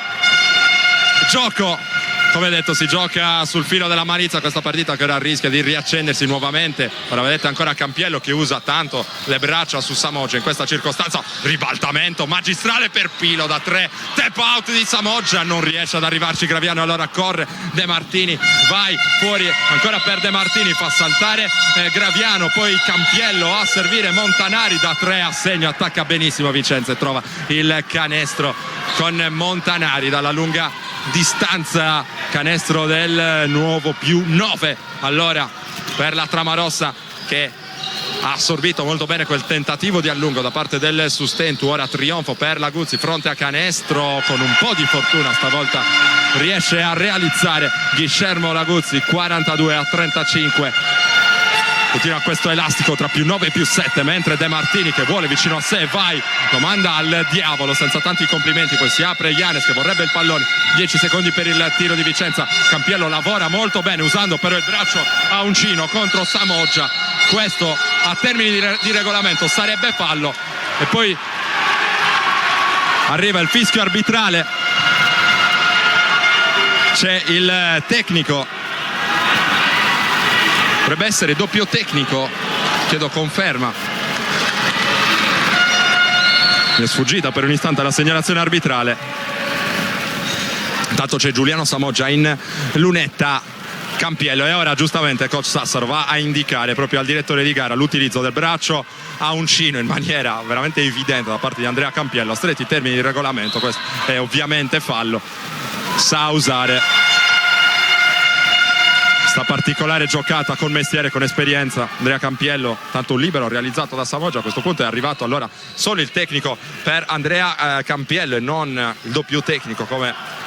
[SPEAKER 1] gioco. Come detto si gioca sul filo della malizia questa partita che ora rischia di riaccendersi nuovamente. Ora vedete ancora Campiello che usa tanto le braccia su Samogia in questa circostanza, ribaltamento magistrale per Pilo da 3, tap out di Samogia, non riesce ad arrivarci Graviano, allora corre De Martini, Vai fuori ancora per De Martini, fa saltare Graviano, poi Campiello a servire Montanari da 3 a segno, attacca benissimo Vicenza e trova il canestro con Montanari dalla lunga distanza, canestro del nuovo più 9 allora per la Trama Rossa che ha assorbito molto bene quel tentativo di allungo da parte del Sustentu. Ora trionfo per Laguzzi fronte a canestro, con un po' di fortuna stavolta riesce a realizzare Guillermo Laguzzi, 42-35. Continua questo elastico tra più 9 e più 7, mentre De Martini che vuole vicino a sé, Vai, lo manda al diavolo senza tanti complimenti, poi si apre Yanes che vorrebbe il pallone, 10 secondi per il tiro di Vicenza. Campiello lavora molto bene usando però il braccio a uncino contro Samogia, questo a termini di regolamento sarebbe fallo, e poi arriva il fischio arbitrale, c'è il tecnico, dovrebbe essere doppio tecnico, chiedo conferma, mi è sfuggita per un istante la segnalazione arbitrale. Intanto c'è Giuliano Samogia in lunetta Campiello, e ora giustamente coach Sassaro va a indicare proprio al direttore di gara l'utilizzo del braccio a uncino in maniera veramente evidente da parte di Andrea Campiello, a stretti termini di regolamento. Questo è ovviamente fallo, sa usare questa particolare giocata con mestiere, con esperienza Andrea Campiello, tanto un libero realizzato da Samogia. A questo punto è arrivato allora solo il tecnico per Andrea Campiello e non il doppio tecnico come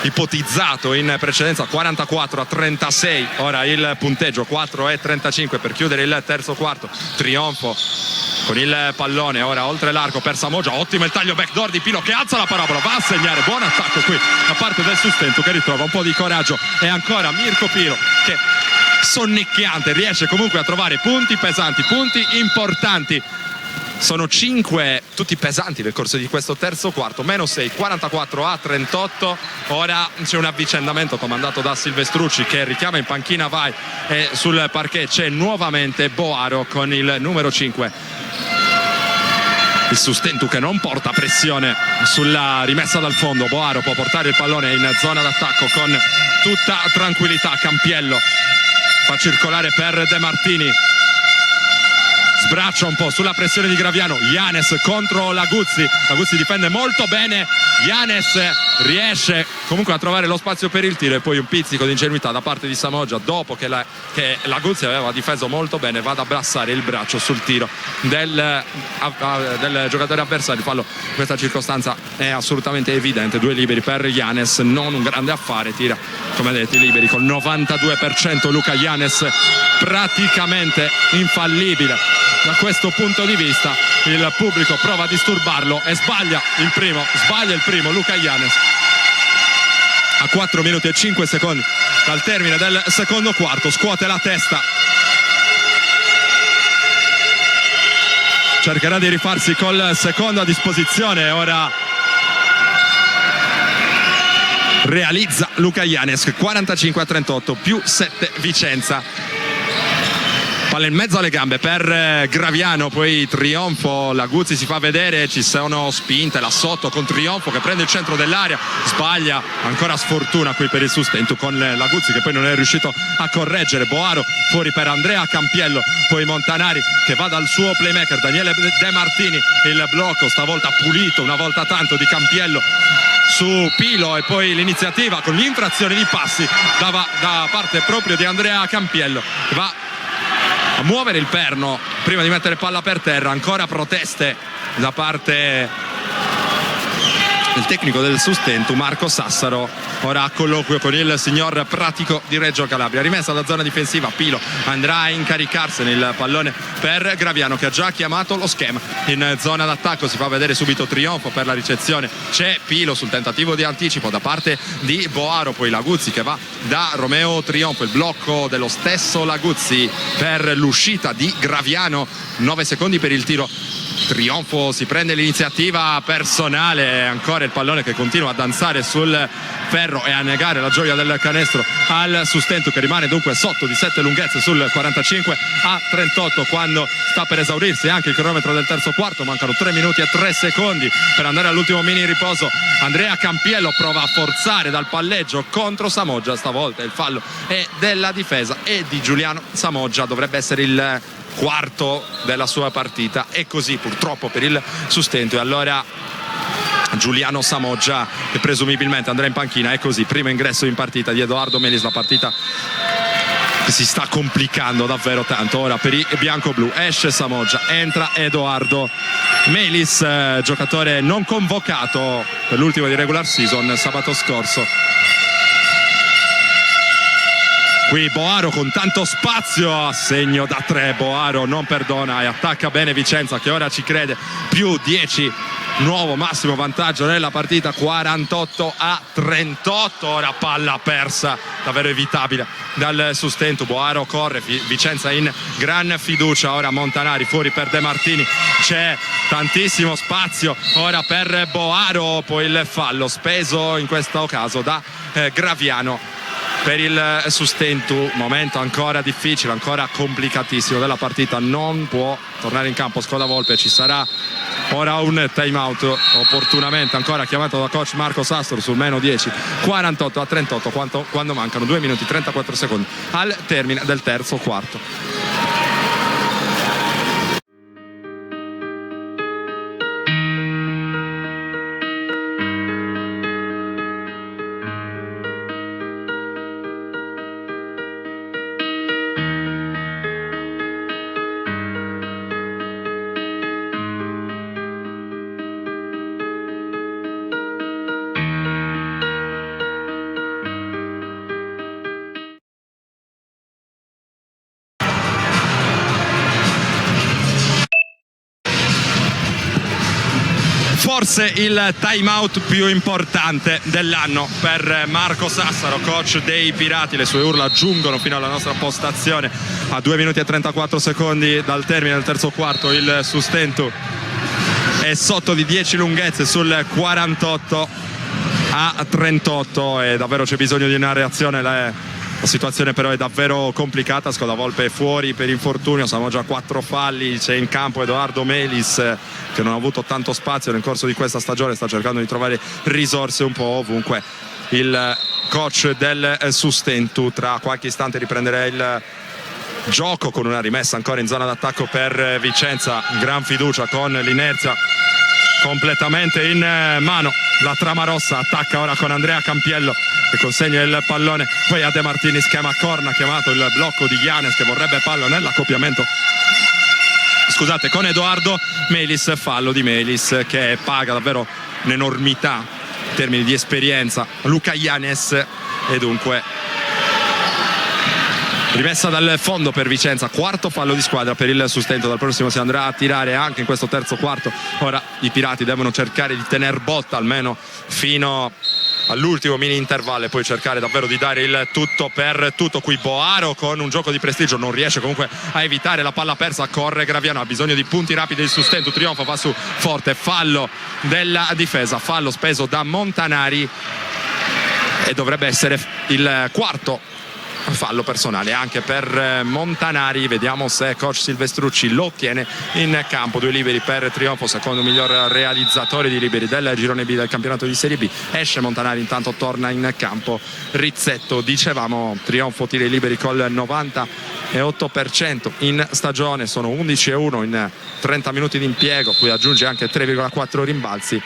[SPEAKER 1] ipotizzato in precedenza. 44-36 ora il punteggio, 4-35 per chiudere il terzo quarto. Trionfo con il pallone ora oltre l'arco per Samogia, ottimo il taglio backdoor di Pilo che alza la parabola, va a segnare, buon attacco qui da parte del Sustentu che ritrova un po' di coraggio, e ancora Mirko Pilo che sonnicchiante, riesce comunque a trovare punti pesanti, punti importanti. Sono 5 tutti pesanti nel corso di questo terzo quarto, -6, 44-38. Ora c'è un avvicendamento comandato da Silvestrucci che richiama in panchina Vai, e sul parquet c'è nuovamente Boaro con il numero 5. Il Sustentu che non porta pressione sulla rimessa dal fondo. Boaro può portare il pallone in zona d'attacco con tutta tranquillità. Campiello fa circolare per De Martini, sbraccia un po' sulla pressione di Graviano. Yanes contro Laguzzi difende molto bene. Yanes riesce comunque a trovare lo spazio per il tiro, e poi un pizzico di ingenuità da parte di Samoggia dopo che Laguzzi aveva difeso molto bene, va ad abbassare il braccio sul tiro del giocatore avversario. Il fallo in questa circostanza è assolutamente evidente. 2 liberi per Yanes, non un grande affare, tira come detto i liberi con 92%. Luka Yanes praticamente infallibile da questo punto di vista. Il pubblico prova a disturbarlo e sbaglia il primo Luka Yanes a 4 minuti e 5 secondi dal termine del secondo quarto. Scuote la testa, cercherà di rifarsi col secondo a disposizione. Ora realizza Luka Yanes, 45-38 più 7 Vicenza. Palla in mezzo alle gambe per Graviano, poi trionfo, Laguzzi si fa vedere, ci sono spinte là sotto con Trionfo che prende il centro dell'area, sbaglia, ancora sfortuna qui per il Sustentu con Laguzzi che poi non è riuscito a correggere. Boaro fuori per Andrea Campiello, poi Montanari che va dal suo playmaker Daniele De Martini, il blocco stavolta pulito una volta tanto di Campiello su Pilo, e poi l'iniziativa con l'infrazione di passi da parte proprio di Andrea Campiello, va a muovere il perno prima di mettere palla per terra. Ancora proteste da parte del tecnico del Sustentu Marco Sassaro, ora a colloquio con il signor Pratico di Reggio Calabria. Rimessa da zona difensiva, Pilo andrà a incaricarsene, il pallone per Graviano che ha già chiamato lo schema. In zona d'attacco si fa vedere subito Trionfo per la ricezione, c'è Pilo sul tentativo di anticipo da parte di Boaro, poi Laguzzi che va da Romeo Trionfo, il blocco dello stesso Laguzzi per l'uscita di Graviano, 9 secondi per il tiro. Trionfo si prende l'iniziativa personale, ancora il pallone che continua a danzare sul ferro e a negare la gioia del canestro al Sustentu, che rimane dunque sotto di 7 lunghezze sul 45-38 quando sta per esaurirsi anche il cronometro del terzo quarto. Mancano 3 minuti e 3 secondi per andare all'ultimo mini riposo. Andrea Campiello prova a forzare dal palleggio contro Samoggia, stavolta il fallo è della difesa e di Giuliano Samoggia, dovrebbe essere il quarto della sua partita, e così purtroppo per il Sustentu. E allora Giuliano Samoggia che presumibilmente andrà in panchina, è così, primo ingresso in partita di Edoardo Melis, la partita che si sta complicando davvero tanto ora per i bianco-blu. Esce Samoggia, entra Edoardo Melis, giocatore non convocato per l'ultimo di regular season sabato scorso. Qui Boaro con tanto spazio, a segno da 3, Boaro non perdona e attacca bene Vicenza che ora ci crede, più 10, nuovo massimo vantaggio nella partita, 48-38, ora palla persa, davvero evitabile dal Sustentu. Boaro corre, Vicenza in gran fiducia, ora Montanari fuori per De Martini, c'è tantissimo spazio ora per Boaro, poi il fallo speso in questo caso da Graviano per il Sustentu. Momento ancora difficile, ancora complicatissimo della partita, non può tornare in campo Scodavolpe, ci sarà ora un time out opportunamente ancora chiamato da coach Marco Sassaro sul -10, 48-38 quando mancano 2 minuti e 34 secondi al termine del terzo quarto. forse il time out più importante dell'anno per Marco Sassaro, coach dei Pirati. Le sue urla giungono fino alla nostra postazione a 2 minuti e 34 secondi dal termine del terzo quarto. Il Sustentu è sotto di 10 lunghezze sul 48-38 e davvero c'è bisogno di una reazione. La situazione però è davvero complicata. Scodavolpe è fuori per infortunio, siamo già 4 falli, c'è in campo Edoardo Melis che non ha avuto tanto spazio nel corso di questa stagione, sta cercando di trovare risorse un po' ovunque. Il coach del Sustentu tra qualche istante riprenderà il gioco con una rimessa ancora in zona d'attacco per Vicenza. Gran fiducia con l'inerzia completamente in mano. La trama rossa attacca ora con Andrea Campiello che consegna il pallone poi a De Martini, schema corna, chiamato il blocco di Giannis che vorrebbe palla nell'accoppiamento, scusate, con Edoardo Melis. Fallo di Melis che paga davvero un'enormità in termini di esperienza Luca Giannis e dunque rimessa dal fondo per Vicenza. Quarto fallo di squadra per il Sustentu. Dal prossimo si andrà a tirare anche in questo terzo quarto. Ora i Pirati devono cercare di tener botta almeno fino all'ultimo mini intervallo e poi cercare davvero di dare il tutto per tutto. Qui Boaro con un gioco di prestigio non riesce comunque a evitare la palla persa. Corre Graviano, ha bisogno di punti rapidi il Sustentu. Trionfo, va su forte, fallo della difesa, fallo speso da Montanari e dovrebbe essere il quarto fallo personale anche per Montanari. Vediamo se coach Silvestrucci lo ottiene in campo. 2 liberi per Trionfo, secondo miglior realizzatore di liberi del girone B del campionato di Serie B. Esce Montanari, intanto torna in campo Rizzetto. Dicevamo Trionfo tiri liberi col 98% in stagione, sono 11-1 in 30 minuti di impiego, qui aggiunge anche 3,4 rimbalzi.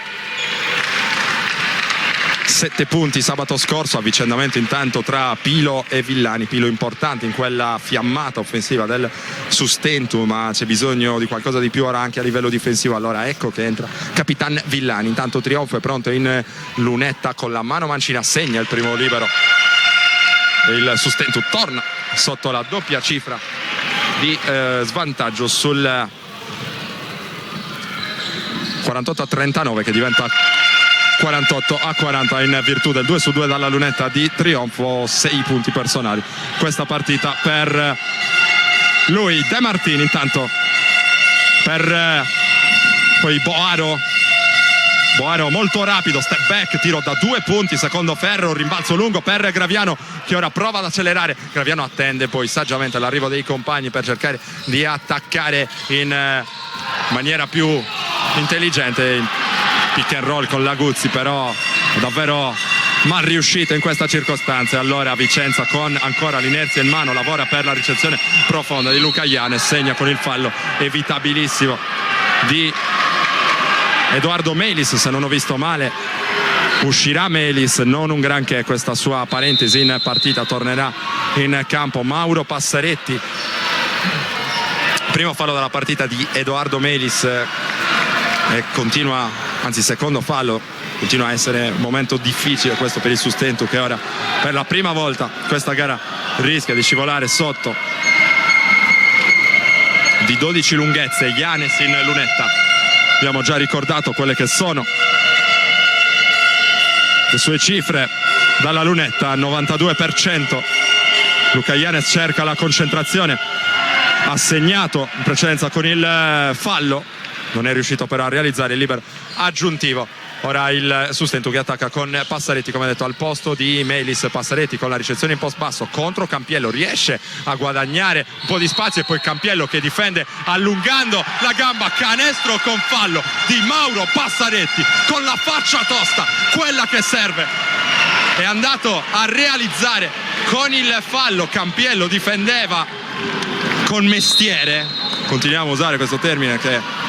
[SPEAKER 1] 7 punti sabato scorso, avvicendamento intanto tra Pilo e Villani. Pilo importante in quella fiammata offensiva del Sustentu, ma c'è bisogno di qualcosa di più ora anche a livello difensivo. Allora ecco che entra Capitan Villani. Intanto Trionfo è pronto in lunetta con la mano mancina, segna il primo libero. Il Sustentu torna sotto la doppia cifra di svantaggio sul 48-39 che diventa 48-40 in virtù del 2-2 dalla lunetta di Trionfo. 6 punti personali questa partita per lui. De Martini intanto per poi Boaro molto rapido, step back, tiro da 2 punti, secondo ferro, rimbalzo lungo per Graviano che ora prova ad accelerare. Graviano attende poi saggiamente l'arrivo dei compagni per cercare di attaccare in maniera più intelligente. Pick and roll con Laguzzi, però davvero mal riuscito in questa circostanza. Allora Vicenza con ancora l'inerzia in mano lavora per la ricezione profonda di Luca Giannis, segna con il fallo evitabilissimo di Edoardo Melis. Se non ho visto male uscirà Melis, non un granché questa sua parentesi in partita. Tornerà in campo Mauro Passaretti. Primo fallo della partita di Edoardo Melis e continua, anzi secondo fallo, continua a essere un momento difficile questo per il Sustentu che ora per la prima volta questa gara rischia di scivolare sotto di 12 lunghezze. Giannis in lunetta, abbiamo già ricordato quelle che sono le sue cifre dalla lunetta, 92%. Luca Giannis cerca la concentrazione, ha segnato in precedenza con il fallo, non è riuscito però a realizzare il libero aggiuntivo. Ora il Sustentu che attacca con Passaretti, come detto, al posto di Melis. Passaretti con la ricezione in post basso contro Campiello, riesce a guadagnare un po' di spazio e poi Campiello che difende allungando la gamba, canestro con fallo di Mauro Passaretti con la faccia tosta, quella che serve. È andato a realizzare con il fallo. Campiello difendeva con mestiere, continuiamo a usare questo termine che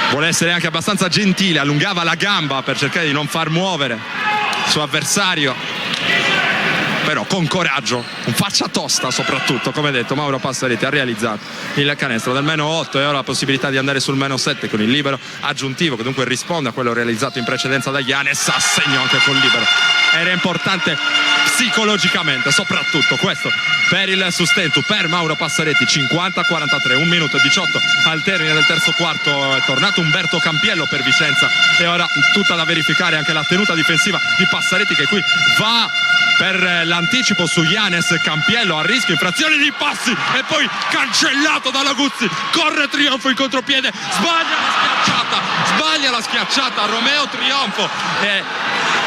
[SPEAKER 1] vuole essere anche abbastanza gentile, allungava la gamba per cercare di non far muovere il suo avversario. però con coraggio, con faccia tosta soprattutto, come detto Mauro Passaretti ha realizzato il canestro del -8 e ora la possibilità di andare sul -7 con il libero aggiuntivo che dunque risponde a quello realizzato in precedenza da Giannis, a segno anche col libero. Era importante psicologicamente, soprattutto questo per il sustento per Mauro Passaretti. 50-43, 1 minuto e 18 al termine del terzo quarto. È tornato Umberto Campiello per Vicenza e ora tutta da verificare anche la tenuta difensiva di Passaretti, che qui va per l'anticipo su Giannis. Campiello a rischio, infrazione di passi e poi cancellato da Laguzzi. Corre Trionfo in contropiede, sbaglia la schiacciata Romeo Trionfo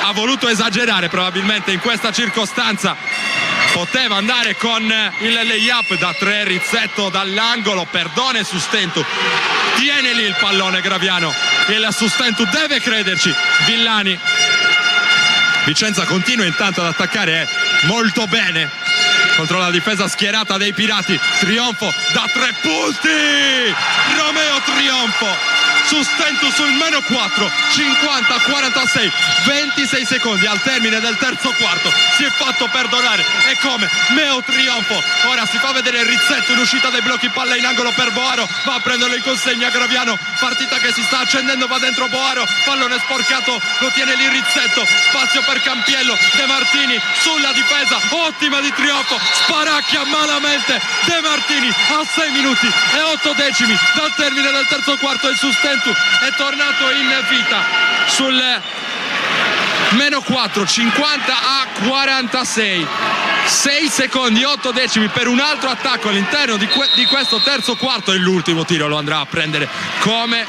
[SPEAKER 1] ha voluto esagerare probabilmente in questa circostanza. Poteva andare con il layup da 3, Rizzetto dall'angolo, perdone Sustentu, tiene lì il pallone Graviano, il Sustentu deve crederci. Villani, Vicenza continua intanto ad attaccare molto bene contro la difesa schierata dei Pirati. Trionfo da 3 punti, Romeo Trionfo, Sustentu sul -4, 50-46, 26 secondi al termine del terzo quarto, si è fatto perdonare e come Meo Trionfo ora si fa vedere Rizzetto in uscita dai blocchi, palla in angolo per Boaro, va a prenderlo in consegna Graviano, partita che si sta accendendo, va dentro Boaro, pallone sporcato, lo tiene lì Rizzetto, spazio per Campiello, De Martini sulla difesa, ottima di Trionfo, sparacchia malamente De Martini a 6 minuti e 8 decimi dal termine del terzo quarto. Il Sustentu è tornato in vita sul -4, 50-46, 6 secondi 8 decimi per un altro attacco all'interno di questo terzo quarto e l'ultimo tiro lo andrà a prendere come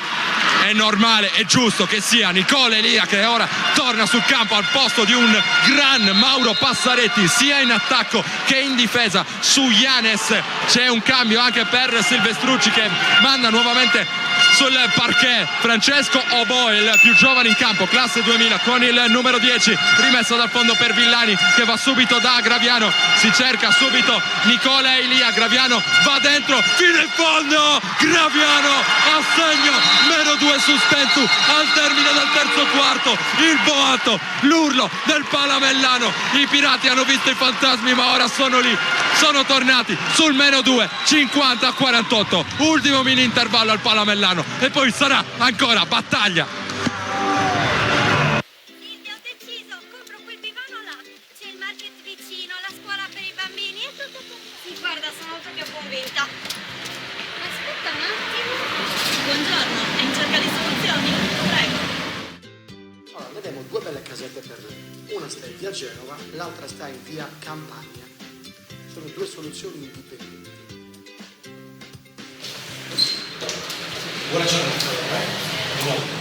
[SPEAKER 1] è normale e giusto che sia Nicola Elia, che ora torna sul campo al posto di un gran Mauro Passaretti sia in attacco che in difesa su Giannis. C'è un cambio anche per Silvestrucci che manda nuovamente sul parquet Francesco Oboe, il più giovane in campo, classe 2000, con il numero 10, rimesso dal fondo per Villani che va subito da Graviano, si cerca subito Nicola Elia, Graviano va dentro fino in fondo, Graviano a segno, -2 Sustentu al termine del terzo quarto. Il boato, l'urlo del Palamellano, i Pirati hanno visto i fantasmi ma ora sono lì, sono tornati sul -2, 50-48, ultimo mini intervallo al Palamellano e poi sarà ancora battaglia.
[SPEAKER 6] Silvia, ho deciso, compro quel divano là, c'è il market vicino, la scuola per i bambini e tutto. Sì, guarda, sono proprio convinta. Aspetta un attimo. Buongiorno, è in cerca di soluzioni? Prego.
[SPEAKER 3] Allora, vedremo 2 belle casette per lui. Una sta in via Genova, l'altra sta in via Campagna. Sono 2 soluzioni indipendenti. Buona giornata,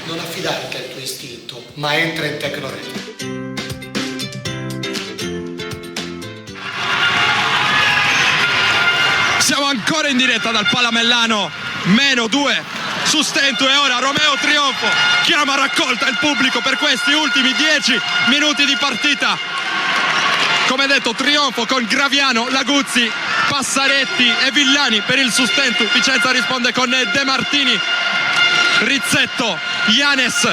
[SPEAKER 3] non affidarti al tuo istinto, ma entra in Tecnored.
[SPEAKER 1] Siamo ancora in diretta dal Palamellano, -2 Sustentu e ora Romeo Trionfo chiama a raccolta il pubblico per questi ultimi 10 minuti di partita. Come detto, Trionfo con Graviano, Laguzzi, Passaretti e Villani per il Sustentu. Vicenza risponde con De Martini, Rizzetto, Giannis.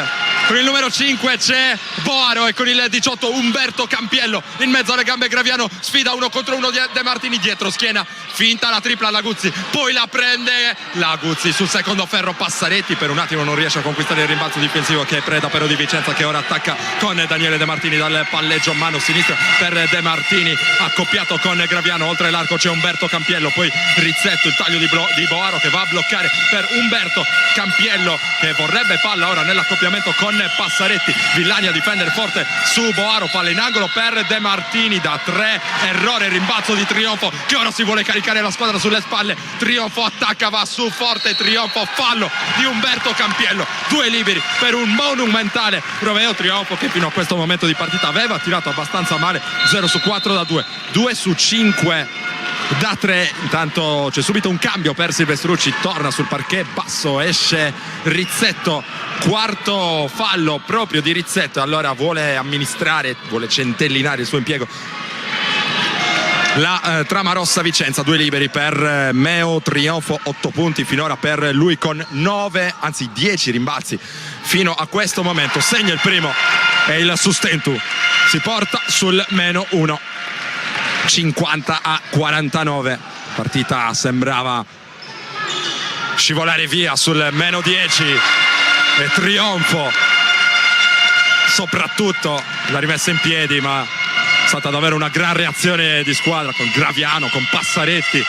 [SPEAKER 1] Con il numero 5 c'è Boaro e con il 18 Umberto Campiello. In mezzo alle gambe Graviano, sfida 1 contro 1 di De Martini, dietro schiena, finta la tripla Laguzzi, poi la prende Laguzzi sul secondo ferro. Passaretti per un attimo non riesce a conquistare il rimbalzo difensivo che è preda però di Vicenza, che ora attacca con Daniele De Martini dal palleggio, mano sinistra per De Martini accoppiato con Graviano. Oltre l'arco c'è Umberto Campiello, poi Rizzetto, il taglio di Boaro che va a bloccare per Umberto Campiello che vorrebbe palla ora nell'accoppiamento con Passaretti. Villani a difendere forte su Boaro, palla in angolo per De Martini da 3, errore, rimbalzo di Trionfo che ora si vuole caricare la squadra sulle spalle. Trionfo attacca, va su forte Trionfo, fallo di Umberto Campiello, 2 liberi per un monumentale Romeo Trionfo che fino a questo momento di partita aveva tirato abbastanza male. 0 su 4 da 2, 2 su 5 da 3. Intanto c'è subito un cambio per Silvestrucci, torna sul parquet basso, esce Rizzetto, quarto fallo proprio di Rizzetto, allora vuole amministrare, vuole centellinare il suo impiego la trama rossa Vicenza. 2 liberi per Meo Trionfo, 8 punti finora per lui con 9, anzi 10 rimbalzi fino a questo momento. Segna il primo e il Sustentu si porta sul -1. 50-49. Partita sembrava scivolare via sul -10 e trionfo, soprattutto la rimessa in piedi, ma è stata davvero una gran reazione di squadra con Graviano, con Passaretti,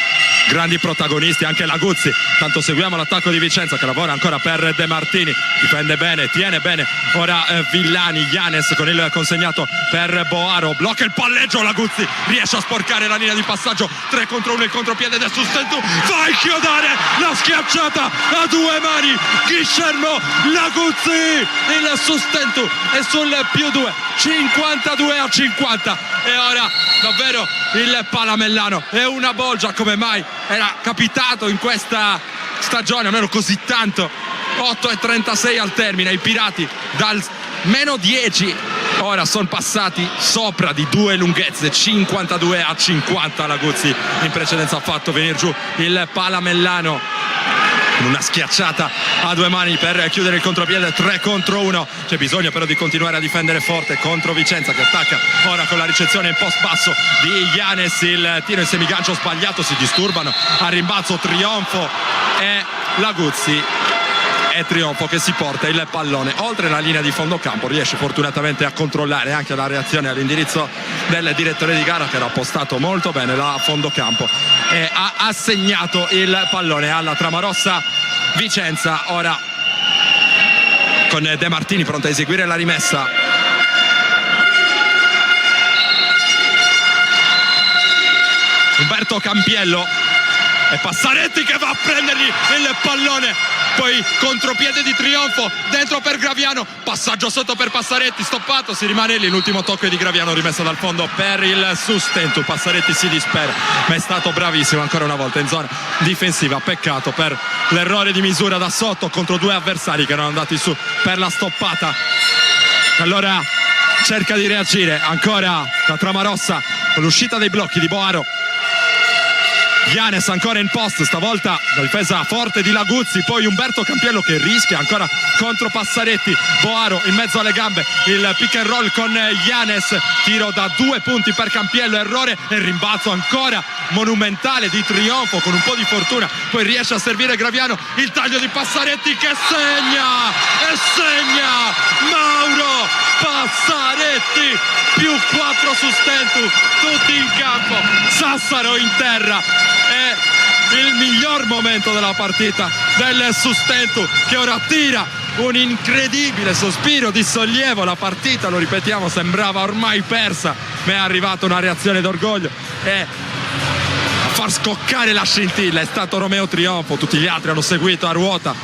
[SPEAKER 1] grandi protagonisti, anche Laguzzi. Tanto seguiamo l'attacco di Vicenza che lavora ancora per De Martini, difende bene, tiene bene ora Villani. Yanes con il consegnato per Boaro, blocca il palleggio, Laguzzi riesce a sporcare la linea di passaggio, 3 contro 1 il contropiede del Sustentu, va a inchiodare la schiacciata a 2 mani Guillermo Laguzzi. Il Sustentu è sul +2, 52-50, e ora davvero il Palamellano è una bolgia come mai era capitato in questa stagione, almeno così tanto. 8:36 al termine, i Pirati dal -10 ora sono passati sopra di 2 lunghezze, 52-50. Laguzzi in precedenza ha fatto venire giù il Palamellano con una schiacciata a 2 mani per chiudere il contropiede, 3 contro 1. C'è bisogno però di continuare a difendere forte contro Vicenza, che attacca ora con la ricezione in post basso di Yanes. Il tiro in semigancio sbagliato, si disturbano a rimbalzo Trionfo e Laguzzi. È Trionfo che si porta il pallone oltre la linea di fondo campo, riesce fortunatamente a controllare anche la reazione all'indirizzo del direttore di gara, che era postato molto bene da fondo campo e ha assegnato il pallone alla Tramarossa Vicenza. Ora con De Martini pronta a eseguire la rimessa. Umberto Campiello e Passaretti che va a prendergli il pallone, poi contropiede di Trionfo, dentro per Graviano, passaggio sotto per Passaretti, stoppato, si rimane lì, l'ultimo tocco di Graviano, rimessa dal fondo per il Sustentu. Passaretti si dispera, ma è stato bravissimo ancora una volta in zona difensiva, peccato per l'errore di misura da sotto contro 2 avversari che erano andati su per la stoppata. Allora cerca di reagire ancora la Tramarossa con l'uscita dei blocchi di Boaro. Yanes ancora in post, stavolta la difesa forte di Laguzzi, poi Umberto Campiello che rischia ancora contro Passaretti. Boaro in mezzo alle gambe, il pick and roll con Yanes, tiro da 2 punti per Campiello, errore e rimbalzo ancora monumentale di Trionfo con un po' di fortuna, poi riesce a servire Graviano, il taglio di Passaretti che segna e segna Mauro Passaretti, +4 Sustentu, tutti in campo, Sassaro in terra. È il miglior momento della partita del Sustentu, che ora tira un incredibile sospiro di sollievo. La partita, lo ripetiamo, sembrava ormai persa, ma è arrivata una reazione d'orgoglio e a far scoccare la scintilla è stato Romeo Trionfo. Tutti gli altri hanno seguito a ruota.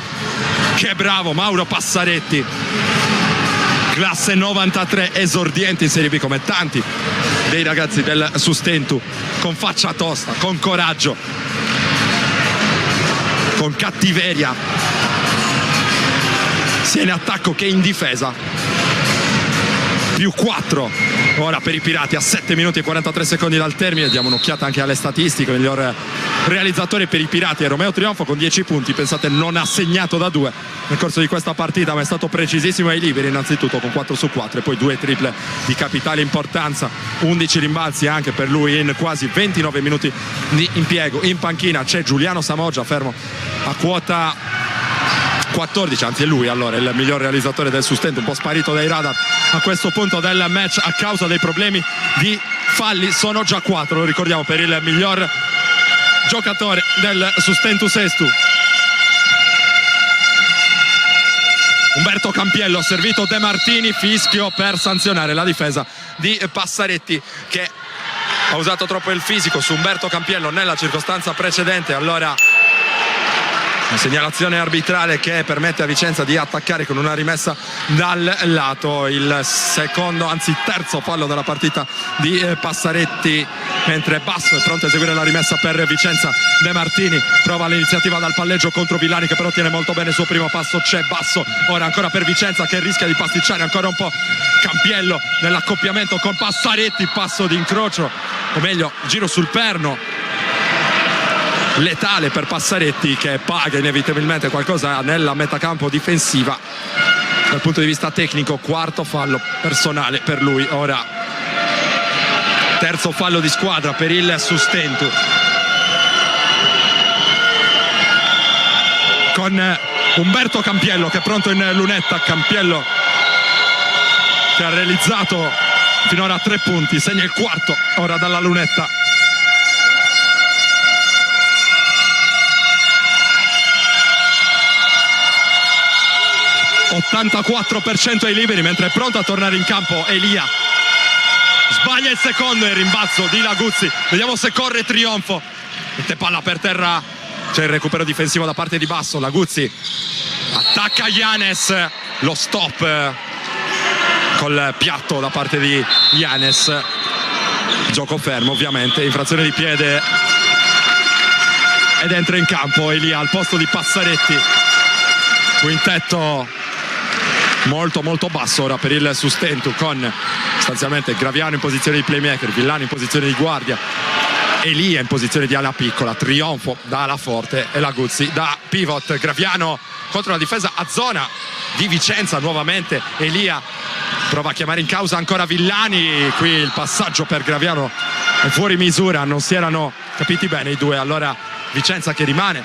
[SPEAKER 1] Che bravo Mauro Passaretti, classe 93, esordiente in Serie B come tanti dei ragazzi del Sustentu, con faccia tosta, con coraggio, con cattiveria, sia in attacco che in difesa. +4 ora per i Pirati a 7 minuti e 43 secondi dal termine. Diamo un'occhiata anche alle statistiche. Il miglior realizzatore per i Pirati è Romeo Trionfo con 10 punti, pensate, non ha segnato da 2 nel corso di questa partita, ma è stato precisissimo ai liberi innanzitutto con 4 su 4 e poi 2 triple di capitale importanza, 11 rimbalzi anche per lui in quasi 29 minuti di impiego. In panchina c'è Giuliano Samoggia, fermo a quota 14, anzi è lui allora il miglior realizzatore del Sustentu, un po' sparito dai radar a questo punto del match a causa dei problemi di falli. Sono già 4, lo ricordiamo, per il miglior giocatore del Sustentu Sestu. Umberto Campiello, servito De Martini, fischio per sanzionare la difesa di Passaretti che ha usato troppo il fisico su Umberto Campiello nella circostanza precedente. Allora una segnalazione arbitrale che permette a Vicenza di attaccare con una rimessa dal lato. Il secondo, anzi terzo fallo della partita di Passaretti, mentre Basso è pronto a eseguire la rimessa per Vicenza. De Martini prova l'iniziativa dal palleggio contro Villani che però tiene molto bene il suo primo passo. C'è Basso ora ancora per Vicenza che rischia di pasticciare ancora un po'. Campiello nell'accoppiamento con Passaretti, passo di incrocio, o meglio giro sul perno letale per Passaretti che paga inevitabilmente qualcosa nella metacampo difensiva. Dal punto di vista tecnico, quarto fallo personale per lui. Ora terzo fallo di squadra per il Sustentu, con Umberto Campiello che è pronto in lunetta. Campiello che ha realizzato finora 3 punti, segna il quarto ora dalla lunetta. ...84% ai liberi, mentre è pronto a tornare in campo Elia. Sbaglia il secondo e il rimbalzo di Laguzzi. Vediamo se corre Trionfo. Mette palla per terra, c'è il recupero difensivo da parte di Basso. Laguzzi attacca Giannis, lo stop col piatto da parte di Giannis. Gioco fermo ovviamente, infrazione di piede ed entra in campo Elia al posto di Passaretti. Quintetto molto basso ora per il Sustentu, con sostanzialmente Graviano in posizione di playmaker, Villani in posizione di guardia, Elia in posizione di ala piccola, Trionfo da ala forte e Laguzzi da pivot. Graviano contro la difesa a zona di Vicenza nuovamente. Elia prova a chiamare in causa ancora Villani, qui il passaggio per Graviano è fuori misura, non si erano capiti bene i due. Allora Vicenza che rimane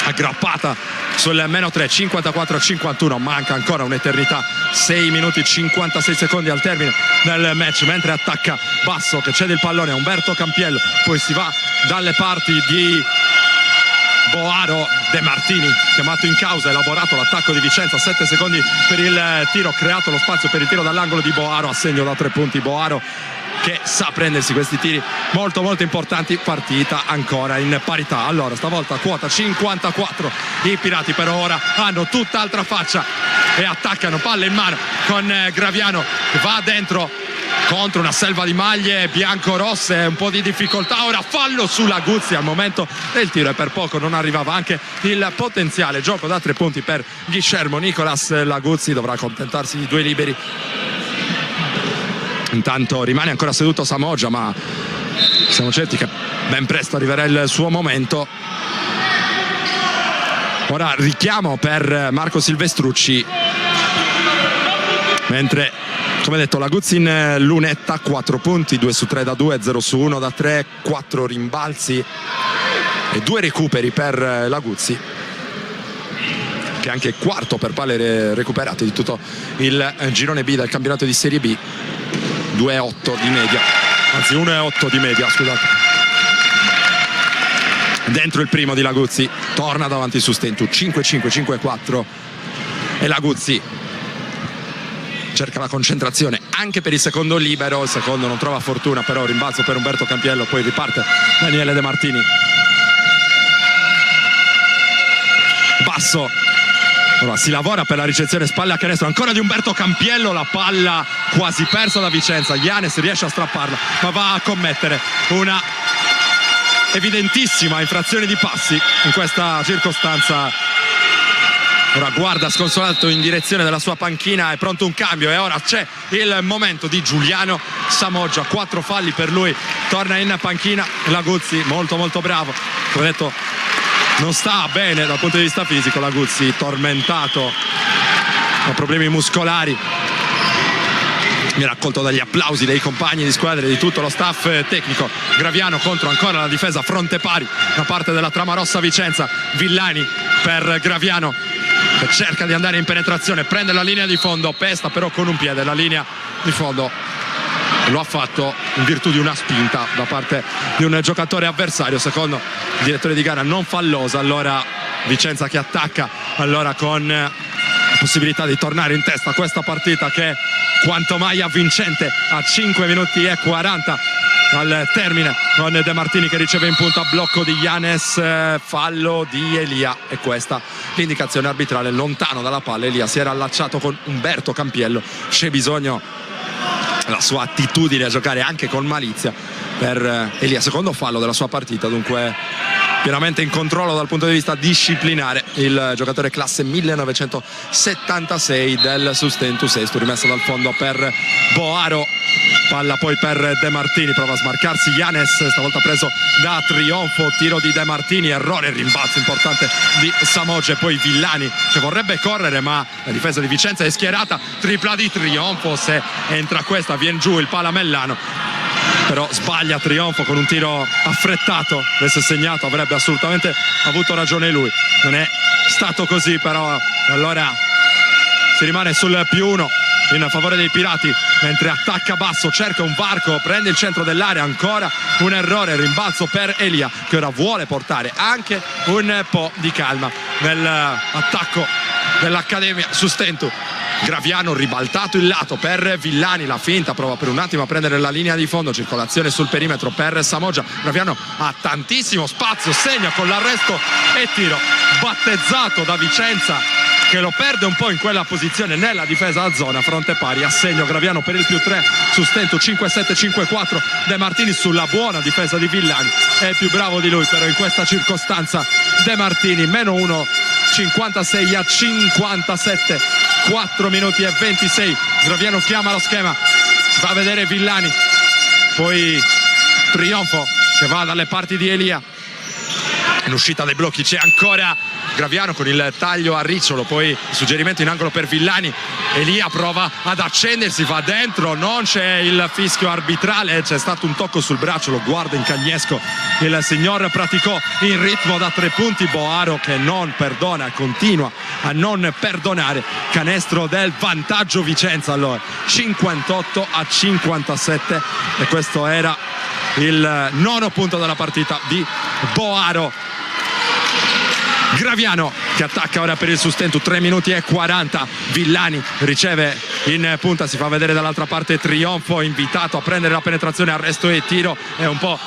[SPEAKER 1] aggrappata sul -3, 54-51, manca ancora un'eternità, 6 minuti 56 secondi al termine del match, mentre attacca Basso che cede il pallone a Umberto Campiello, poi si va dalle parti di Boaro. De Martini chiamato in causa, elaborato l'attacco di Vicenza, 7 secondi per il tiro, creato lo spazio per il tiro dall'angolo di Boaro, a segno da 3 punti Boaro che sa prendersi questi tiri molto importanti. Partita ancora in parità, allora stavolta quota 54, i Pirati per ora hanno tutt'altra faccia e attaccano, palla in mano con Graviano che va dentro contro una selva di maglie bianco-rosse, un po' di difficoltà, ora fallo su Laguzzi al momento del tiro e per poco non arrivava anche il potenziale gioco da 3 punti per Guillermo Nicolas. Laguzzi dovrà accontentarsi di 2 liberi. Intanto rimane ancora seduto Samoggia, ma siamo certi che ben presto arriverà il suo momento. Ora richiamo per Marco Silvestrucci, mentre come detto Laguzzi in lunetta, 4 punti, 2 su 3 da 2, 0 su 1 da 3, 4 rimbalzi e 2 recuperi per Laguzzi, che è anche quarto per palle recuperate di tutto il girone B del campionato di Serie B. 2,8 di media, anzi 1,8 di media, scusate. Dentro il primo di Laguzzi, torna davanti Sustentu, 5-5, 5-4 e Laguzzi cerca la concentrazione anche per il secondo libero, il secondo non trova fortuna, però rimbalzo per Umberto Campiello, poi riparte Daniele De Martini. Basso. Ora si lavora per la ricezione spalle a canestro ancora di Umberto Campiello, la palla quasi persa da Vicenza. Giannis riesce a strapparla ma va a commettere una evidentissima infrazione di passi in questa circostanza. Ora guarda sconsolato in direzione della sua panchina, è pronto un cambio e ora c'è il momento di Giuliano Samoggia, 4 falli per lui, torna in panchina Laguzzi, molto bravo, come detto non sta bene dal punto di vista fisico Laguzzi, tormentato da problemi muscolari. Viene accolto dagli applausi dei compagni di squadra e di tutto lo staff tecnico. Graviano contro ancora la difesa fronte pari da parte della Tramarossa Vicenza. Villani per Graviano che cerca di andare in penetrazione, prende la linea di fondo, pesta però con un piede la linea di fondo. Lo ha fatto in virtù di una spinta da parte di un giocatore avversario, secondo il direttore di gara non fallosa. Allora Vicenza che attacca allora con la possibilità di tornare in testa a questa partita che è quanto mai avvincente a 5 minuti e 40 al termine, con De Martini che riceve in punta blocco di Giannis, fallo di Elia e questa l'indicazione arbitrale. Lontano dalla palla Elia si era allacciato con Umberto Campiello, c'è bisogno la sua attitudine a giocare anche con malizia per Elia, secondo fallo della sua partita, dunque pienamente in controllo dal punto di vista disciplinare il giocatore classe 1976 del Sustentu Sestu, rimesso dal fondo per Boaro, palla poi per De Martini, prova a smarcarsi Giannis, stavolta preso da Trionfo, tiro di De Martini, errore, rimbalzo importante di Samoggia e poi Villani che vorrebbe correre ma la difesa di Vicenza è schierata, tripla di Trionfo, se entra questa viene giù il Palamellano. però sbaglia Trionfo con un tiro affrettato. Avesse segnato avrebbe assolutamente avuto ragione lui, non è stato così, però allora si rimane sul +1 in favore dei Pirati, mentre attacca basso, cerca un varco, prende il centro dell'area, ancora un errore, rimbalzo per Elia che ora vuole portare anche un po' di calma nell'attacco dell'Accademia Sustentu. Graviano ribaltato il lato per Villani, la finta, prova per un attimo a prendere la linea di fondo, circolazione sul perimetro per Samoggia. Graviano ha tantissimo spazio, segna con l'arresto e tiro battezzato da Vicenza, che lo perde un po' in quella posizione nella difesa a zona, fronte pari, assegno Graviano per il +3, Sustentu 5-7-5-4, De Martini sulla buona difesa di Villani, è il più bravo di lui però in questa circostanza De Martini, -1, 56-57, 4 minuti e 26, Graviano chiama lo schema, si fa vedere Villani, poi Trionfo che va dalle parti di Elia, in uscita dai blocchi c'è ancora Graviano con il taglio a Ricciolo, poi il suggerimento in angolo per Villani, Elia prova ad accendersi, va dentro, non c'è il fischio arbitrale, c'è stato un tocco sul braccio, lo guarda in cagnesco il signor Praticò, in ritmo da 3 punti, Boaro che non perdona, continua a non perdonare, canestro del vantaggio Vicenza, allora 58-57 e questo era il 9° punto della partita di Boaro. Graviano che attacca ora per il Sustentu, 3 minuti e 40, Villani riceve in punta, si fa vedere dall'altra parte Trionfo, invitato a prendere la penetrazione, arresto e tiro, è un po'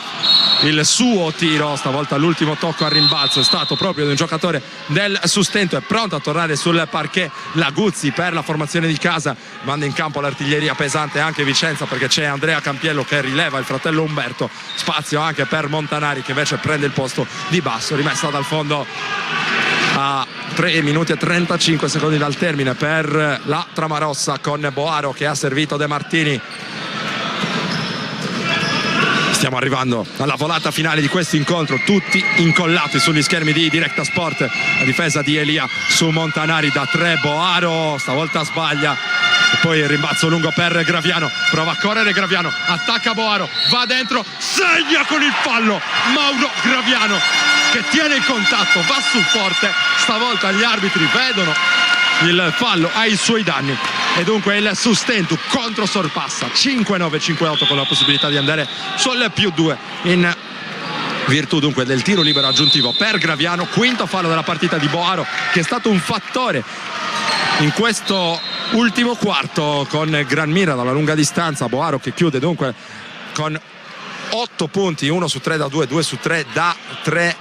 [SPEAKER 1] il suo tiro, stavolta l'ultimo tocco a rimbalzo è stato proprio di un giocatore del Sustentu, è pronto a tornare sul parquet Laguzzi per la formazione di casa, manda in campo l'artiglieria pesante anche Vicenza perché c'è Andrea Campiello che rileva il fratello Umberto, spazio anche per Montanari che invece prende il posto di basso, rimessa dal fondo a 3 minuti e 35 secondi dal termine per la Tramarossa con Boaro che ha servito De Martini. Stiamo arrivando alla volata finale di questo incontro, tutti incollati sugli schermi di Directa Sport, la difesa di Elia su Montanari da 3, Boaro stavolta sbaglia e poi il rimbalzo lungo per Graviano, prova a correre Graviano, attacca Boaro, va dentro, segna con il fallo Mauro Graviano che tiene il contatto, va sul forte, stavolta gli arbitri vedono il fallo ai suoi danni e dunque il Sustentu contro sorpassa 5-9-5-8 con la possibilità di andare sul +2 in virtù dunque del tiro libero aggiuntivo per Graviano, quinto fallo della partita di Boaro che è stato un fattore in questo ultimo quarto con gran mira dalla lunga distanza. Boaro che chiude dunque con 8 punti, 1 su 3 da 2, 2 su 3 da 3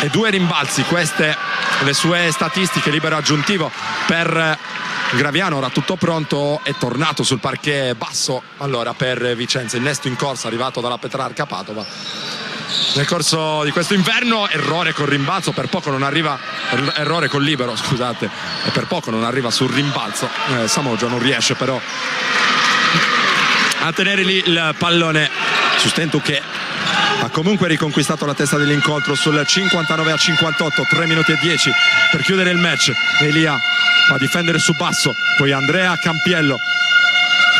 [SPEAKER 1] e 2 rimbalzi, queste le sue statistiche, libero aggiuntivo per Graviano, ora tutto pronto, è tornato sul parquet basso allora per Vicenza, innesto in corsa arrivato dalla Petrarca Padova nel corso di questo inverno, errore col rimbalzo, per poco non arriva, errore col libero scusate, e per poco non arriva sul rimbalzo, Samoggia non riesce però a tenere lì il pallone. Sustentu che ha comunque riconquistato la testa dell'incontro sul 59-58, 3 minuti e 10 per chiudere il match. Elia va a difendere su basso, poi Andrea Campiello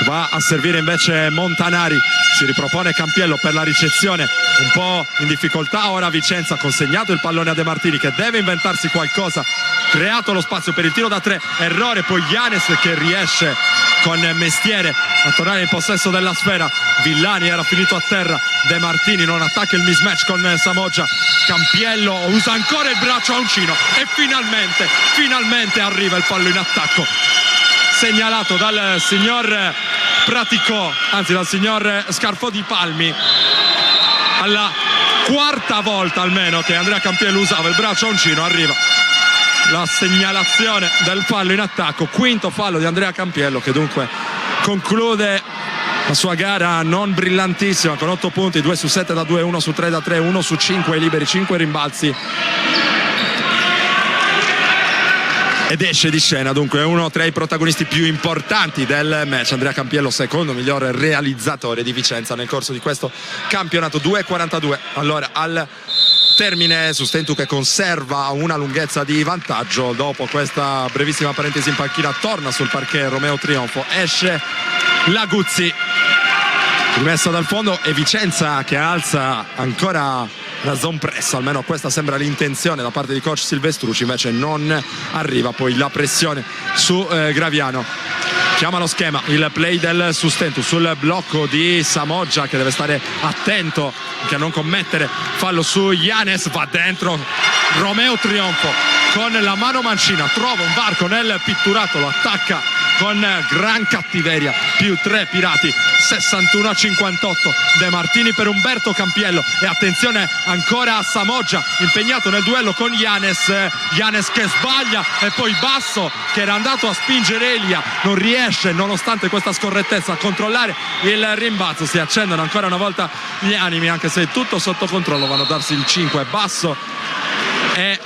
[SPEAKER 1] va a servire invece Montanari, si ripropone Campiello per la ricezione, un po' in difficoltà ora Vicenza, consegnato il pallone a De Martini che deve inventarsi qualcosa, creato lo spazio per il tiro da 3, errore, poi Giannis che riesce con mestiere a tornare in possesso della sfera, Villani era finito a terra, De Martini non attacca il mismatch con Samoggia, Campiello usa ancora il braccio a uncino e finalmente arriva il fallo in attacco segnalato dal signor Praticò, anzi dal signor Scarfo di Palmi, alla quarta volta almeno che Andrea Campiello usava il braccio a uncino, arriva la segnalazione del fallo in attacco, quinto fallo di Andrea Campiello che dunque conclude la sua gara non brillantissima con 8 punti, 2 su 7 da 2, 1 su 3 da 3, 1 su 5 ai liberi, 5 rimbalzi ed esce di scena dunque uno tra i protagonisti più importanti del match, Andrea Campiello secondo miglior realizzatore di Vicenza nel corso di questo campionato. 2-42 allora al termine, Sustentu che conserva una lunghezza di vantaggio dopo questa brevissima parentesi in panchina, torna sul parquet Romeo Trionfo, esce Laguzzi rimessa dal fondo e Vicenza che alza ancora la zone press, almeno questa sembra l'intenzione da parte di coach Silvestrucci, invece non arriva poi la pressione su Graviano. Chiama lo schema, il play del Sustentu sul blocco di Samoggia che deve stare attento che a non commettere fallo su Yanes, va dentro Romeo Trionfo con la mano mancina, trova un varco nel pitturato, lo attacca con gran cattiveria, più 3 Pirati, 61-58 De Martini per Umberto Campiello e attenzione ancora a Samoggia impegnato nel duello con Yanes che sbaglia e poi Basso che era andato a spingere Elia non riesce nonostante questa scorrettezza a controllare il rimbalzo, si accendono ancora una volta gli animi anche se è tutto sotto controllo, vanno a darsi il 5 Basso e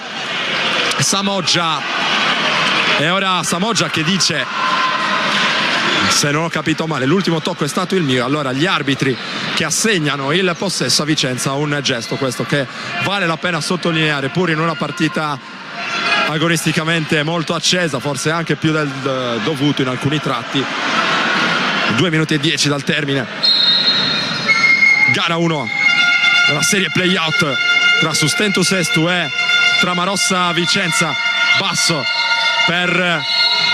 [SPEAKER 1] Samoggia e ora Samoggia che dice, se non ho capito male, l'ultimo tocco è stato il mio. Allora gli arbitri che assegnano il possesso a Vicenza, un gesto questo che vale la pena sottolineare pur in una partita agonisticamente molto accesa, forse anche più del dovuto in alcuni tratti. 2 minuti e 10 dal termine, gara 1 della serie playout tra Sustentu Sestu e Tramarossa Vicenza. Basso per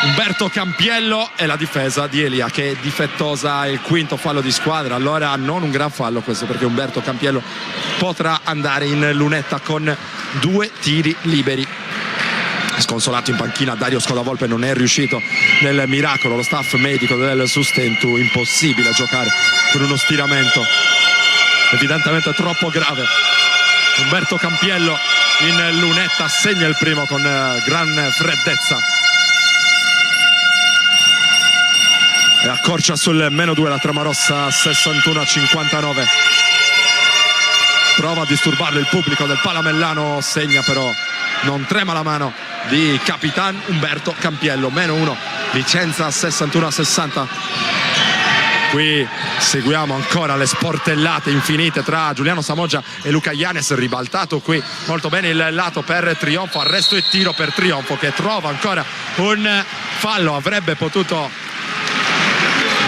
[SPEAKER 1] Umberto Campiello e la difesa di Elia che è difettosa, il quinto fallo di squadra. Allora non un gran fallo questo perché Umberto Campiello potrà andare in lunetta con 2 tiri liberi. Sconsolato in panchina Dario Scodavolpe, non è riuscito nel miracolo lo staff medico del Sustentu, impossibile giocare con uno stiramento evidentemente troppo grave. Umberto Campiello in lunetta segna il primo con gran freddezza e accorcia sul -2 la Tramarossa 61-59. Prova a disturbarlo il pubblico del Palamellano, segna però non trema la mano di Capitan Umberto Campiello. -1 Vicenza 61-60. Qui seguiamo ancora le sportellate infinite tra Giuliano Samoggia e Luca Yanes, ribaltato qui molto bene il lato per Trionfo, arresto e tiro per Trionfo che trova ancora un fallo, avrebbe potuto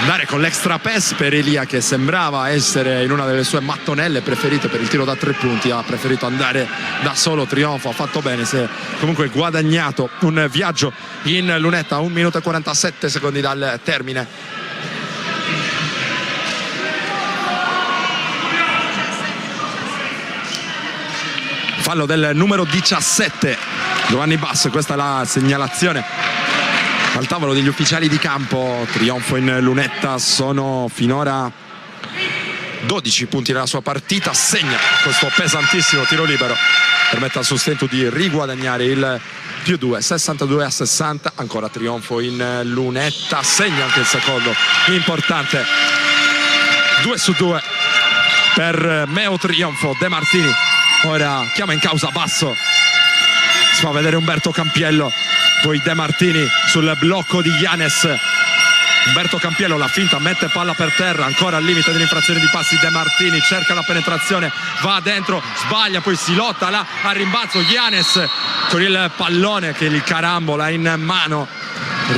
[SPEAKER 1] andare con l'extra pass per Elia che sembrava essere in una delle sue mattonelle preferite per il tiro da 3 punti, ha preferito andare da solo. Trionfo ha fatto bene, si è comunque guadagnato un viaggio in lunetta a 1 minuto e 47 secondi dal termine. Fallo del numero 17 Giovanni Basso, questa è la segnalazione al tavolo degli ufficiali di campo. Trionfo in lunetta, sono finora 12 punti nella sua partita, segna questo pesantissimo tiro libero, permette al Sustentu di riguadagnare il +2, 62-60. Ancora Trionfo in lunetta, segna anche il secondo importante, 2/2 per Meo Trionfo. De Martini ora chiama in causa Basso, si fa vedere Umberto Campiello, poi De Martini sul blocco di Yanes. Umberto Campiello la finta, mette palla per terra, ancora al limite dell'infrazione di passi. De Martini cerca la penetrazione, va dentro, sbaglia, poi si lotta là al rimbalzo. Yanes con il pallone che il carambola in mano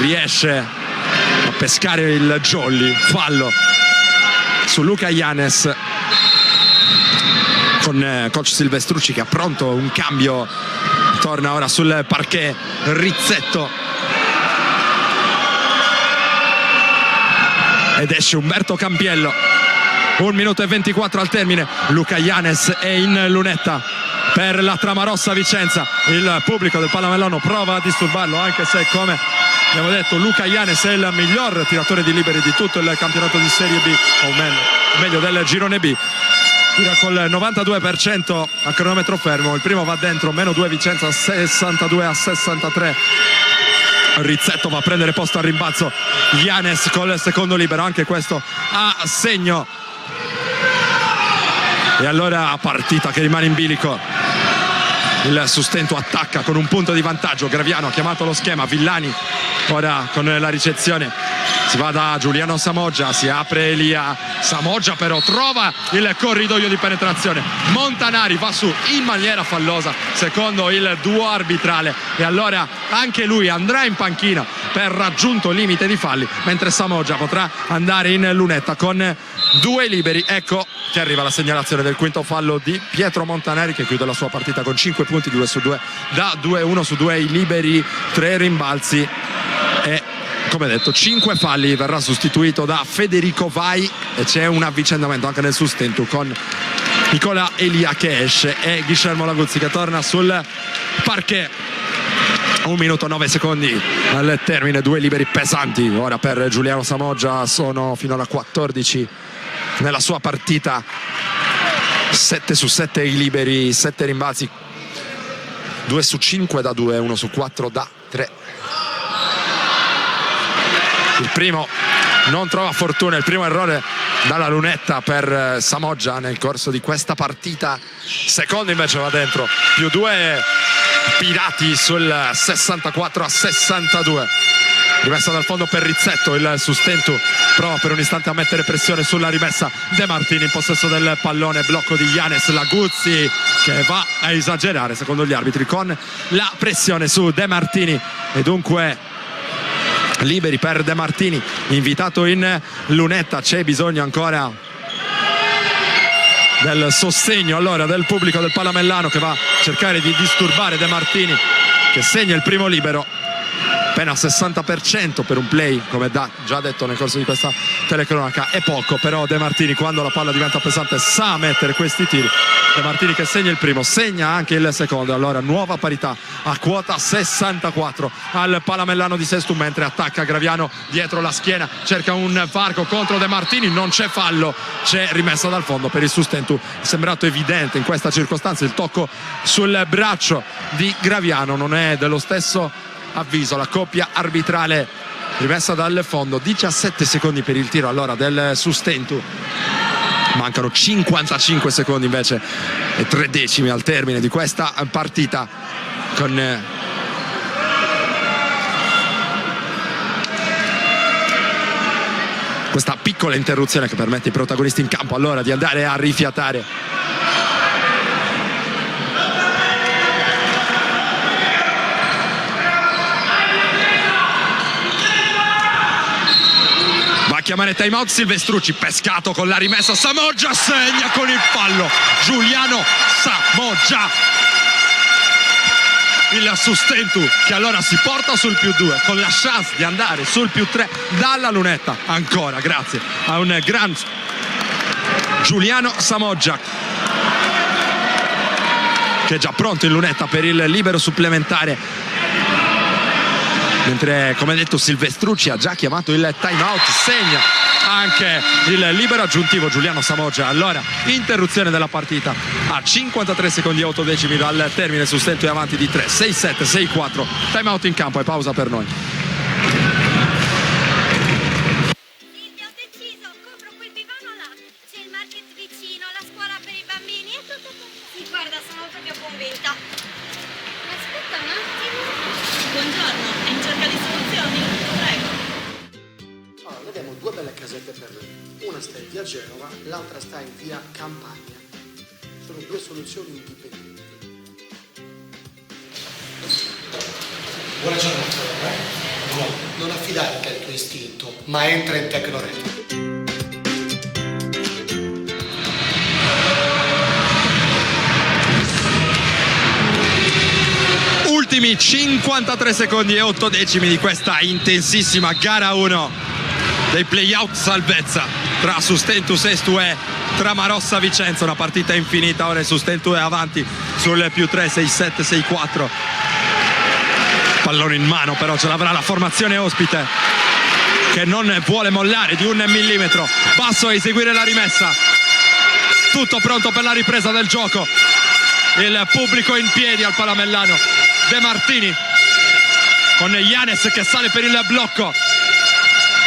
[SPEAKER 1] riesce a pescare il jolly. Fallo su Luca Yanes con coach Silvestrucci che ha pronto un cambio, torna ora sul parquet Rizzetto ed esce Umberto Campiello. 1 minuto e 24 al termine, Luca Yanes è in lunetta per la Tramarossa Vicenza. Il pubblico del Palamellano prova a disturbarlo, anche se, come abbiamo detto, Luca Yanes è il miglior tiratore di liberi di tutto il campionato di Serie B, o meglio del girone B. Tira col 92% a cronometro fermo, il primo va dentro, -2 Vicenza 62-63. Rizzetto va a prendere posto al rimbalzo, Yanes col secondo libero, anche questo a segno. E allora partita che rimane in bilico. Il Sustentu attacca con un punto di vantaggio, Graviano ha chiamato lo schema, Villani ora con la ricezione, si va da Giuliano Samoggia, si apre Elia, Samoggia però trova il corridoio di penetrazione, Montanari va su in maniera fallosa secondo il duo arbitrale e allora anche lui andrà in panchina per raggiunto limite di falli, mentre Samoggia potrà andare in lunetta con 2 liberi. Ecco che arriva la segnalazione del quinto fallo di Pietro Montanari, che chiude la sua partita con 5 punti, 2 su 2 da 2-1 su 2 i liberi, 3 rimbalzi e, come detto, 5 falli. Verrà sostituito da Federico Vai e c'è un avvicendamento anche nel sustento con Nicola Elia che esce e Guillermo Laguzzi che torna sul parquet. 1 minuto 9 secondi al termine, 2 liberi pesanti ora per Giuliano Samoggia, sono fino alla 14 nella sua partita, 7 su 7 i liberi, 7 rimbalzi, 2 su 5 da 2, 1 su 4 da 3. Il primo non trova fortuna, il primo errore dalla lunetta per Samoggia nel corso di questa partita, secondo invece va dentro, più 2 Pirati sul 64-62. Rimessa dal fondo per Rizzetto, il sustento prova per un istante a mettere pressione sulla rimessa. De Martini in possesso del pallone, blocco di Giannis Laguzzi che va a esagerare secondo gli arbitri con la pressione su De Martini e dunque liberi per De Martini, invitato in lunetta. C'è bisogno ancora del sostegno allora del pubblico del Palamellano che va a cercare di disturbare De Martini, che segna il primo libero, appena 60% per un play, come già detto nel corso di questa telecronaca è poco, però De Martini quando la palla diventa pesante sa mettere questi tiri. De Martini che segna il primo, segna anche il secondo, allora nuova parità a quota 64 al Palamellano di Sesto, mentre attacca Graviano dietro la schiena, cerca un varco contro De Martini, non c'è fallo, c'è rimessa dal fondo per il sustento. È sembrato evidente in questa circostanza il tocco sul braccio di Graviano, non è dello stesso avviso la coppia arbitrale. Rimessa dal fondo, 17 secondi per il tiro allora del sustento, mancano 55 secondi invece e 3 decimi al termine di questa partita, con questa piccola interruzione che permette ai protagonisti in campo allora di andare a rifiatare. Chiamare time out Silvestrucci, pescato con la rimessa, Samoggia segna con il fallo, Giuliano Samoggia, il sustento che allora si porta sul più 2 con la chance di andare sul più 3 dalla lunetta, ancora grazie a un gran Giuliano Samoggia che è già pronto in lunetta per il libero supplementare, mentre come detto Silvestrucci ha già chiamato il time out, segna anche il libero aggiuntivo Giuliano Samoggia. Allora interruzione della partita a 53 secondi e 8 decimi dal termine, sustento è avanti di 3, 6-7, 6-4, time out in campo e pausa per noi.
[SPEAKER 6] Silvia, ho deciso, compro quel divano là, c'è il market vicino, la scuola per i bambini e tutto. Sì, guarda, sono molto più convinta. Aspetta un attimo. Buongiorno, è in cerca di soluzioni? Prego.
[SPEAKER 3] Allora, vedremo 2 belle casette per lui. Una sta in via Genova, l'altra sta in via Campania. Sono 2 soluzioni indipendenti. Buona giornata. No, non affidarti al tuo istinto, ma entra in Tecnored.
[SPEAKER 1] Ultimi 53 secondi e 8 decimi di questa intensissima gara 1 dei playout salvezza tra Sustentus Sestu e Tramarossa Vicenza, una partita infinita. Ora il Sustentus è avanti sul più 3, 6-7, 6-4, pallone in mano, però ce l'avrà la formazione ospite che non vuole mollare di 1 millimetro. Basso a eseguire la rimessa, tutto pronto per la ripresa del gioco, il pubblico in piedi al Palamellano. De Martini con Giannis che sale per il blocco,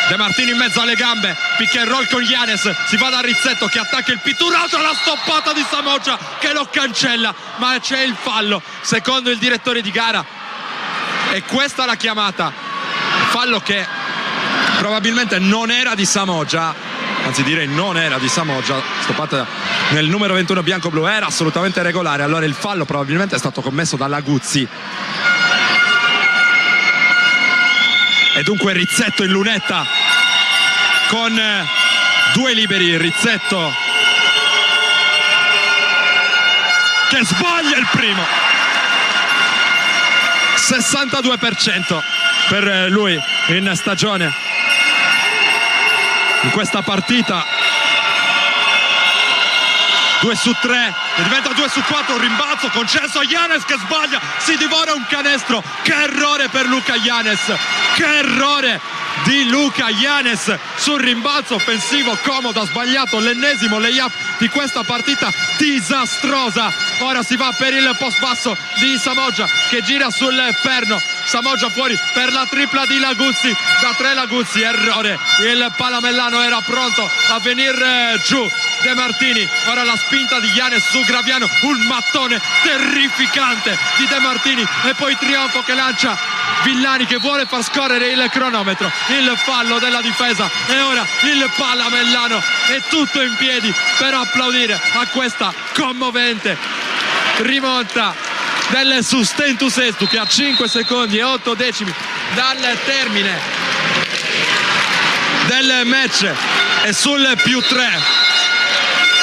[SPEAKER 1] De Martini in mezzo alle gambe, pick and roll con Giannis, si va da Rizzetto che attacca il pitturato, la stoppata di Samoggia che lo cancella, ma c'è il fallo secondo il direttore di gara e questa la chiamata, fallo che probabilmente non era di Samoggia, anzi direi non era di Samoggia, stoppata nel numero 21 bianco-blu, era assolutamente regolare, allora il fallo probabilmente è stato commesso da Laguzzi. e dunque Rizzetto in lunetta con due liberi. Rizzetto che sbaglia il primo. 62% per lui in stagione in questa partita. 2 su 3 e diventa 2 su 4, un rimbalzo concesso a Giannis che sbaglia, si divora un canestro. Che errore per Luka Giannis, che errore di Luka Giannis sul rimbalzo offensivo comodo, ha sbagliato l'ennesimo layup di questa partita disastrosa. Ora si va per il post basso di Samoggia che gira sul perno. Samoggia fuori per la tripla di Laguzzi, da 3 Laguzzi, errore, il Palamellano era pronto a venire giù. De Martini, ora la spinta di Giannis su Graviano, un mattone terrificante di De Martini e poi trionfo che lancia Villani che vuole far scorrere il cronometro, il fallo della difesa e ora il Palamellano è tutto in piedi per applaudire a questa commovente rimonta del Sustentus Estu che a 5 secondi e 8 decimi dal termine del match è sul +3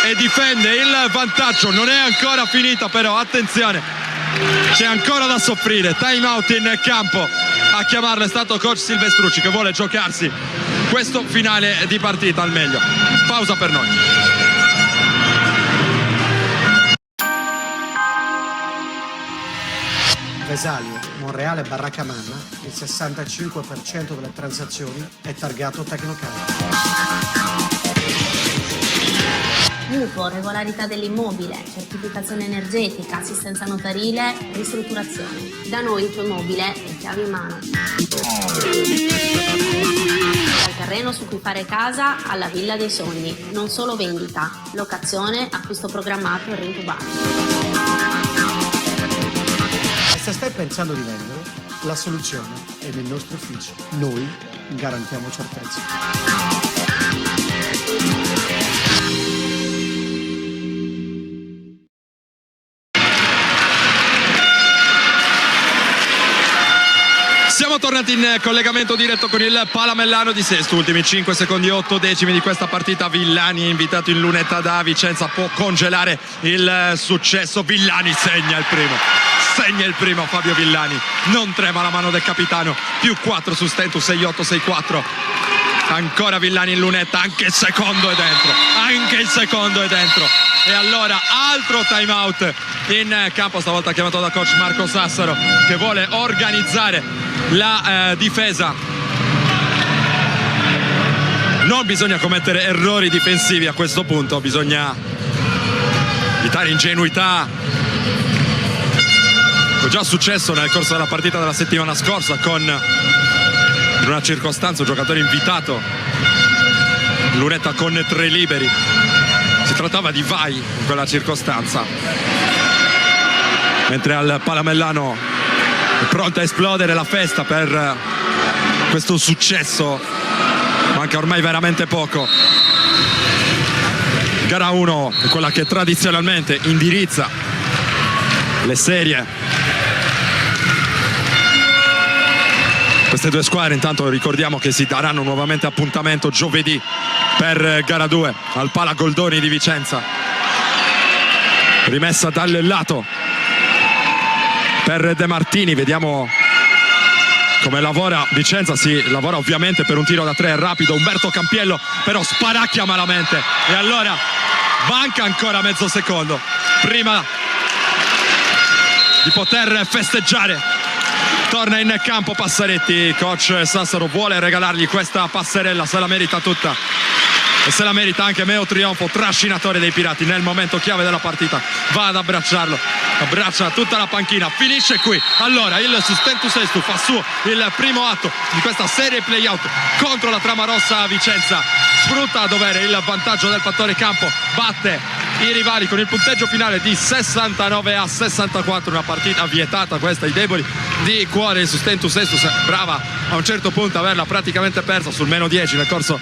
[SPEAKER 1] e difende il vantaggio. Non è ancora finita però, attenzione, c'è ancora da soffrire. Time out in campo, a chiamarlo è stato coach Silvestrucci che vuole giocarsi questo finale di partita al meglio. Pausa per noi.
[SPEAKER 3] Vesalio, Monreale, Barracca Manna, il 65% delle transazioni è targato Tecnocard.
[SPEAKER 4] Mutuo, regolarità dell'immobile, certificazione energetica, assistenza notarile, ristrutturazione. Da noi il tuo immobile è chiave in mano. Dal terreno su cui fare casa alla villa dei sogni. Non solo vendita, locazione, acquisto programmato e rintubato.
[SPEAKER 3] E se stai pensando di vendere, la soluzione è nel nostro ufficio. Noi garantiamo certezza.
[SPEAKER 1] Siamo tornati in collegamento diretto con il Palamellano di Sesto. Ultimi 5 secondi e 8 decimi di questa partita. Villani invitato in lunetta da Vicenza, può congelare il successo. Villani segna il primo Fabio Villani, non trema la mano del capitano. +4 su Stentus, 6-8, 6-4. Ancora Villani in lunetta, anche il secondo è dentro. E allora altro time out in campo, stavolta chiamato da coach Marco Sassaro che vuole organizzare la difesa. Non bisogna commettere errori difensivi a questo punto, bisogna evitare ingenuità. È già successo nel corso della partita della settimana scorsa con, in una circostanza, un giocatore invitato in lunetta con 3 liberi. Si trattava di Vai in quella circostanza, mentre al Palamellano è pronta a esplodere la festa per questo successo. Manca ormai veramente poco. Gara 1 è quella che tradizionalmente indirizza le serie. Queste due squadre intanto ricordiamo che si daranno nuovamente appuntamento giovedì per gara 2 al Pala Goldoni di Vicenza. Rimessa dal lato per De Martini, vediamo come lavora Vicenza. Si lavora ovviamente per un tiro da 3 rapido. Umberto Campiello però sparacchia malamente e allora manca ancora mezzo secondo prima di poter festeggiare. Torna in campo Passaretti, coach Sassaro vuole regalargli questa passerella, se la merita tutta e se la merita anche Meo Trionfo, trascinatore dei Pirati nel momento chiave della partita. Va ad abbracciarlo, abbraccia tutta la panchina, finisce qui. Allora il Sustentus Estu fa su il primo atto di questa serie playout contro la Tramarossa a Vicenza, sfrutta a dovere il vantaggio del fattore campo, batte i rivali con il punteggio finale di 69-64, una partita vietata questa ai deboli di cuore. Il Sustentus Estu sembrava a un certo punto averla praticamente persa sul -10 nel corso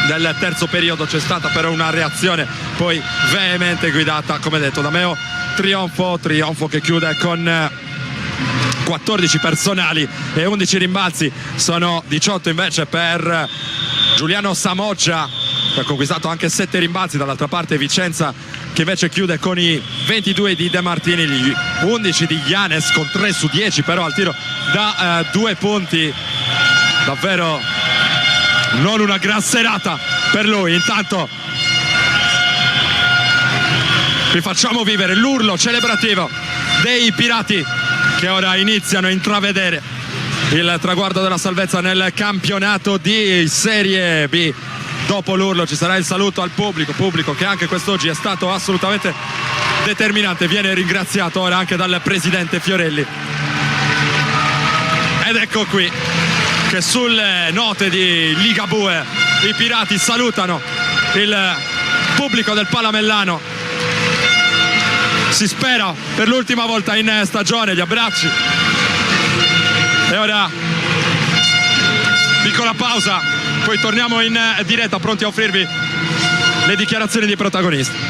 [SPEAKER 1] del terzo periodo. C'è stata però una reazione poi veemente guidata, come detto, da Meo Trionfo che chiude con 14 personali e 11 rimbalzi, sono 18 invece per Giuliano Samoggia, che ha conquistato anche 7 rimbalzi. Dall'altra parte Vicenza, che invece chiude con i 22 di De Martini, gli 11 di Giannis con 3 su 10 però al tiro da 2 punti. Davvero non una gran serata per lui. Intanto vi facciamo vivere l'urlo celebrativo dei Pirati, che ora iniziano a intravedere il traguardo della salvezza nel campionato di Serie B. Dopo l'urlo ci sarà il saluto al pubblico che anche quest'oggi è stato assolutamente determinante. Viene ringraziato ora anche dal presidente Fiorelli. Ed ecco qui che sulle note di Ligabue i Pirati salutano il pubblico del Palamellano. Si spera per l'ultima volta in stagione, gli abbracci. E ora piccola pausa, poi torniamo in diretta pronti a offrirvi le dichiarazioni dei protagonisti.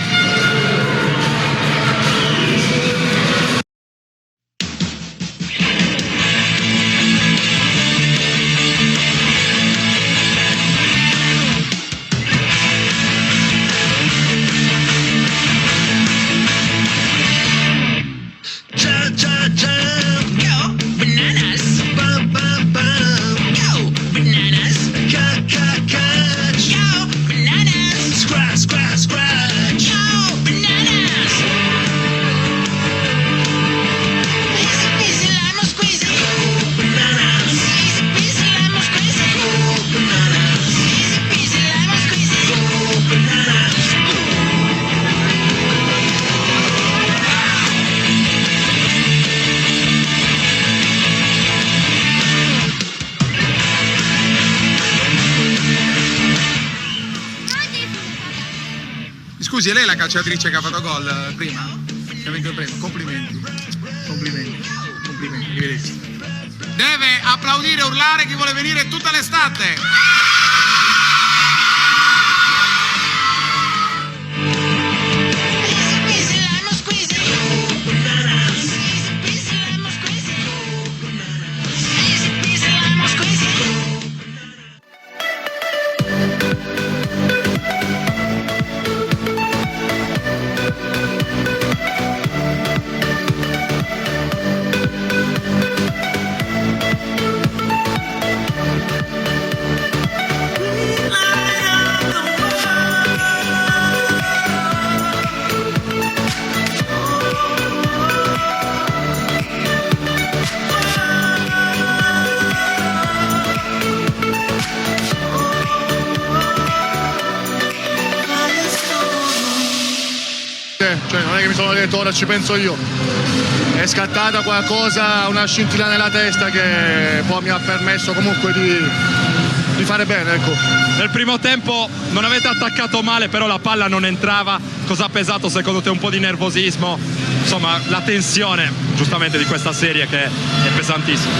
[SPEAKER 5] Scusi, è lei la calciatrice che ha fatto gol prima? Che ha vinto il premio? Complimenti. Complimenti. Complimenti, arrivederci. Deve applaudire e urlare chi vuole venire tutta l'estate.
[SPEAKER 7] Cioè, non è che mi sono detto ora ci penso io, è scattata qualcosa, una scintilla nella testa che poi mi ha permesso comunque di fare bene, ecco.
[SPEAKER 1] Nel primo tempo non avete attaccato male, però la palla non entrava. Cosa ha pesato secondo te? Un po' di nervosismo, insomma la tensione giustamente di questa serie che è pesantissima.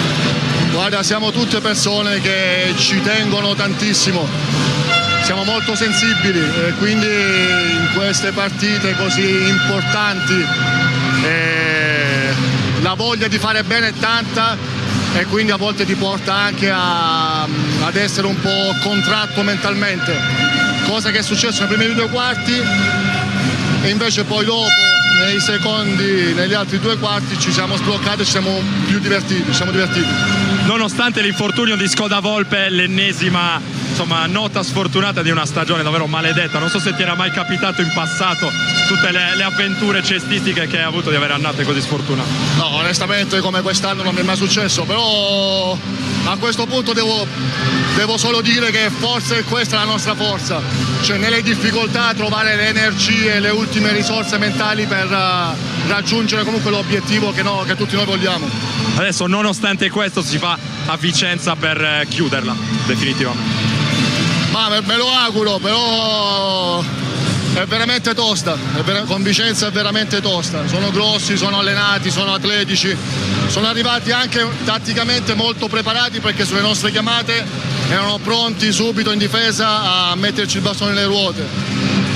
[SPEAKER 7] Guarda, siamo tutte persone che ci tengono tantissimo, siamo molto sensibili e quindi in queste partite così importanti la voglia di fare bene è tanta e quindi a volte ti porta anche ad essere un po' contratto mentalmente, cosa che è successo nei primi 2 quarti e invece poi dopo nei secondi, negli altri 2 quarti ci siamo sbloccati e ci siamo più divertiti, ci siamo divertiti.
[SPEAKER 1] Nonostante l'infortunio di Skoda Volpe, l'ennesima nota sfortunata di una stagione davvero maledetta, non so se ti era mai capitato in passato tutte le avventure cestistiche che hai avuto di avere annate così sfortunate.
[SPEAKER 7] No, onestamente come quest'anno non mi è mai successo, però a questo punto devo solo dire che forse questa è la nostra forza, cioè nelle difficoltà trovare le energie, le ultime risorse mentali per raggiungere comunque l'obiettivo che tutti noi vogliamo.
[SPEAKER 1] Adesso nonostante questo si va a Vicenza per chiuderla definitivamente.
[SPEAKER 7] Ma me lo auguro, però è veramente tosta, con Vicenza è veramente tosta, sono grossi, sono allenati, sono atletici, sono arrivati anche tatticamente molto preparati perché sulle nostre chiamate erano pronti subito in difesa a metterci il bastone nelle ruote.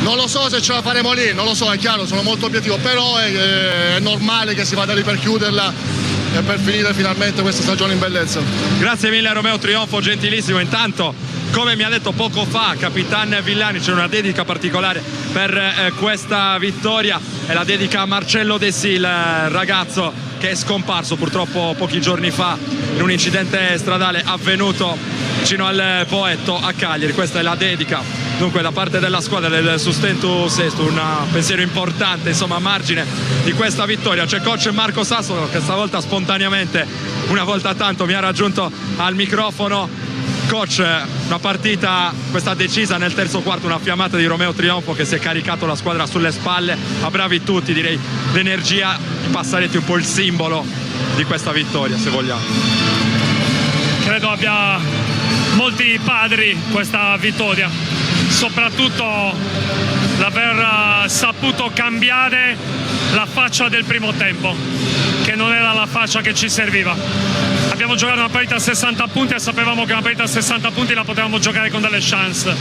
[SPEAKER 7] Non lo so se ce la faremo lì, non lo so, è chiaro, sono molto obiettivo, però è normale che si vada lì per chiuderla e per finire finalmente questa stagione in bellezza.
[SPEAKER 1] Grazie mille Romeo Trionfo, gentilissimo. Intanto, come mi ha detto poco fa Capitan Villani, c'è una dedica particolare per questa vittoria, e la dedica a Marcello De Sì, il ragazzo che è scomparso purtroppo pochi giorni fa in un incidente stradale avvenuto vicino al Poetto a Cagliari. Questa è la dedica dunque da parte della squadra del Sustentu Sesto, un pensiero importante insomma a margine di questa vittoria. C'è coach Marco Sassolo che stavolta spontaneamente, una volta tanto, mi ha raggiunto al microfono. Coach, una partita questa decisa nel terzo quarto, una fiammata di Romeo Trionfo che si è caricato la squadra sulle spalle, a bravi tutti, direi l'energia di Passaretti, un po' il simbolo di questa vittoria se vogliamo.
[SPEAKER 2] Credo abbia molti padri questa vittoria, soprattutto l'aver saputo cambiare la faccia del primo tempo, che non era la faccia che ci serviva. Abbiamo giocato una partita a 60 punti e sapevamo che una partita a 60 punti la potevamo giocare con delle chance,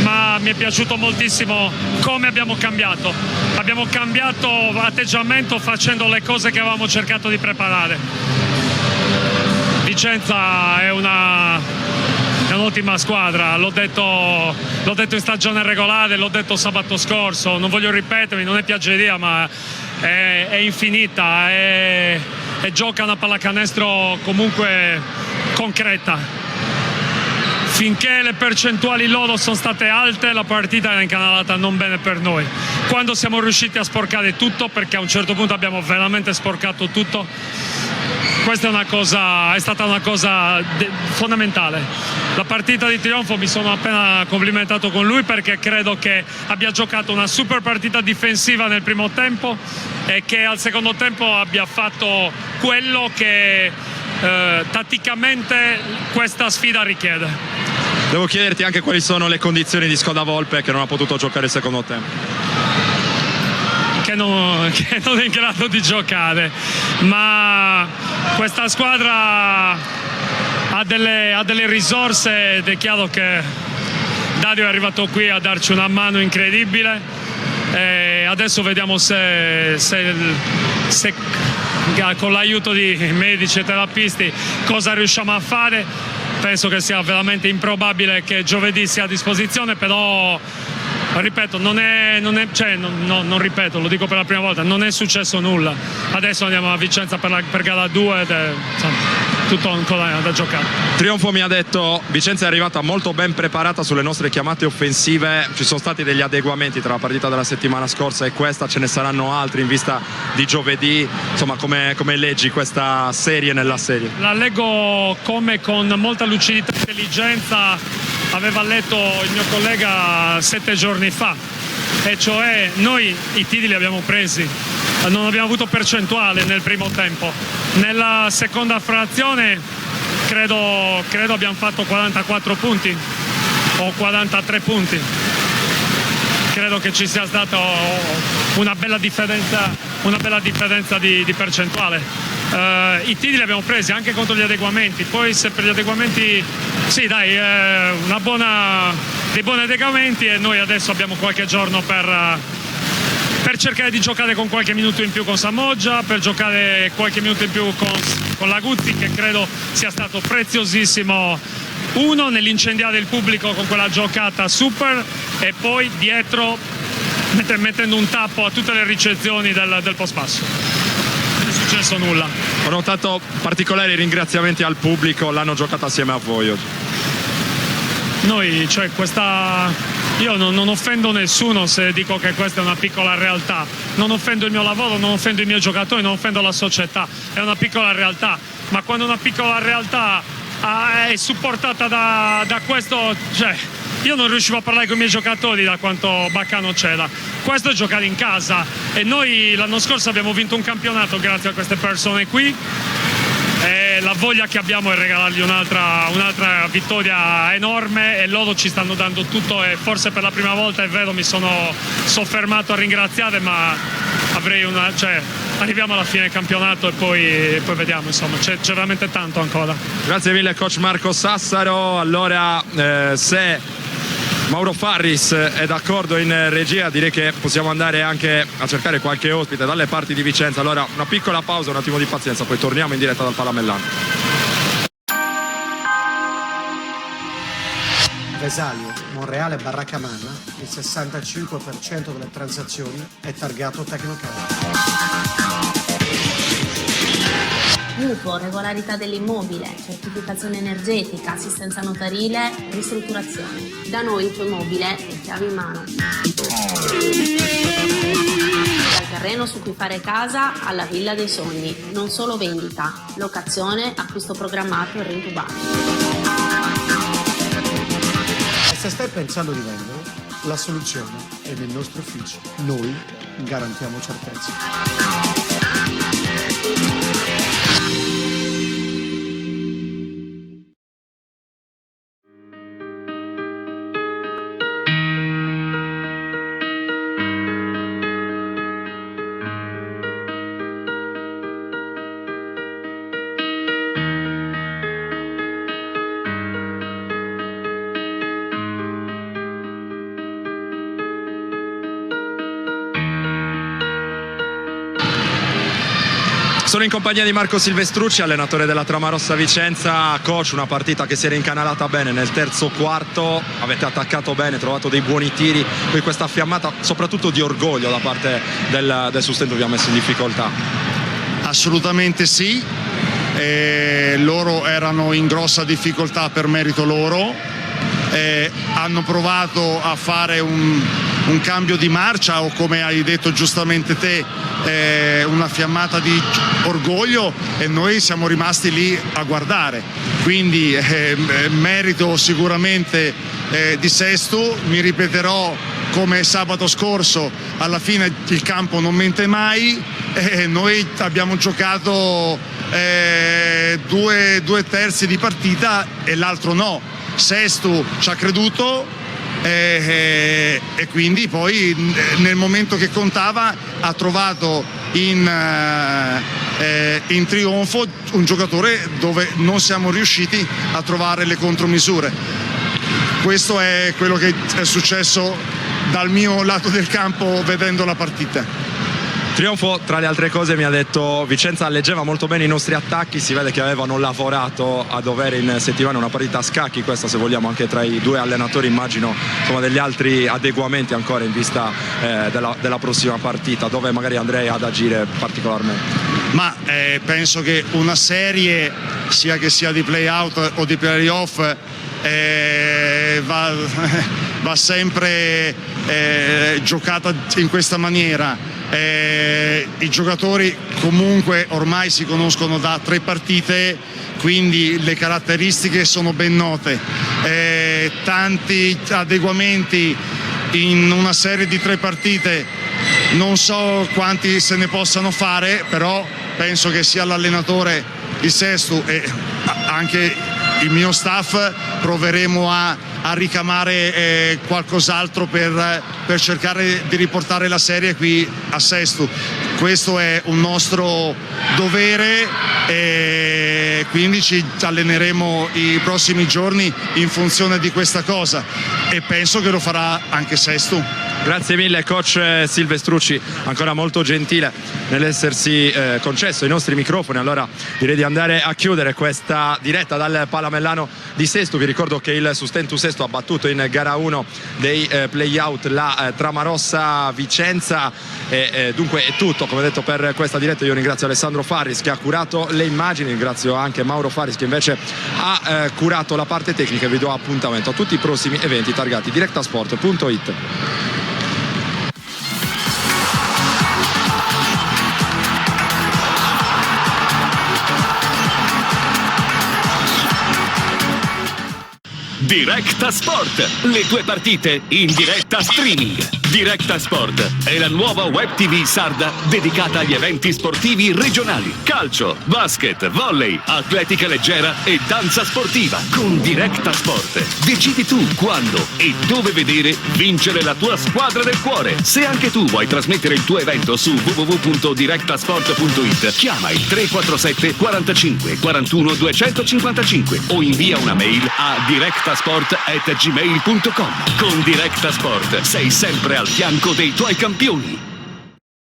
[SPEAKER 2] ma mi è piaciuto moltissimo come abbiamo cambiato. Abbiamo cambiato atteggiamento facendo le cose che avevamo cercato di preparare. Vicenza è un'ottima squadra, l'ho detto in stagione regolare, l'ho detto sabato scorso, non voglio ripetermi, non è piaggeria, ma è infinita e gioca una pallacanestro comunque concreta. Finché le percentuali loro sono state alte, la partita era incanalata non bene per noi. Quando siamo riusciti a sporcare tutto, perché a un certo punto abbiamo veramente sporcato tutto, questa è stata una cosa fondamentale. La partita di Trionfo mi sono appena complimentato con lui perché credo che abbia giocato una super partita difensiva nel primo tempo e che al secondo tempo abbia fatto quello che tatticamente questa sfida richiede.
[SPEAKER 1] Devo chiederti anche quali sono le condizioni di Skoda Volpe che non ha potuto giocare il secondo tempo.
[SPEAKER 2] Che non è in grado di giocare, ma questa squadra ha delle risorse ed è chiaro che Dario è arrivato qui a darci una mano incredibile e adesso vediamo se con l'aiuto di medici e terapisti cosa riusciamo a fare. Penso che sia veramente improbabile che giovedì sia a disposizione, però ripeto, non ripeto, lo dico per la prima volta, non è successo nulla. Adesso andiamo a Vicenza per gara 2 ed è tutto ancora da giocare.
[SPEAKER 1] Trionfo mi ha detto Vicenza è arrivata molto ben preparata sulle nostre chiamate offensive, ci sono stati degli adeguamenti tra la partita della settimana scorsa e questa, ce ne saranno altri in vista di giovedì, insomma come leggi questa serie nella serie? La
[SPEAKER 2] leggo come con molta lucidità e intelligenza aveva letto il mio collega 7 giorni fa, e cioè noi i tiri li abbiamo presi, non abbiamo avuto percentuale nel primo tempo. Nella seconda frazione credo abbiamo fatto 44 punti o 43 punti. Credo che ci sia stata una bella differenza di percentuale. I tiri li abbiamo presi anche contro gli adeguamenti, poi se per gli adeguamenti sì dai, dei buoni adeguamenti, e noi adesso abbiamo qualche giorno per cercare di giocare con qualche minuto in più con Samoggia, per giocare qualche minuto in più con Laguzzi, che credo sia stato preziosissimo, uno nell'incendiare il pubblico con quella giocata super, e poi dietro mettendo un tappo a tutte le ricezioni del post passo. Non è successo nulla.
[SPEAKER 1] Ho notato particolari ringraziamenti al pubblico, l'hanno giocata assieme a voi oggi.
[SPEAKER 2] Noi, io non offendo nessuno se dico che questa è una piccola realtà, non offendo il mio lavoro, non offendo i miei giocatori, non offendo la società, è una piccola realtà, ma quando una piccola realtà è supportata da questo, io non riuscivo a parlare con i miei giocatori da quanto baccano c'era. Questo è giocare in casa, e noi l'anno scorso abbiamo vinto un campionato grazie a queste persone qui, e la voglia che abbiamo è regalargli un'altra vittoria enorme, e loro ci stanno dando tutto, e forse per la prima volta, è vero, mi sono soffermato a ringraziare, ma arriviamo alla fine del campionato e poi vediamo, insomma, c'è veramente tanto ancora.
[SPEAKER 1] Grazie mille coach Marco Sassaro. Allora se Mauro Farris è d'accordo in regia, direi che possiamo andare anche a cercare qualche ospite dalle parti di Vicenza. Allora una piccola pausa, un attimo di pazienza, poi torniamo in diretta dal Palamellano.
[SPEAKER 3] Vesalio, Monreale, Barracamana, il 65% delle transazioni è targato Tecnocard.
[SPEAKER 4] Mutuo, regolarità dell'immobile, certificazione energetica, assistenza notarile, ristrutturazione. Da noi il tuo immobile è chiave in mano. Dal terreno su cui fare casa alla villa dei sogni. Non solo vendita, locazione, acquisto programmato e rento urbano.
[SPEAKER 3] E se stai pensando di vendere, la soluzione è nei nostri uffici. Noi garantiamo certezza.
[SPEAKER 1] Sono in compagnia di Marco Silvestrucci, allenatore della Tramarossa Vicenza. Coach, una partita che si era incanalata bene nel terzo quarto, avete attaccato bene, trovato dei buoni tiri, poi questa fiammata soprattutto di orgoglio da parte del Sustento vi ha messo in difficoltà.
[SPEAKER 7] Assolutamente sì, loro erano in grossa difficoltà per merito loro, hanno provato a fare un cambio di marcia o, come hai detto giustamente te, una fiammata di orgoglio, e noi siamo rimasti lì a guardare. Quindi merito sicuramente di Sesto. Mi ripeterò come sabato scorso: alla fine il campo non mente mai, noi abbiamo giocato due terzi di partita e l'altro no. Sesto ci ha creduto e quindi poi nel momento che contava ha trovato in trionfo un giocatore dove non siamo riusciti a trovare le contromisure. Questo è quello che è successo dal mio lato del campo vedendo la partita.
[SPEAKER 1] Trionfo, tra le altre cose, mi ha detto: Vicenza leggeva molto bene i nostri attacchi, si vede che avevano lavorato a dovere in settimana, una partita a scacchi questa, se vogliamo, anche tra i due allenatori. Immagino insomma degli altri adeguamenti ancora in vista della prossima partita, dove magari andrei ad agire particolarmente.
[SPEAKER 7] Ma penso che una serie, sia che sia di play-out o di play-off, va sempre giocata in questa maniera. I giocatori comunque ormai si conoscono da 3 partite, quindi le caratteristiche sono ben note. Tanti adeguamenti in una serie di 3 partite non so quanti se ne possano fare, però penso che sia l'allenatore, il Sesto e anche il mio staff proveremo a ricamare qualcos'altro per cercare di riportare la serie qui a Sesto. Questo è un nostro dovere e quindi ci alleneremo i prossimi giorni in funzione di questa cosa, e penso che lo farà anche Sesto.
[SPEAKER 1] Grazie mille coach Silvestrucci, ancora molto gentile nell'essersi concesso i nostri microfoni. Allora direi di andare a chiudere questa diretta dal Palamellano di Sesto. Vi ricordo che il Sustentu Sesto ha battuto in gara 1 dei play-out la Tramarossa Vicenza, e dunque è tutto, come detto, per questa diretta. Io ringrazio Alessandro Farris che ha curato le immagini, ringrazio anche Mauro Farris che invece ha curato la parte tecnica, e vi do appuntamento a tutti i prossimi eventi targati directasport.it.
[SPEAKER 8] Directa Sport, le tue partite in diretta streaming. Directa Sport è la nuova web TV sarda dedicata agli eventi sportivi regionali. Calcio, basket, volley, atletica leggera e danza sportiva. Con Directa Sport decidi tu quando e dove vedere vincere la tua squadra del cuore. Se anche tu vuoi trasmettere il tuo evento su www.directasport.it, chiama il 347 45 41 255 o invia una mail a directasport@gmail.com. Con Directa Sport sei sempre al fianco dei tuoi campioni.